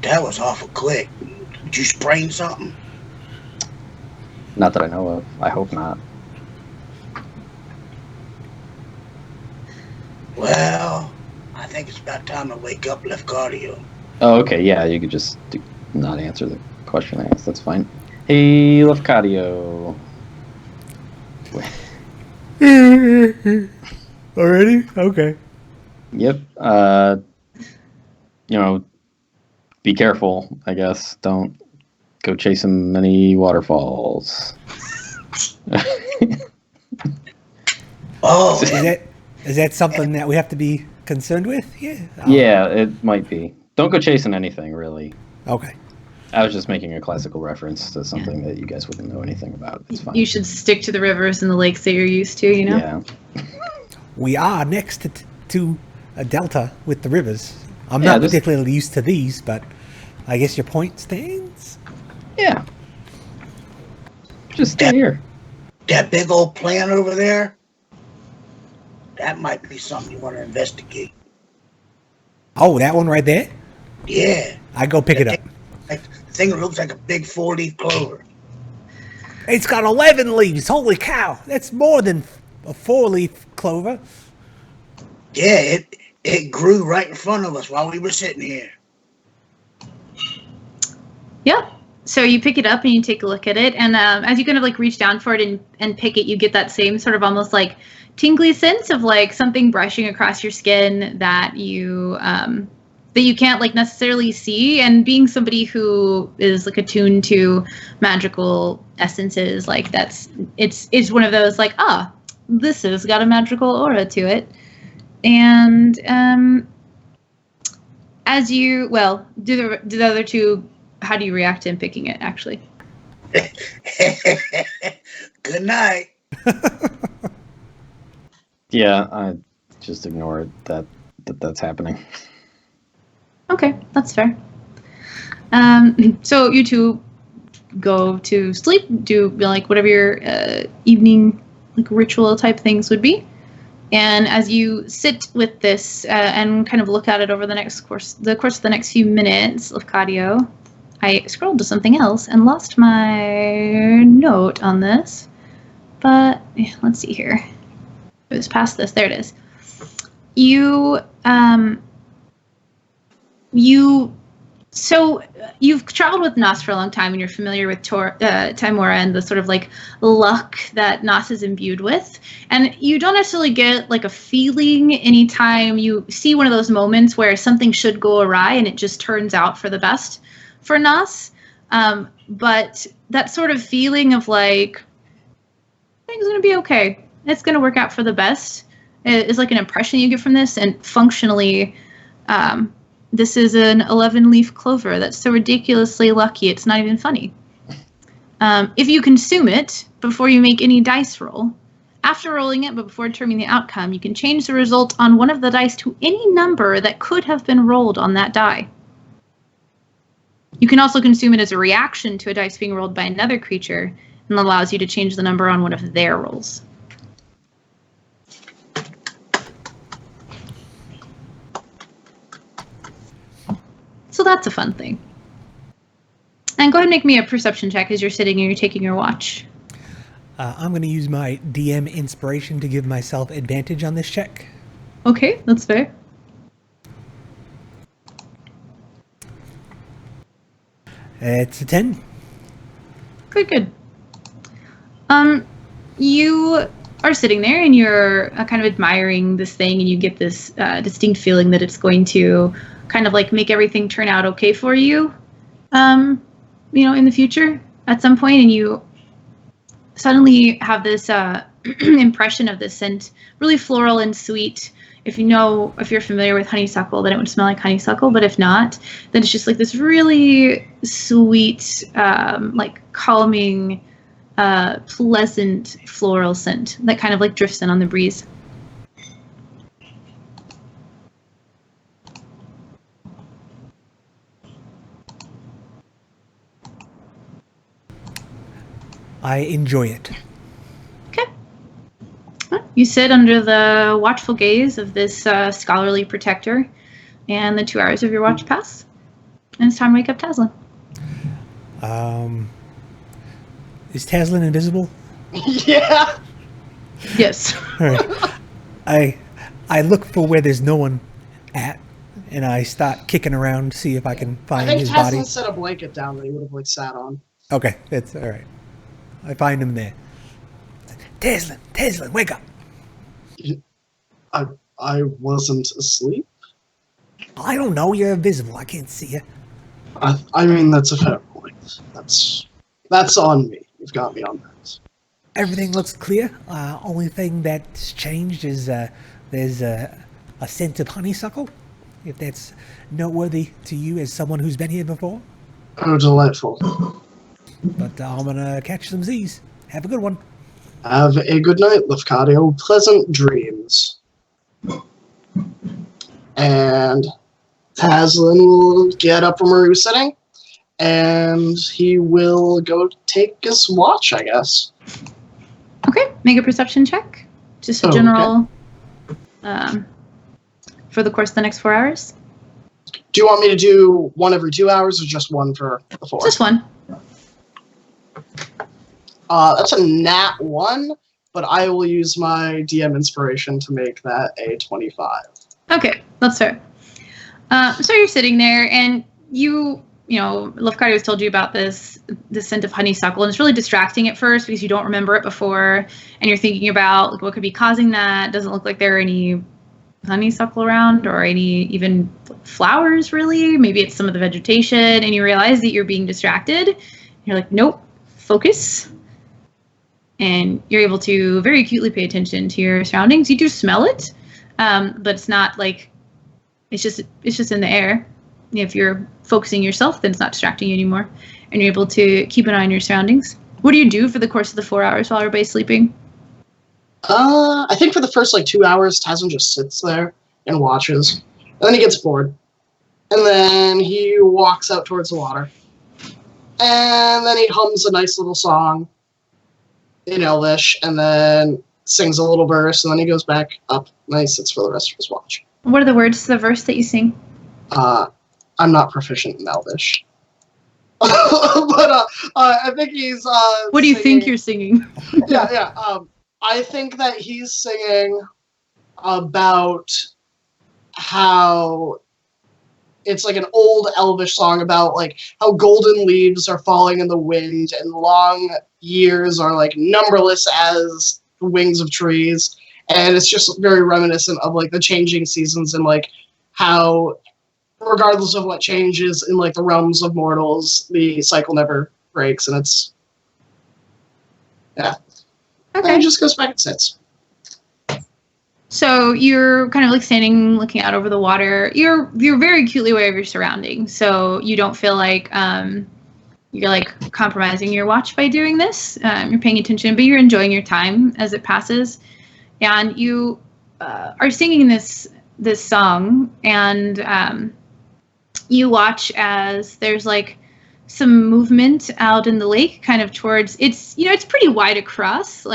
That was awful quick. Did you sprain something? Not that I know of. I hope not. Well, I think it's about time to wake up, left cardio. Oh, okay, yeah, you could just not answer the question I asked. That's fine. Hey, Lefcadio. Already? Okay. Yep. Be careful, I guess. Don't go chasing many waterfalls. Oh, Is that something that we have to be concerned with? Yeah. Yeah, it might be. Don't go chasing anything, really. Okay. I was just making a classical reference to something that you guys wouldn't know anything about. It's fine. You should stick to the rivers and the lakes that you're used to, you know? Yeah. We are next to a delta with the rivers. I'm not particularly used to these, but I guess your point stands? Yeah. Just stay here. that big old plant over there, that might be something you want to investigate. Oh, that one right there? Yeah. I go pick it up. Like, the thing that looks like a big 4-leaf clover. It's got 11 leaves. Holy cow. That's more than a 4-leaf clover. Yeah, it grew right in front of us while we were sitting here. Yeah. So you pick it up and you take a look at it, and as you kind of like reach down for it and pick it, you get that same sort of almost like tingly sense of like something brushing across your skin that you can't like necessarily see. And being somebody who is like attuned to magical essences, like it's one of those like, this has got a magical aura to it. And as you do the other two. How do you react to him picking it, actually? Good night. Yeah, I just ignore it that's happening. Okay, that's fair. So you two go to sleep, do like whatever your evening like ritual type things would be. And as you sit with this and kind of look at it over the course of the next few minutes, Lefcadio, I scrolled to something else and lost my note on this, but let's see here. It was past this. There it is. So you've traveled with Nos for a long time, and you're familiar with Timora and the sort of like luck that Nos is imbued with. And you don't necessarily get like a feeling anytime you see one of those moments where something should go awry and it just turns out for the best for Nos. But that sort of feeling of like, things are going to be okay. It's going to work out for the best is like an impression you get from this. And functionally, this is an 11-leaf clover that's so ridiculously lucky it's not even funny. If you consume it before you make any dice roll, after rolling it but before determining the outcome, you can change the result on one of the dice to any number that could have been rolled on that die. You can also consume it as a reaction to a dice being rolled by another creature, and that allows you to change the number on one of their rolls. So that's a fun thing. And go ahead and make me a perception check as you're sitting and you're taking your watch. I'm going to use my DM inspiration to give myself advantage on this check. Okay, that's fair. It's a 10. Good. You are sitting there and you're kind of admiring this thing, and you get this distinct feeling that it's going to kind of like make everything turn out okay for you, in the future at some point, and you suddenly have this impression of this scent, really floral and sweet. If you're familiar with honeysuckle, then it would smell like honeysuckle, but if not, then it's just like this really sweet, like calming, pleasant floral scent that kind of like drifts in on the breeze. I enjoy it. Okay. Well, you sit under the watchful gaze of this scholarly protector, and the 2 hours of your watch pass, and it's time to wake up Taslin. Is Taslin invisible? Yeah. Yes. All right. I look for where there's no one at, and I start kicking around to see if I can I find think his body. Tassin set a blanket down that he would have like sat on. Okay, that's all right. I find him there. Taslin, wake up! I wasn't asleep. I don't know. You're invisible. I can't see you. I mean, that's a fair point. That's on me. You've got me on that. Everything looks clear. Only thing that's changed is there's a scent of honeysuckle. If that's noteworthy to you as someone who's been here before. Oh, delightful. But I'm gonna catch some Z's. Have a good one. Have a good night, Lefcadio. Pleasant dreams. And Taslin will get up from where he was sitting, and he will go take his watch, I guess. Okay, make a perception check. Just a Oh, general, for the course of the next 4 hours. Do you want me to do one every 2 hours, or just one for the 4? Just one. That's a nat 1, but I will use my DM inspiration to make that a 25. Okay, that's fair. So you're sitting there, and Lefcadio has told you about this scent of honeysuckle, and it's really distracting at first because you don't remember it before, and you're thinking about like what could be causing that. Doesn't look like there are any honeysuckle around or any even flowers really. Maybe it's some of the vegetation, and you realize that you're being distracted. You're like, nope, focus. And you're able to very acutely pay attention to your surroundings. You do smell it, but it's not like it's just in the air. If you're focusing yourself, then it's not distracting you anymore, and you're able to keep an eye on your surroundings. What do you do for the course of the 4 hours while everybody's sleeping? I think for the first 2 hours, Tasman just sits there and watches, and then he gets bored, and then he walks out towards the water, and then he hums a nice little song in Elvish, and then sings a little verse, and then he goes back up and he sits for the rest of his watch. What are the words to the verse that you sing? I'm not proficient in Elvish. But I think he's What do you think you're singing? yeah. I think that he's singing about how it's like an old Elvish song about how golden leaves are falling in the wind and long years are numberless as the wings of trees, and it's just very reminiscent of the changing seasons and how regardless of what changes in the realms of mortals, the cycle never breaks, and it's Okay. and it just goes back and sits. So you're kind of standing, looking out over the water. You're very acutely aware of your surroundings, so you don't feel like you're compromising your watch by doing this. You're paying attention, but you're enjoying your time as it passes. And you are singing this song, and you watch as there's some movement out in the lake, kind of towards it's pretty wide across, or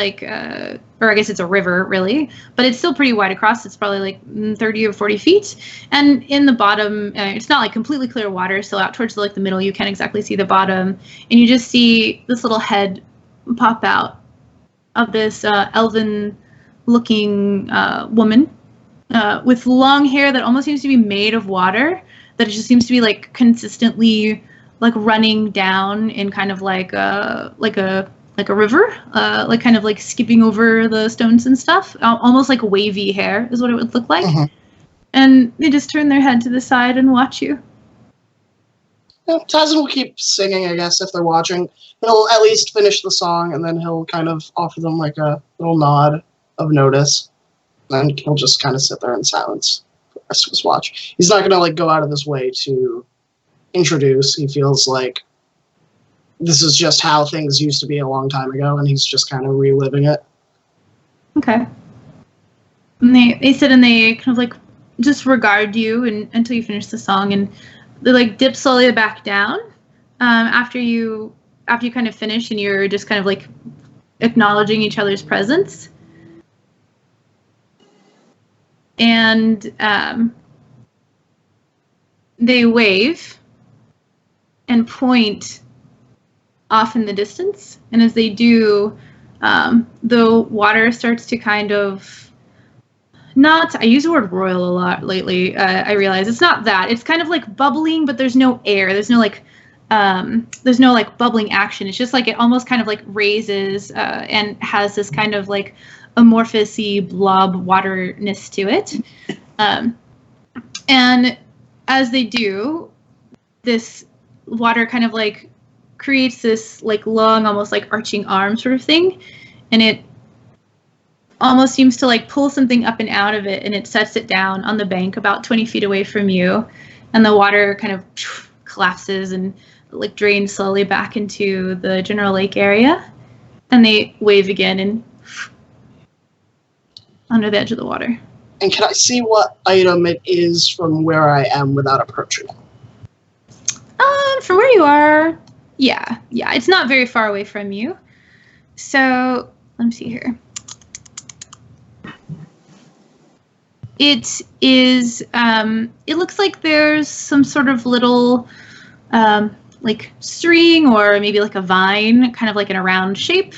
I guess it's a river really, but it's still pretty wide across. It's probably 30 or 40 feet, and in the bottom it's not completely clear water, so out towards the middle you can't exactly see the bottom, and you just see this little head pop out of this elven looking woman with long hair that almost seems to be made of water, that it just seems to be consistently like running down in kind of like a river, like kind of like skipping over the stones and stuff. Almost like wavy hair is what it would look like. Mhm. And they just turn their head to the side and watch you. Yeah, Tazin will keep singing, I guess, if they're watching. He'll at least finish the song, and then he'll kind of offer them like a little nod of notice. And he'll just kind of sit there in silence for the rest of his watch. He's not going to like go out of his way to introduce. He feels like this is just how things used to be a long time ago, and he's just kind of reliving it. Okay. And they sit and they kind of like just regard you until you finish the song, and they like dip slowly back down after you kind of finish, and you're just kind of like acknowledging each other's presence. And they wave and point off in the distance, and as they do, the water starts to kind of I use the word roil a lot lately. I realize it's not that. It's kind of like bubbling, but there's no air. There's no like bubbling action. It's just like it almost kind of like raises and has this kind of like amorphous-y blob waterness to it. And as they do, this water kind of like creates this like long, almost like arching arm sort of thing, and it almost seems to like pull something up and out of it, and it sets it down on the bank about 20 feet away from you, and the water kind of collapses and like drains slowly back into the general lake area, and they wave again and under the edge of the water. And can I see what item it is from where I am without approaching it? From where you are, yeah, it's not very far away from you. So let me see here. It is, it looks like there's some sort of little, like string or maybe like a vine, kind of like in a round shape.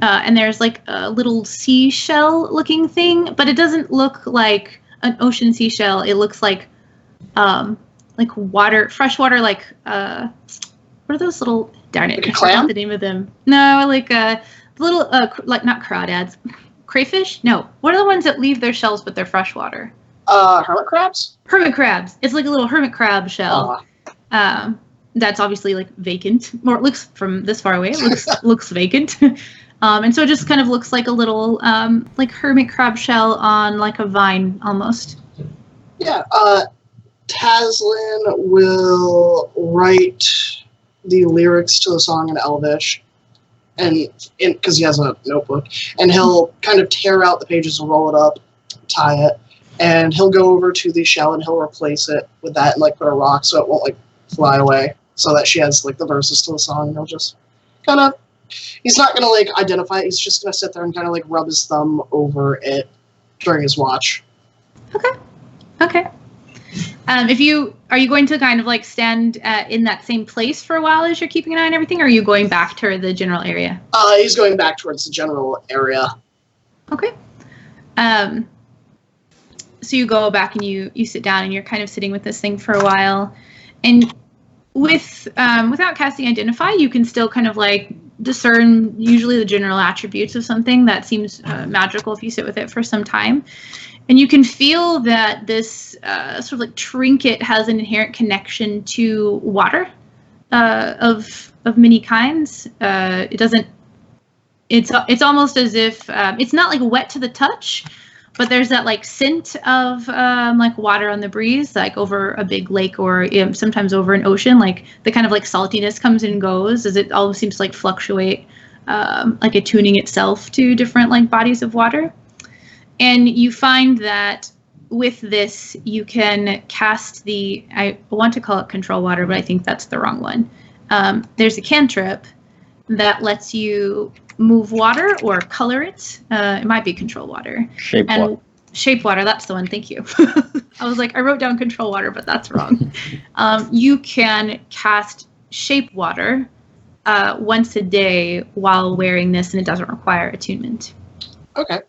And there's like a little seashell looking thing, but it doesn't look like an ocean seashell. It looks like water, fresh water, like, what are those little, darn it, like a I forgot clam? the name of them. No, like little, like not crawdads. Crayfish? No. What are the ones that leave their shells but they're freshwater? Hermit crabs? Hermit crabs. It's like a little hermit crab shell. That's obviously like vacant. Or it looks from this far away, it looks vacant. And so it just kind of looks like a little like hermit crab shell on like a vine almost. Yeah, Taslin will write the lyrics to the song in Elvish, and because he has a notebook, and he'll kind of tear out the pages and roll it up, tie it, and he'll go over to the shell and he'll replace it with that and like put a rock so it won't like fly away, so that she has like the verses to the song. And he'll just kind of, he's not gonna like identify it, he's just gonna sit there and kind of like rub his thumb over it during his watch. Okay. Are you going to kind of like stand in that same place for a while as you're keeping an eye on everything, or are you going back to the general area? He's going back towards the general area. Okay. So you go back and you sit down and you're kind of sitting with this thing for a while, and without casting Identify, you can still kind of like discern usually the general attributes of something that seems magical if you sit with it for some time. And you can feel that this sort of like trinket has an inherent connection to water of many kinds. It's almost as if it's not like wet to the touch, but there's that like scent of like water on the breeze, like over a big lake or sometimes over an ocean. Like the kind of like saltiness comes and goes as it all seems to like fluctuate, like attuning itself to different like bodies of water. And you find that with this, you can cast I want to call it control water, but I think that's the wrong one. There's a cantrip that lets you move water or color it. It might be control water. Shape water. Shape water, that's the one, thank you. I was like, I wrote down control water, but that's wrong. You can cast shape water once a day while wearing this, and it doesn't require attunement. Okay.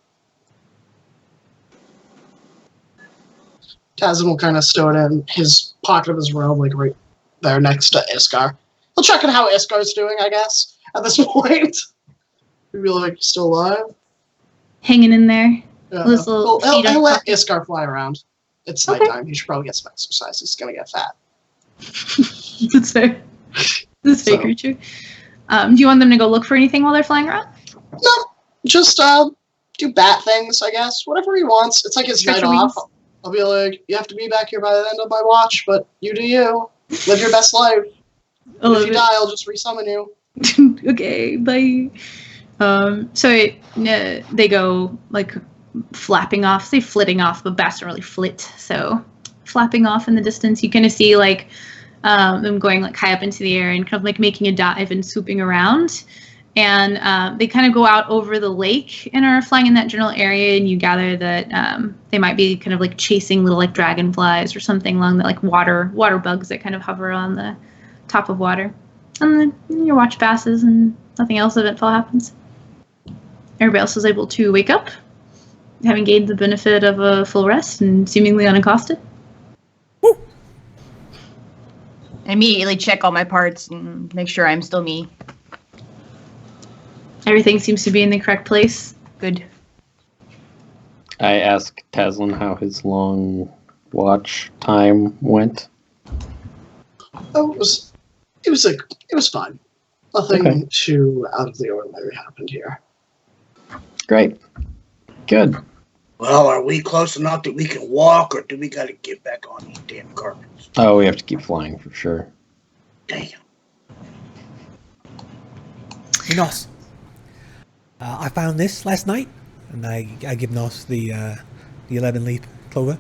Tazin will kind of stow it in his pocket of his robe, like right there next to Iskar. We'll check on how Iskar's doing, I guess, at this point. Maybe, like, still alive? Hanging in there. Yeah. Little Well, feet on he'll let top. Iskar fly around. It's Okay. nighttime. He should probably get some exercise. He's going to get fat. That's fair. This fake So- creature. Do you want them to go look for anything while they're flying around? No, just do bat things, I guess. Whatever he wants. It's like his Stretch night your off. wings. I'll be like, you have to be back here by the end of my watch, but you do you. Live your best life. I If love you it. die, I'll just resummon you. Okay, bye. They go like flapping off, say flitting off, but bats don't really flit. So flapping off in the distance, you kind of see like them going like high up into the air and kind of like making a dive and swooping around. And they kind of go out over the lake and are flying in that general area. And you gather that they might be kind of like chasing little like dragonflies or something along the like water bugs that kind of hover on the top of water. And then your watch passes and nothing else eventful happens. Everybody else is able to wake up, having gained the benefit of a full rest and seemingly unaccosted. Immediately check all my parts and make sure I'm still me. Everything seems to be in the correct place. Good. I asked Taslin how his long watch time went. Oh, it was fun. Nothing Okay. too out of the ordinary happened here. Great. Good. Well, are we close enough that we can walk, or do we got to get back on these damn carpets? Oh, we have to keep flying for sure. Damn. Hey, Nos. I found this last night, and I give Nos the 11-leaf clover.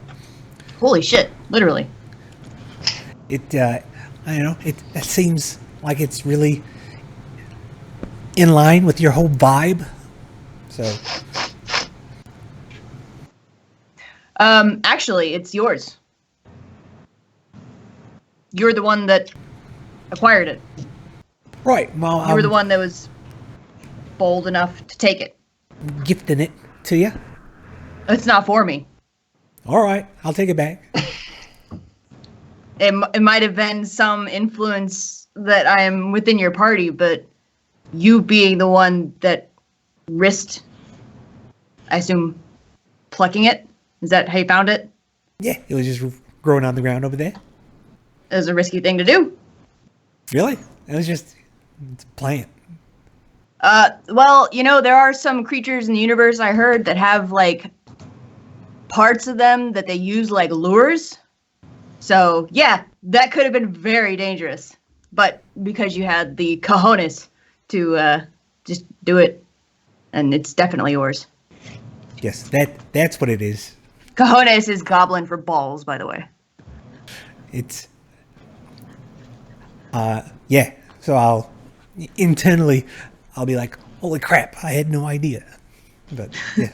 Holy shit! Literally. It I don't know. It seems like it's really in line with your whole vibe. So Actually, it's yours. You're the one that acquired it. right, well, You were the I'm one that was bold enough to take it. gifting it to you. It's not for me. All right, I'll take it back. It might have been some influence that I am within your party, but you being the one that risked, I assume, plucking it? Is that how you found it? Yeah, it was just growing on the ground over there. It was a risky thing to do. Really? It was just it's a plant. Well, you know, there are some creatures in the universe I heard that have, like, parts of them that they use like lures. So, yeah, that could have been very dangerous. But because you had the cojones to just do it, and it's definitely yours. Yes, that's what it is. Cojones is goblin for balls, by the way. It's yeah. So I'll internally I'll be like, holy crap, I had no idea. But yeah.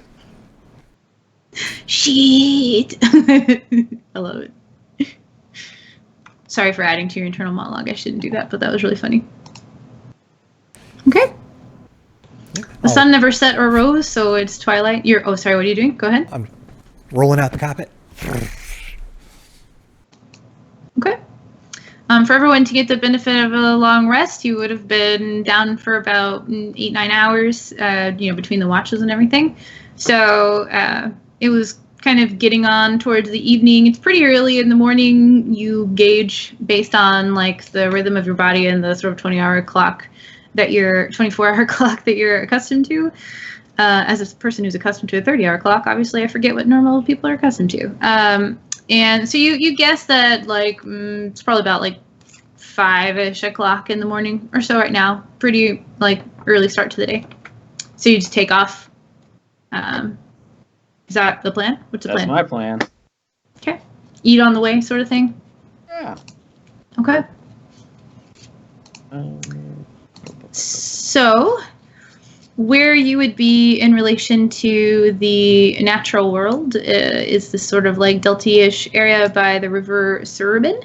Shit! I love it. Sorry for adding to your internal monologue. I shouldn't do that, but that was really funny. Okay. The sun never set or rose, so it's twilight. Oh, sorry, what are you doing? Go ahead. I'm rolling out the carpet. Okay. For everyone to get the benefit of a long rest, you would have been down for about 8-9 hours, between the watches and everything. So it was kind of getting on towards the evening. It's pretty early in the morning. You gauge based on like the rhythm of your body and the sort of 24-hour clock that you're accustomed to. As a person who's accustomed to a 30-hour clock, obviously I forget what normal people are accustomed to. And so you guess that like it's probably about like 5-ish o'clock in the morning or so right now. Pretty like early start to the day. So you just take off. Is that the plan? What's the That's plan? my plan. Okay. Eat on the way sort of thing? Yeah. Okay. So, where you would be in relation to the natural world is this sort of like delta-ish area by the river Surubin.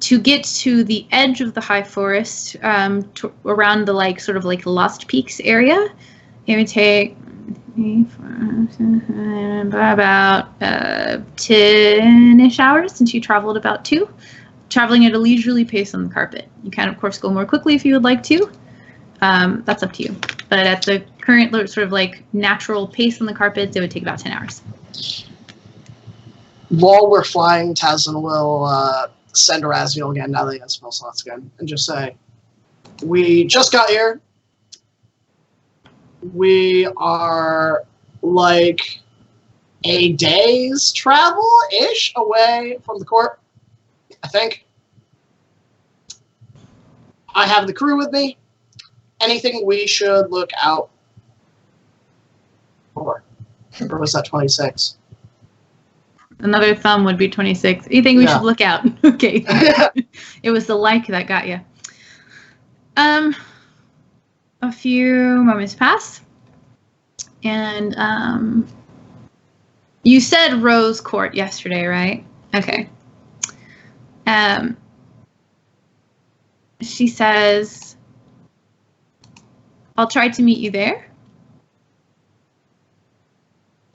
To get to the edge of the high forest, around the like sort of like Lost Peaks area, it would take about 10-ish hours since you traveled about 2. traveling at a leisurely pace on the carpet. You can, of course, go more quickly if you would like to. That's up to you. But at the current sort of like natural pace on the carpets, it would take about 10 hours. While we're flying, Tazin will send Raziel again, now that he has spell slots again, and just say, we just got here. We are like a day's travel-ish away from the court, I think. I have the crew with me. Anything we should look out for? Or was that 26? Another thumb would be 26. Anything we should look out? Okay. It was the like that got you. A few moments pass. And you said Rose Court yesterday, right? Okay. She says, I'll try to meet you there.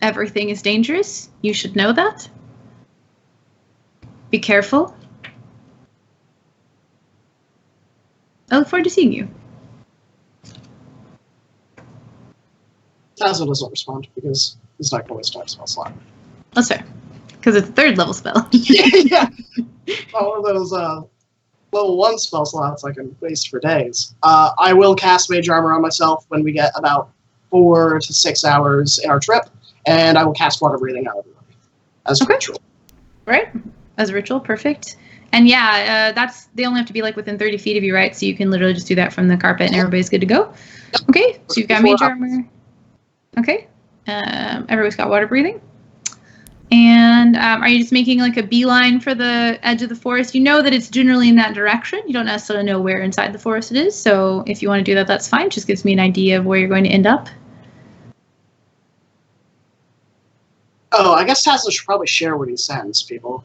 Everything is dangerous. You should know that. Be careful. I look forward to seeing you. Tazin doesn't respond because he's not going to waste time spell slot. That's fair. Because it's a 3rd level spell. Yeah. One of those level 1 spell slots I can waste for days. I will cast Mage Armor on myself when we get about 4 to 6 hours in our trip, and I will cast Water Breathing on everybody as a ritual. Right. As a ritual, perfect. And yeah, they only have to be like within 30 feet of you, right? So you can literally just do that from the carpet and everybody's good to go. Yep. Okay, so you've got Mage Armor. Okay. Everybody's got Water Breathing. And are you just making like a beeline for the edge of the forest? You know that it's generally in that direction. You don't necessarily know where inside the forest it is. So if you want to do that, that's fine. It just gives me an idea of where you're going to end up. Oh, I guess Tazin should probably share what he sends, people.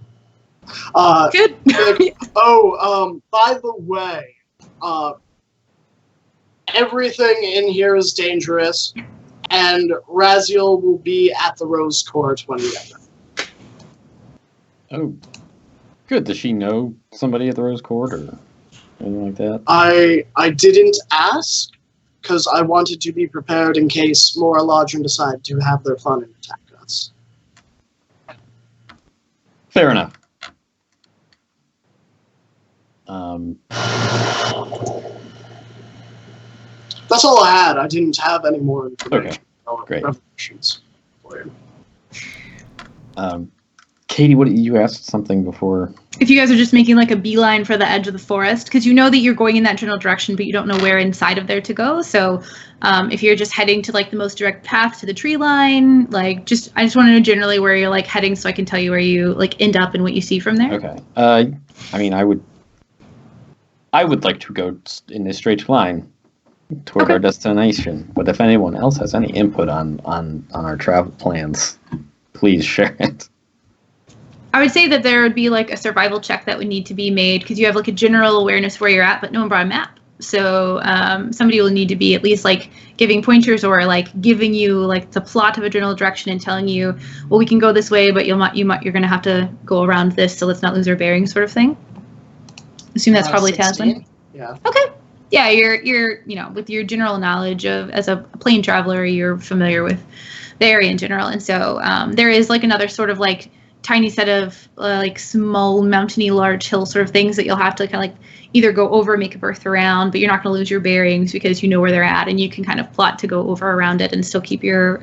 Good. By the way, everything in here is dangerous, and Raziel will be at the Rose Court when we get there. Oh, good. Does she know somebody at the Rose Court or anything like that? I didn't ask, because I wanted to be prepared in case Mora Lodgen decide to have their fun and attack us. Fair enough. That's all I had. I didn't have any more information. Okay, great. Revelations for you. Katie, what you asked something before? If you guys are just making like a beeline for the edge of the forest, because you know that you're going in that general direction, but you don't know where inside of there to go. So if you're just heading to like the most direct path to the tree line, like I just want to know generally where you're like heading so I can tell you where you like end up and what you see from there. Okay. I mean, I would like to go in a straight line toward our destination, but if anyone else has any input on our travel plans, please share it. I would say that there would be like a survival check that would need to be made because you have like a general awareness where you're at, but no one brought a map. So somebody will need to be at least like giving pointers or like giving you like the plot of a general direction and telling you, well, we can go this way, but you're going to have to go around this, so let's not lose our bearings, sort of thing. Assume that's probably 16? Tasman. Yeah. Okay. Yeah, you're with your general knowledge of as a plane traveler, you're familiar with the area in general, and so there is like another sort of like tiny set of like small mountainy large hill sort of things that you'll have to kind of like either go over, make a berth around, but you're not going to lose your bearings because you know where they're at, and you can kind of plot to go over around it and still keep your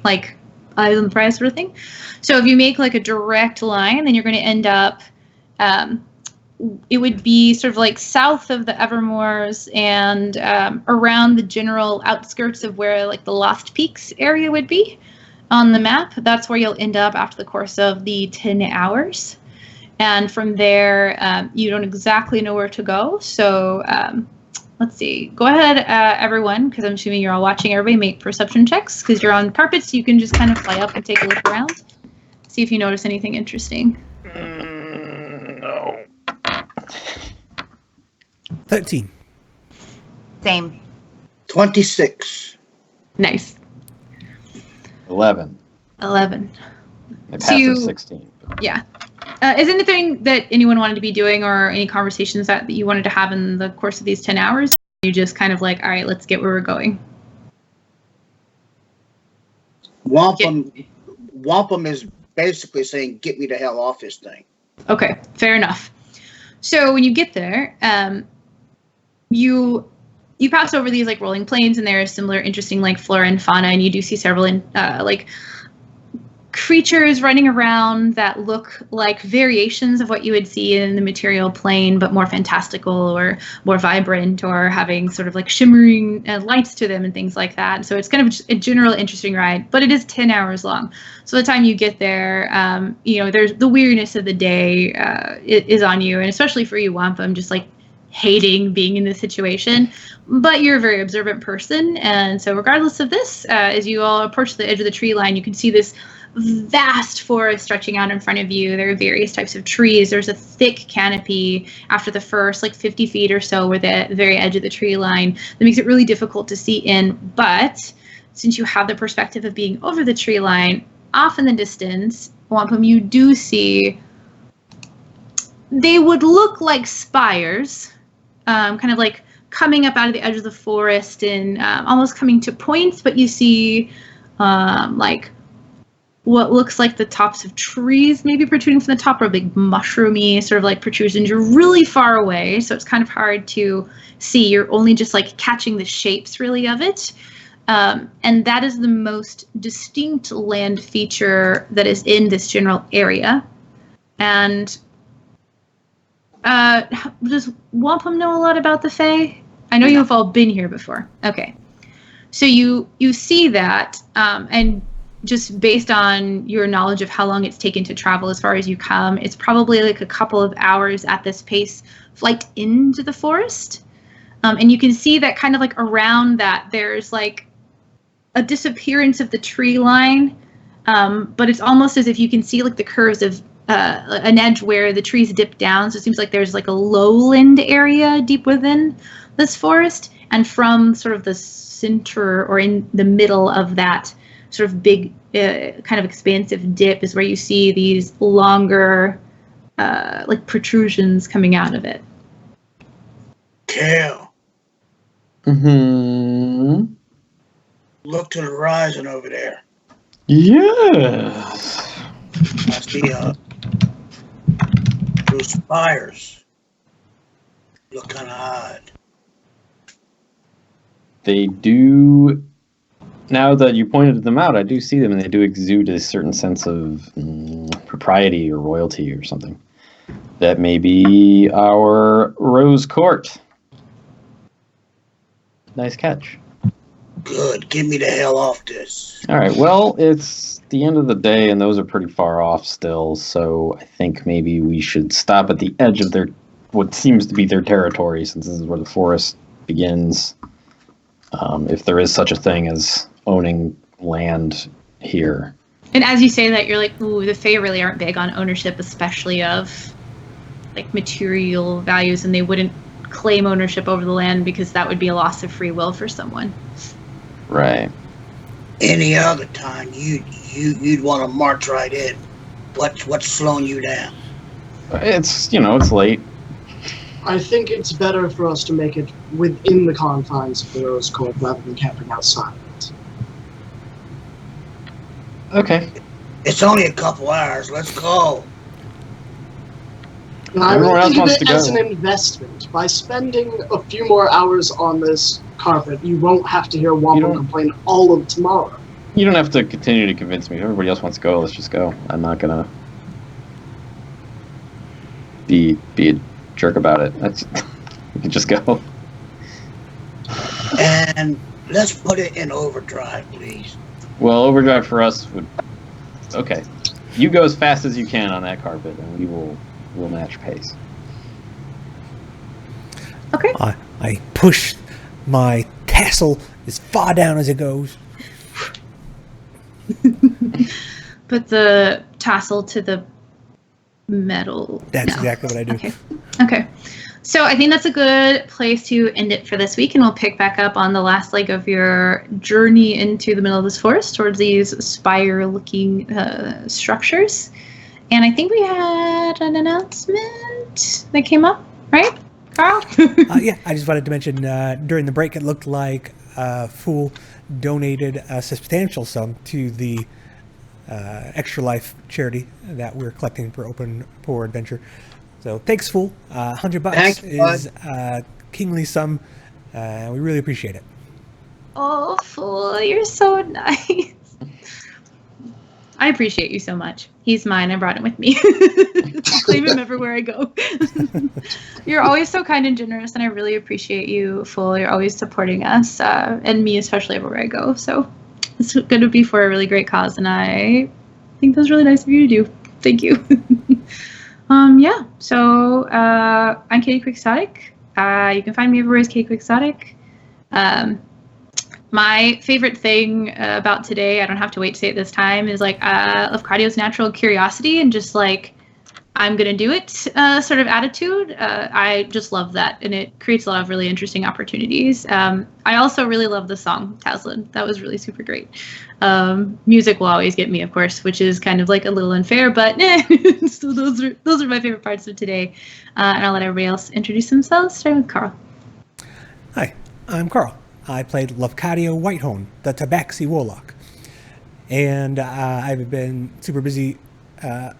like eyes on the prize sort of thing. So if you make like a direct line, then you're going to end up it would be sort of like south of the Evermoors and around the general outskirts of where like the Lost Peaks area would be on the map. That's where you'll end up after the course of the 10 hours. And from there, you don't exactly know where to go. So let's see. Go ahead, everyone, because I'm assuming you're all watching. Everybody make perception checks because you're on carpet, so you can just kind of fly up and take a look around. See if you notice anything interesting. No. 13. Same. 26. Nice. 11. 11. My So passive you- 16. Yeah. Is anything that anyone wanted to be doing or any conversations that you wanted to have in the course of these 10 hours? You just kind of like, all right, let's get where we're going. Wampum is basically saying, get me the hell off this thing. Okay, fair enough. So when you get there, you pass over these like rolling plains, and there are similar interesting like flora and fauna, and you do see several like creatures running around that look like variations of what you would see in the material plane, but more fantastical or more vibrant, or having sort of like shimmering lights to them and things like that. So it's kind of a general interesting ride, but it is 10 hours long. So the time you get there, there's the weariness of the day is on you, and especially for you, Wampum, just like hating being in this situation. But you're a very observant person, and so regardless of this, as you all approach the edge of the tree line, you can see this vast forest stretching out in front of you. There are various types of trees. There's a thick canopy after the first like 50 feet or so, we're the very edge of the tree line, that makes it really difficult to see in. But since you have the perspective of being over the tree line, off in the distance, Wampum, you do see, they would look like spires, kind of like coming up out of the edge of the forest and almost coming to points, but you see like what looks like the tops of trees maybe protruding from the top, or big mushroomy sort of like protrusions. You're really far away, so it's kind of hard to see. You're only just like catching the shapes really of it. And that is the most distinct land feature that is in this general area. And does Wampum know a lot about the Fae? I know you have all been here before. Okay. So you see that, and just based on your knowledge of how long it's taken to travel as far as you come, it's probably like a couple of hours at this pace flight into the forest. And you can see that kind of like around that, there's like a disappearance of the tree line, but it's almost as if you can see like the curves of an edge where the trees dip down. So it seems like there's like a lowland area deep within this forest. And from sort of the center or in the middle of that sort of big kind of expansive dip is where you see these longer like protrusions coming out of it. Kale, Mm-hmm. look to the horizon over there. Yes. I see those spires. Look kind of odd. They do. Now that you pointed them out, I do see them, and they do exude a certain sense of propriety or royalty or something. That may be our Rose Court. Nice catch. Good. Get me the hell off this. All right. Well, it's the end of the day, and those are pretty far off still. So I think maybe we should stop at the edge of their what seems to be their territory, since this is where the forest begins. If there is such a thing as owning land here. And as you say that, you're like, ooh, the Fae really aren't big on ownership, especially of like material values, and they wouldn't claim ownership over the land because that would be a loss of free will for someone. Right. Any other time, you'd want to march right in. What's slowing you down? It's it's late. I think it's better for us to make it within the confines of the Rose Court rather than camping outside it. Okay. It's only a couple hours. Let's go. And I Everyone will else think of wants it to as go. an investment. By spending a few more hours on this carpet, you won't have to hear Wampum complain all of tomorrow. You don't have to continue to convince me. If everybody else wants to go, let's just go. I'm not gonna be a jerk about it. We can just go. And let's put it in overdrive, please. Well, overdrive for us would. Okay, you go as fast as you can on that carpet, and we'll match pace. Okay. I push my tassel as far down as it goes. Put the tassel to the metal. That's No. exactly what I do. Okay. So I think that's a good place to end it for this week, and we'll pick back up on the last leg of your journey into the middle of this forest towards these spire-looking structures. And I think we had an announcement that came up, right, Carl? Yeah, I just wanted to mention during the break, it looked like Fool donated a substantial sum to the Extra Life charity that we're collecting for Open for Adventure. So thanks, Fool. $100 Thank you, bud. is a kingly sum. We really appreciate it. Oh, Fool, you're so nice. I appreciate you so much. He's mine. I brought him with me. Claim him everywhere I go. You're always so kind and generous, and I really appreciate you, Fool. You're always supporting us, and me especially everywhere I go. So it's going to be for a really great cause, and I think that's really nice of you to do. Thank you. Yeah, so I'm Katie Quixotic. You can find me everywhere as Katie Quixotic. My favorite thing about today, I don't have to wait to say it this time, is like Lafcadio's natural curiosity and just like, I'm going to do it sort of attitude. I just love that, and it creates a lot of really interesting opportunities. I also really love the song, Taslan. That was really super great. Music will always get me, of course, which is kind of like a little unfair, but so those are my favorite parts of today. And I'll let everybody else introduce themselves, starting with Carl. Hi, I'm Carl. I played Lafcadio Whitehorn, the Tabaxi Warlock. And I've been super busy out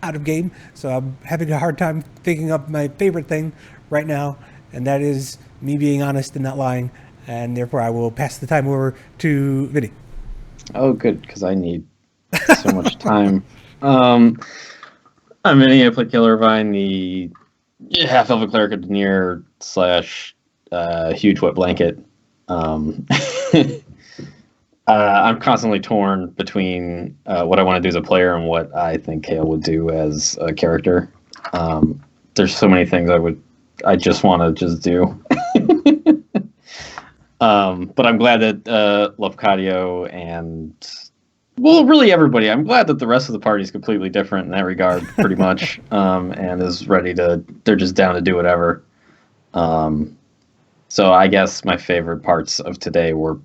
of game, so I'm having a hard time thinking of my favorite thing right now, and that is me being honest and not lying, and therefore I will pass the time over to Vinny. Oh, good, because I need so much time. I'm Vinny. I play Killer Vine, the half-elf cleric of Denier / huge wet blanket. I'm constantly torn between what I want to do as a player and what I think Kale would do as a character. There's so many things I just want to just do. But I'm glad that Lafcadio and, well, really everybody, I'm glad that the rest of the party is completely different in that regard, pretty much, and is ready to, they're just down to do whatever. So I guess my favorite parts of today were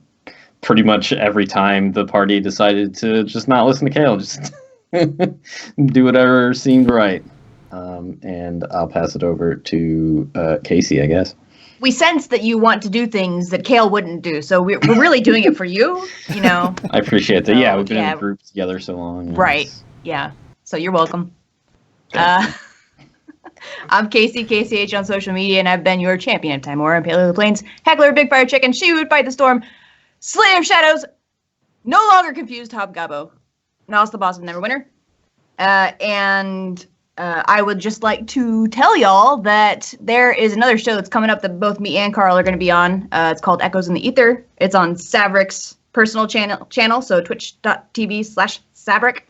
pretty much every time the party decided to just not listen to Kale, just do whatever seemed right. And I'll pass it over to Casey, I guess. We sense that you want to do things that Kale wouldn't do, so we're really doing it for you, you know. I appreciate that. So, Yeah, we've been in the group together so long. Right. Yeah. So you're welcome. I'm Casey, KCH on social media, and I've been your champion of Time War, Impaler of the Plains, Heckler, Big Fire Chicken, She Who Would Fight the Storm, Slayer of Shadows, no longer confused Hobgobbo, Nos the Boss of Neverwinter. And I would just like to tell y'all that there is another show that's coming up that both me and Carl are going to be on. It's called Echoes in the Ether. It's on Savric's personal channel, so twitch.tv/Savric.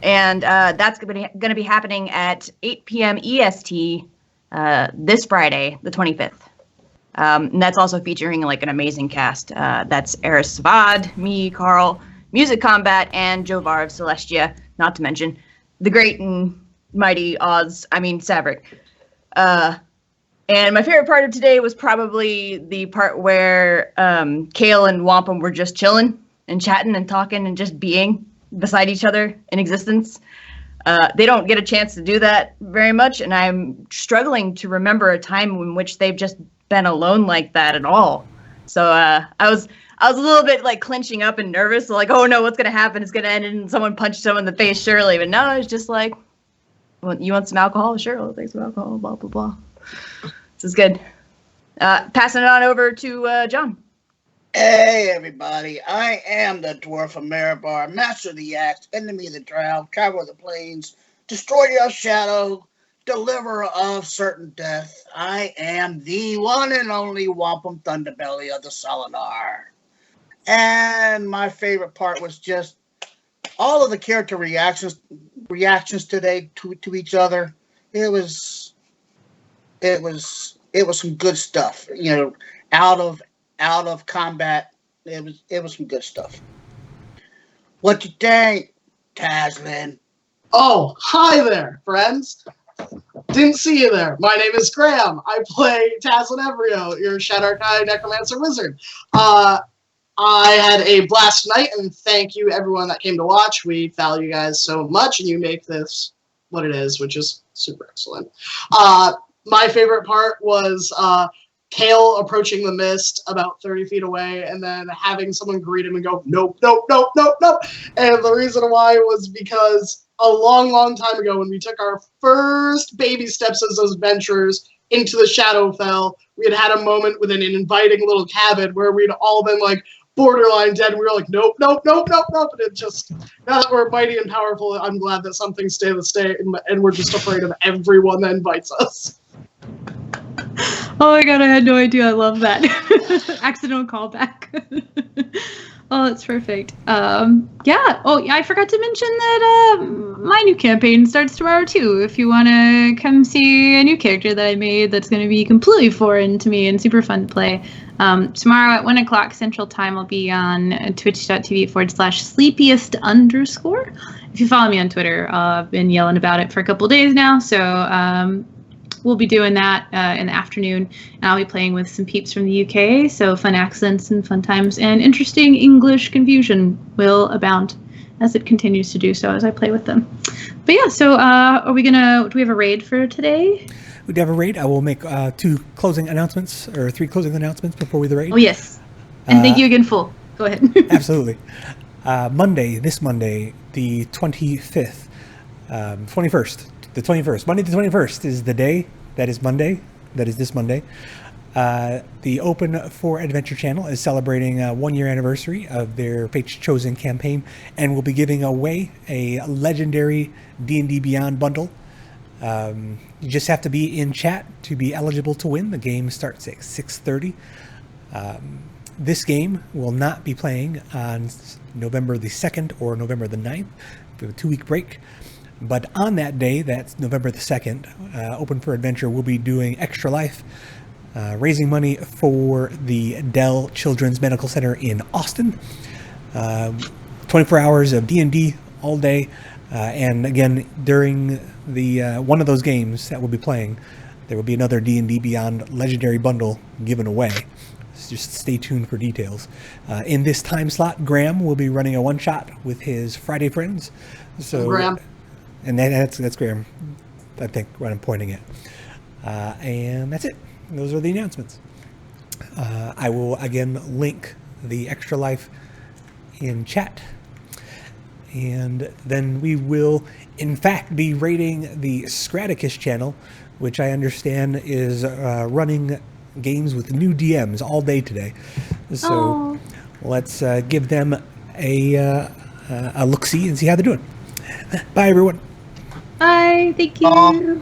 And that's going to be happening at 8 p.m. EST this Friday, the 25th. And that's also featuring like an amazing cast. That's Eris Savad, me, Carl, Music Combat, and Jovar of Celestia, not to mention the great and mighty Savric. And my favorite part of today was probably the part where Kale and Wampum were just chilling and chatting and talking and just being beside each other in existence. They don't get a chance to do that very much, and I'm struggling to remember a time in which they've just been alone like that at all. So I was a little bit like clenching up and nervous, like, oh no, what's gonna happen? It's gonna end and someone punched someone in the face, surely. But no, it's just like, well, you want some alcohol? Sure, I'll take some alcohol, blah, blah, blah. This is good. Passing it on over to John. Hey everybody, I am the Dwarf of Marabar, Master of the Axe, Enemy of the Drow, Traveler of the Plains, Destroyer of Shadow, Deliverer of Certain Death. I am the one and only Wampum Thunderbelly of the Solinar. And my favorite part was just all of the character reactions today to each other. It was some good stuff. You know, out of combat, it was some good stuff. What you think, Taslan? Oh, hi there, friends. Didn't see you there. My name is Graham. I play Taslan Evrio, your Shadow Arcane Necromancer Wizard. I had a blast tonight, and thank you everyone that came to watch. We value you guys so much, and you make this what it is, which is super excellent. My favorite part was Kale approaching the mist about 30 feet away, and then having someone greet him and go, nope, nope, nope, nope, nope. And the reason why was because a long, long time ago, when we took our first baby steps as those adventurers into the Shadowfell, we had a moment within an inviting little cabin where we'd all been like borderline dead. And we were like, nope, nope, nope, nope, nope. And it just, now that we're mighty and powerful, I'm glad that some things stay the state, and we're just afraid of everyone that invites us. Oh my god, I had no idea. I love that. Accidental callback. Oh, that's perfect. Yeah. Oh, yeah, I forgot to mention that my new campaign starts tomorrow too. If you want to come see a new character that I made that's going to be completely foreign to me and super fun to play. Tomorrow at 1 o'clock Central Time, I'll be on twitch.tv/sleepiest_. If you follow me on Twitter, I've been yelling about it for a couple days now. So we'll be doing that in the afternoon, and I'll be playing with some peeps from the UK, so fun accents and fun times, and interesting English confusion will abound as it continues to do so as I play with them. But yeah, so do we have a raid for today? We do have a raid. I will make 3 closing announcements before we the raid. Oh, yes. And thank you again, Full. Go ahead. Absolutely. This Monday, the 25th, 21st. The 21st. Monday the 21st is the day. That is Monday. That is this Monday. The Open for Adventure channel is celebrating a 1-year anniversary of their Fate's Chosen campaign, and will be giving away a legendary D&D Beyond bundle. You just have to be in chat to be eligible to win. The game starts at 6:30. This game will not be playing on November the 2nd or November the 9th. We have a 2-week break. But on that day, that's November the 2nd, Open for Adventure will be doing Extra Life, raising money for the Dell Children's Medical Center in Austin. 24 hours of D&D all day. And again, during the one of those games that we'll be playing, there will be another D&D Beyond Legendary Bundle given away. So just stay tuned for details. In this time slot, Graham will be running a one-shot with his Friday friends. So Graham. And that's Graham, I think, what I'm pointing at. And that's it. Those are the announcements. I will, again, link the Extra Life in chat. And then we will, in fact, be raiding the Scraticus channel, which I understand is running games with new DMs all day today. So let's give them a look-see and see how they're doing. Bye, everyone. Bye. Thank you.